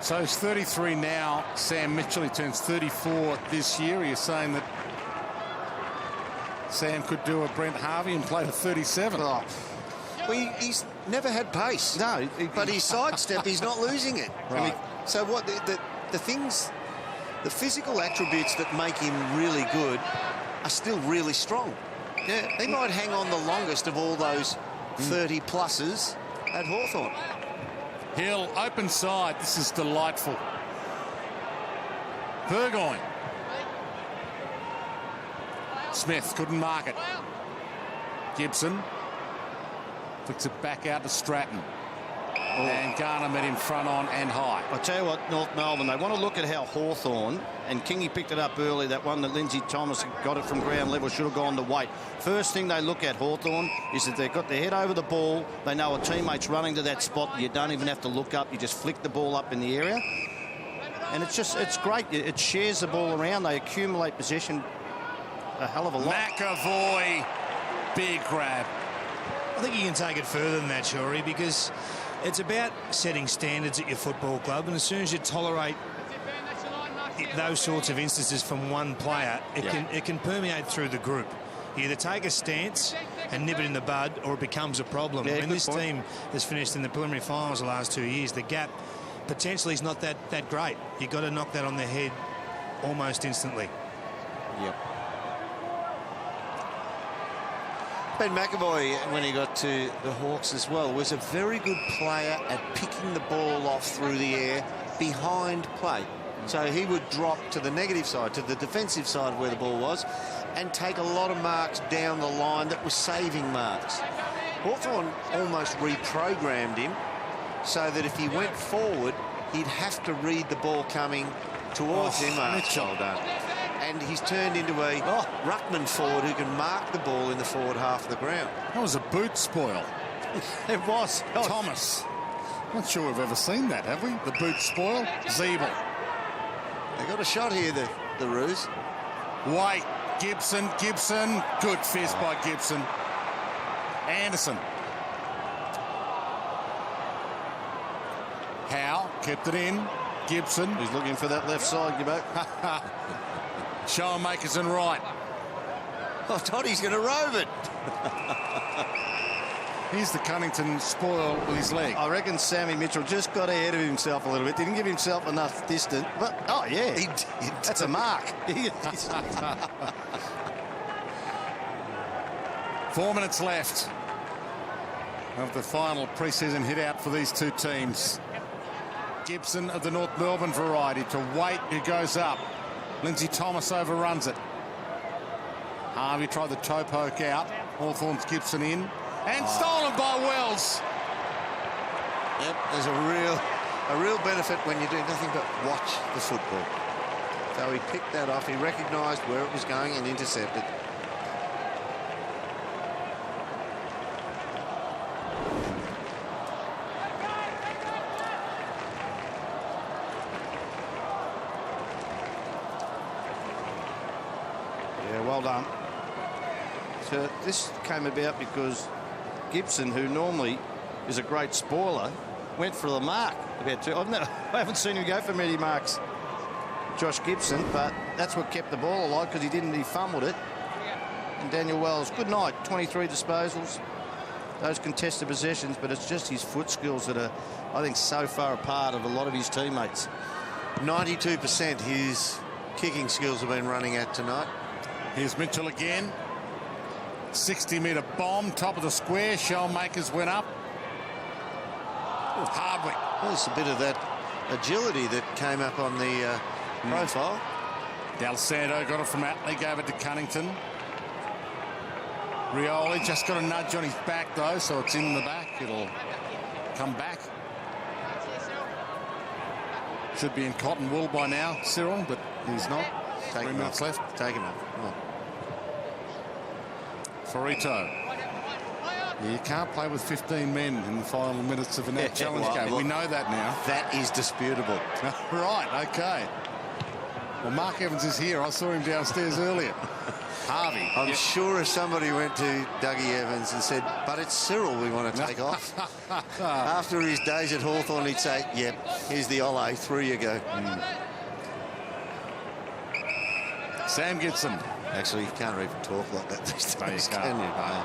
So he's 33 now. Sam Mitchell, he turns 34 this year. You're saying that Sam could do a Brent Harvey and play to 37. Oh. Well, he's never had pace. No, but his sidestep, he's not losing it. Right. So what the things, the physical attributes that make him really good are still really strong. Yeah, he might hang on the longest of all those 30 pluses at Hawthorn. Hill, open side. This is delightful. Burgoyne. Smith couldn't mark it. Gibson flicks it back out to Stratton. And Garner met him front on and high. I tell you what, North Melbourne, they want to look at how Hawthorn, and Kingy picked it up early, that one that Lindsay Thomas got it from ground level, should have gone to weight. First thing they look at, Hawthorn, is that they've got their head over the ball. They know a teammate's running to that spot. You don't even have to look up. You just flick the ball up in the area. And it's great. It shares the ball around. They accumulate possession a hell of a lot. McAvoy, big grab. I think you can take it further than that, Shorey, because it's about setting standards at your football club, and as soon as you tolerate those sorts of instances from one player, it can permeate through the group. You either take a stance and nip it in the bud, or it becomes a problem. Yeah, when this team has finished in the preliminary finals the last 2 years, the gap potentially is not that great. You've got to knock that on the head almost instantly. Yep. Ben McAvoy, when he got to the Hawks as well, was a very good player at picking the ball off through the air behind play. So he would drop to the negative side, to the defensive side where the ball was, and take a lot of marks down the line that were saving marks. Hawthorn almost reprogrammed him so that if he went forward, he'd have to read the ball coming towards him. Well done. And he's turned into a ruckman forward who can mark the ball in the forward half of the ground. That was a boot spoil. It was. Thomas. Not sure we've ever seen that, have we? The boot spoil. Zeeble. They got a shot here, the Roos. White. Gibson. Good fist by Gibson. Anderson. Howe kept it in. Gibson. He's looking for that left side, Gibbo. Showmakers and right. I thought he's going to rove it. Here's the Cunnington spoil with his leg. I reckon Sammy Mitchell just got ahead of himself a little bit. Didn't give himself enough distance. But, he did. That's a mark. 4 minutes left of the final pre-season hit out for these two teams. Gibson of the North Melbourne variety to Waite, who goes up. Lindsay Thomas overruns it. Harvey tried the toe poke out. Hawthorn's Gibson in. And stolen by Wells. Yep, there's a real benefit when you do nothing but watch the football. So he picked that off. He recognised where it was going and intercepted. Well done. So this came about because Gibson, who normally is a great spoiler, went for the mark about two. I haven't seen him go for many marks, Josh Gibson, but that's what kept the ball alive because he fumbled it. And Daniel Wells, good night, 23 disposals, those contested possessions, but it's just his foot skills that are, I think, so far apart of a lot of his teammates. 92% his kicking skills have been running at tonight. Here's Mitchell again. 60-metre bomb, top of the square. Shellmakers went up. Hardwick. There's a bit of that agility that came up on the profile. Del Santo got it from Atley, gave it to Cunnington. Rioli just got a nudge on his back, though, so it's in the back. It'll come back. Should be in cotton wool by now, Cyril, but he's not. 3 minutes left. Take him up. Come on. Farito. Yeah, you can't play with 15 men in the final minutes of a NAB challenge game. We know that now. That is disputable. Right, okay. Well, Mark Evans is here. I saw him downstairs earlier. Harvey. I'm sure if somebody went to Dougie Evans and said, but it's Cyril we want to take off. After his days at Hawthorn, he'd say, yep, here's the Ole, through you go. Sam Gibson. Actually, you can't even talk like that these days, can you? No.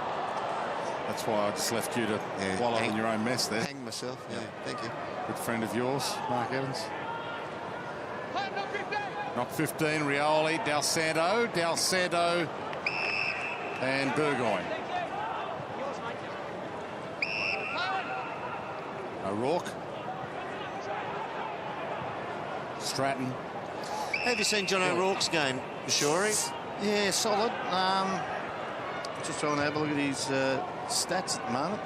That's why I just left you to wallow in your own mess there. Hang myself, yeah, thank you. Good friend of yours, Mark Evans. Knock 15, Rioli, Del Santo, and Burgoyne. O'Rourke Stratton. Have you seen John O'Rourke's game, Shorey? Yeah, solid. Just trying to have a look at his stats at the moment.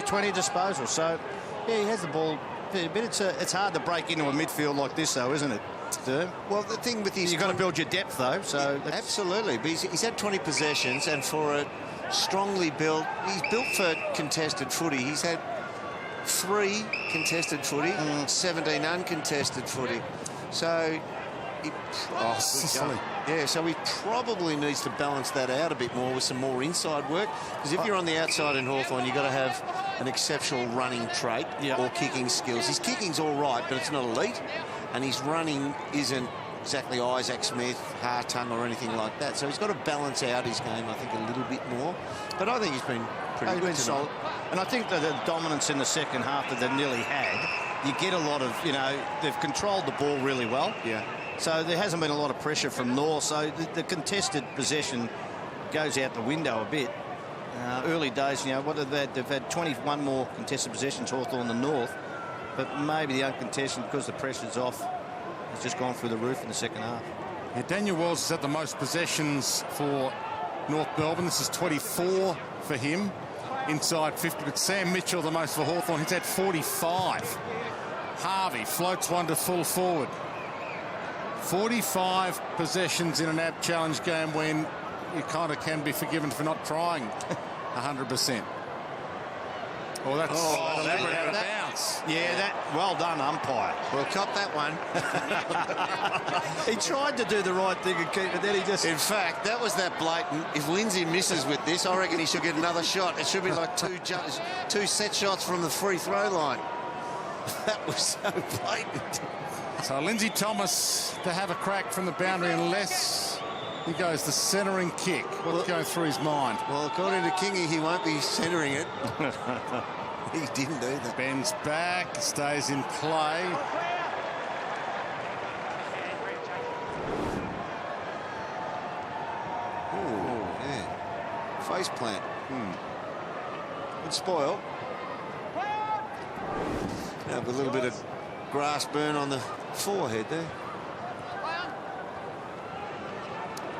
20 disposal. So, yeah, he has the ball a fair bit. It's hard to break into a midfield like this, though, isn't it? Well, the thing with his... You've got to build your depth, though. So absolutely. But he's had 20 possessions, and for a strongly built... He's built for contested footy. He's had 3 contested footy, 17 uncontested footy. So... so he probably needs to balance that out a bit more with some more inside work. Because if you're on the outside in Hawthorn, you've got to have an exceptional running trait or kicking skills. His kicking's all right, but it's not elite. And his running isn't exactly Isaac Smith, Hartung or anything like that. So he's got to balance out his game, I think, a little bit more. But I think he's been pretty good solid. And I think that the dominance in the second half that they nearly had, you get a lot of, they've controlled the ball really well. Yeah. So there hasn't been a lot of pressure from North. So the contested possession goes out the window a bit. Early days, what have they had? They've had 21 more contested possessions, Hawthorn than North. But maybe the uncontested, because the pressure's off, has just gone through the roof in the second half. Yeah, Daniel Wells has had the most possessions for North Melbourne. This is 24 for him, inside 50. But Sam Mitchell, the most for Hawthorn, he's had 45. Harvey floats one to full forward. 45 possessions in an NAB challenge game when you kind of can be forgiven for not trying 100%. Oh, that's deliberate out of bounds. Yeah, well done, umpire. Well, cop that one. He tried to do the right thing and keep it, then he just... In fact, that was that blatant. If Lindsay misses with this, I reckon he should get another shot. It should be like 2 set shots from the free throw line. That was so blatant. So Lindsay Thomas to have a crack from the boundary unless he goes the centering kick. What's going through his mind? Well, according to Kingy, he won't be centering it. He didn't do that. Bends back, stays in play. Oh, yeah. Face plant. Good spoil. Have a little bit of grass burn on the forehead there.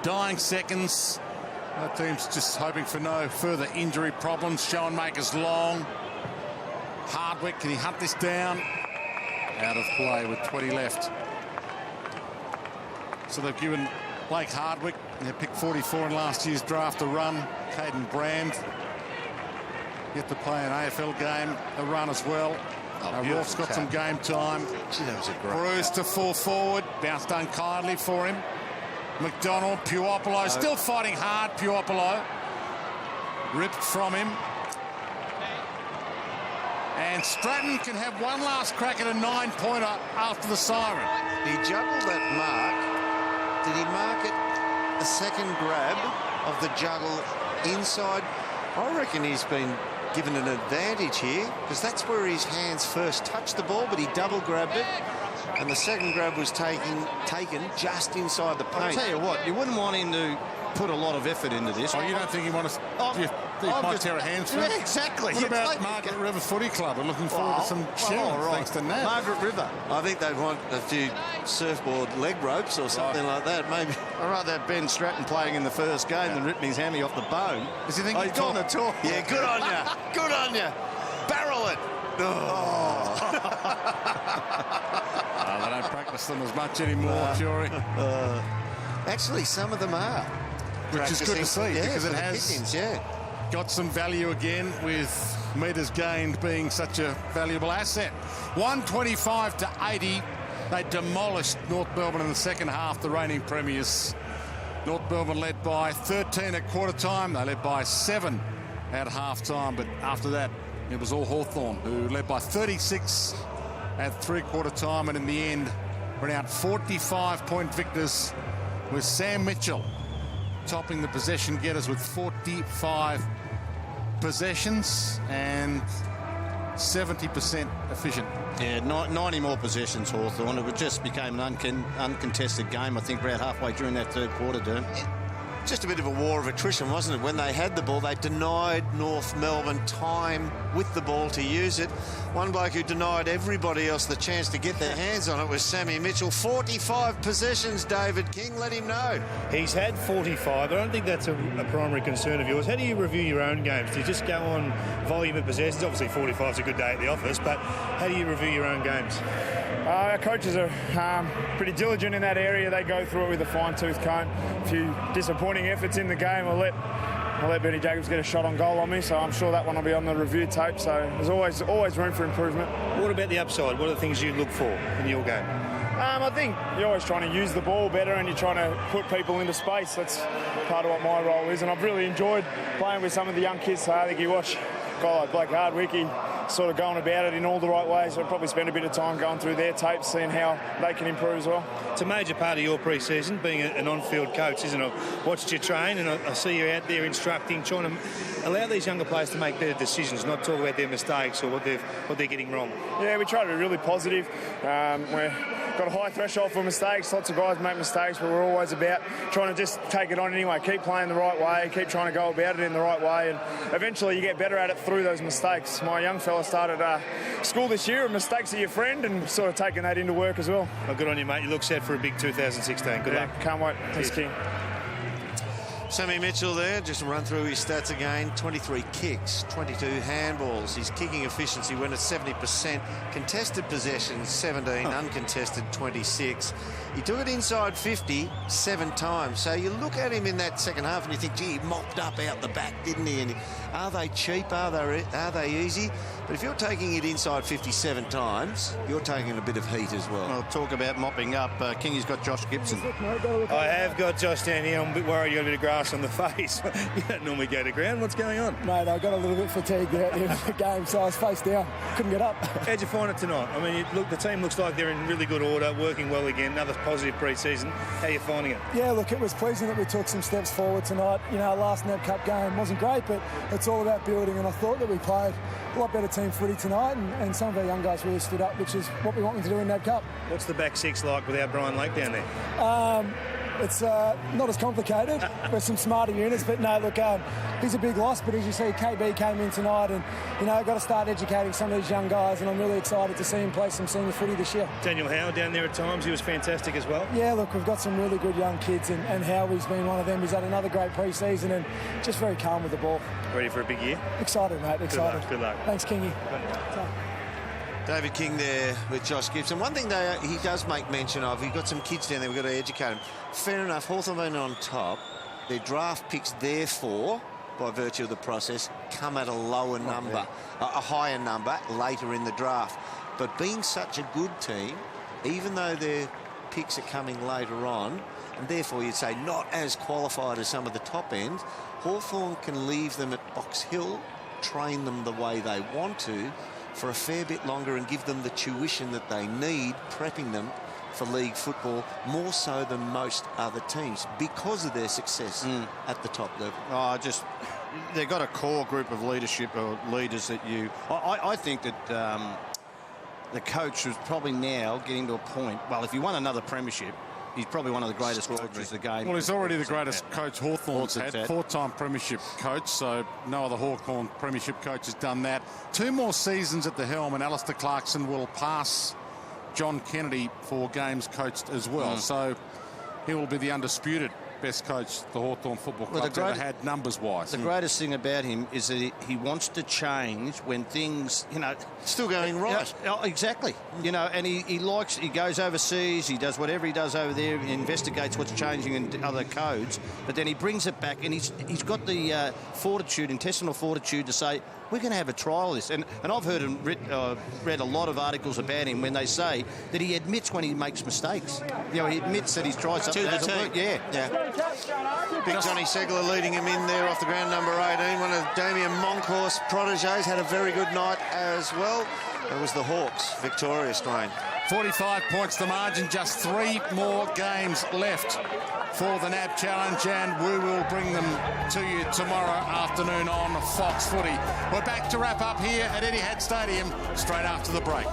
Dying seconds. Our team's just hoping for no further injury problems. Schoenmaker's long. Hardwick, can he hunt this down? Out of play with 20 left. So they've given Blake Hardwick, they picked 44 in last year's draft, a run. Caden Brand yet to play an AFL game, a run as well. Rourke's got some game time. Gee, that was a great Bruce to full forward. Bounced unkindly for him. McDonald, Puopolo, still fighting hard, Puopolo. Ripped from him. And Stratton can have one last crack at a 9-pointer after the siren. He juggled that mark. Did he mark it a second grab of the juggle inside? I reckon he's been given an advantage here because that's where his hands first touched the ball, but he double grabbed it. And the second grab was taken just inside the paint. I'll tell you what, you wouldn't want him to put a lot of effort into this. Oh, you don't think he wants to... He might tear a hamstring? Yeah, exactly. What about Margaret River Footy Club? We're looking forward to some cheering thanks to NAB. Margaret River. I think they want a few surfboard leg ropes or something like that, maybe. I'd rather have Ben Stratton playing in the first game than ripping his hammy off the bone. Does he think he's gone a tour? Yeah, good on you. Good on you. Barrel it. They don't practice them as much anymore, Fury. Actually, some of them are. Which is good to see, because it has kickings, got some value again with metres gained being such a valuable asset. 125 to 80. They demolished North Melbourne in the second half, the reigning premiers. North Melbourne led by 13 at quarter time. They led by 7 at half time, but after that, it was all Hawthorn who led by 36 at three-quarter time, and in the end, went out 45-point victors with Sam Mitchell topping the possession getters with 45 possessions and 70% efficient. Yeah, 90 more possessions, Hawthorn. It just became an uncontested game, I think, about halfway during that third quarter, Derm. just a bit of a war of attrition, wasn't it? When they had the ball, they denied North Melbourne time with the ball to use it. One bloke who denied everybody else the chance to get their hands on it was Sammy Mitchell. 45 possessions, David King. Let him know. He's had 45. I don't think that's a primary concern of yours. How do you review your own games? Do you just go on volume of possessions? Obviously, 45 is a good day at the office, but how do you review your own games? Our coaches are pretty diligent in that area. They go through it with a fine-tooth comb. A few disappointing efforts in the game. I'll let Benny Jacobs get a shot on goal on me, so I'm sure that one will be on the review tape. So there's always room for improvement. What about the upside? What are the things you look for in your game? I think you're always trying to use the ball better and you're trying to put people into space. That's part of what my role is, and I've really enjoyed playing with some of the young kids. So I think you watch a guy like Blake Hardwick, he sort of going about it in all the right ways. So I'd probably spend a bit of time going through their tapes, seeing how they can improve as well. It's a major part of your pre-season, being an on-field coach, isn't it? I've watched you train and I see you out there instructing, trying to allow these younger players to make better decisions, not talk about their mistakes or what they're getting wrong. Yeah, we try to be really positive. We've got a high threshold for mistakes. Lots of guys make mistakes, but we're always about trying to just take it on anyway. Keep playing the right way, keep trying to go about it in the right way, and eventually you get better at it through those mistakes. My young fella started school this year, and mistakes are your friend, and sort of taking that into work as well. Well, good on you, mate. You look set for a big 2016. Good luck. Can't wait. Thanks, King. Sammy Mitchell there, just to run through his stats again. 23 kicks, 22 handballs. His kicking efficiency went at 70%. Contested possessions, 17. Uncontested, 26. He took it inside 50 7 times. So you look at him in that second half and you think, gee, he mopped up out the back, didn't he? And are they cheap? Are they easy? But if you're taking it inside 57 times, you're taking a bit of heat as well. Well, talk about mopping up. Kingy's got Josh Gibson. I have got Josh down here. I'm a bit worried you got a bit of grass on the face. You don't normally go to ground. What's going on? Mate, I got a little bit fatigued out there in the game, so I was face down. Couldn't get up. How'd you find it tonight? I mean, the team looks like they're in really good order, working well again. Another positive pre-season. How are you finding it? Yeah, look, it was pleasing that we took some steps forward tonight. You know, our last NAB Cup game wasn't great, but it's all about building, and I thought that we played a lot better team footy tonight, and some of our young guys really stood up, which is what we want them to do in NAB Cup. What's the back six like without Brian Lake down there? It's not as complicated. There's some smarter units, but no, look, he's a big loss. But as you see, KB came in tonight, and got to start educating some of these young guys. And I'm really excited to see him play some senior footy this year. Daniel Howe down there at times, he was fantastic as well. Yeah, look, we've got some really good young kids, and Howie's been one of them. He's had another great pre-season and just very calm with the ball. Ready for a big year? Excited, mate. Excited. Good luck. Thanks, Kingy. David King there with Josh Gibson. One thing he does make mention of, he's got some kids down there, we've got to educate them. Fair enough, Hawthorn been on top. Their draft picks, therefore, by virtue of the process, come at a lower number, a higher number later in the draft. But being such a good team, even though their picks are coming later on, and therefore you'd say not as qualified as some of the top ends, Hawthorn can leave them at Box Hill, train them the way they want to, for a fair bit longer and give them the tuition that they need, prepping them for league football more so than most other teams because of their success at the top level. They've got a core group of leadership or leaders that I think that the coach is probably now getting to a point, well, if you want another premiership, he's probably one of the greatest coaches the game. Well, he's already the greatest coach Hawthorn's had. 4-time premiership coach, so no other Hawthorn premiership coach has done that. 2 more seasons at the helm, and Alistair Clarkson will pass John Kennedy for games coached as well. So he will be the undisputed best coach the Hawthorn Football Club's ever had, numbers-wise. The greatest thing about him is that he wants to change when things, still going right. Exactly. And he goes overseas, he does whatever he does over there, he investigates what's changing in other codes, but then he brings it back, and he's got the intestinal fortitude to say, we're going to have a trial of this. And I've heard and read a lot of articles about him when they say that he admits when he makes mistakes. He admits that he's tried something that hasn't worked. Yeah. Big Johnny Segler leading him in there off the ground, number 18. One of Damien Moncourt's proteges had a very good night as well. It was the Hawks victorious, Dwayne. 45 points the margin, just 3 more games left for the NAB Challenge, and we will bring them to you tomorrow afternoon on Fox Footy. We're back to wrap up here at Etihad Stadium straight after the break.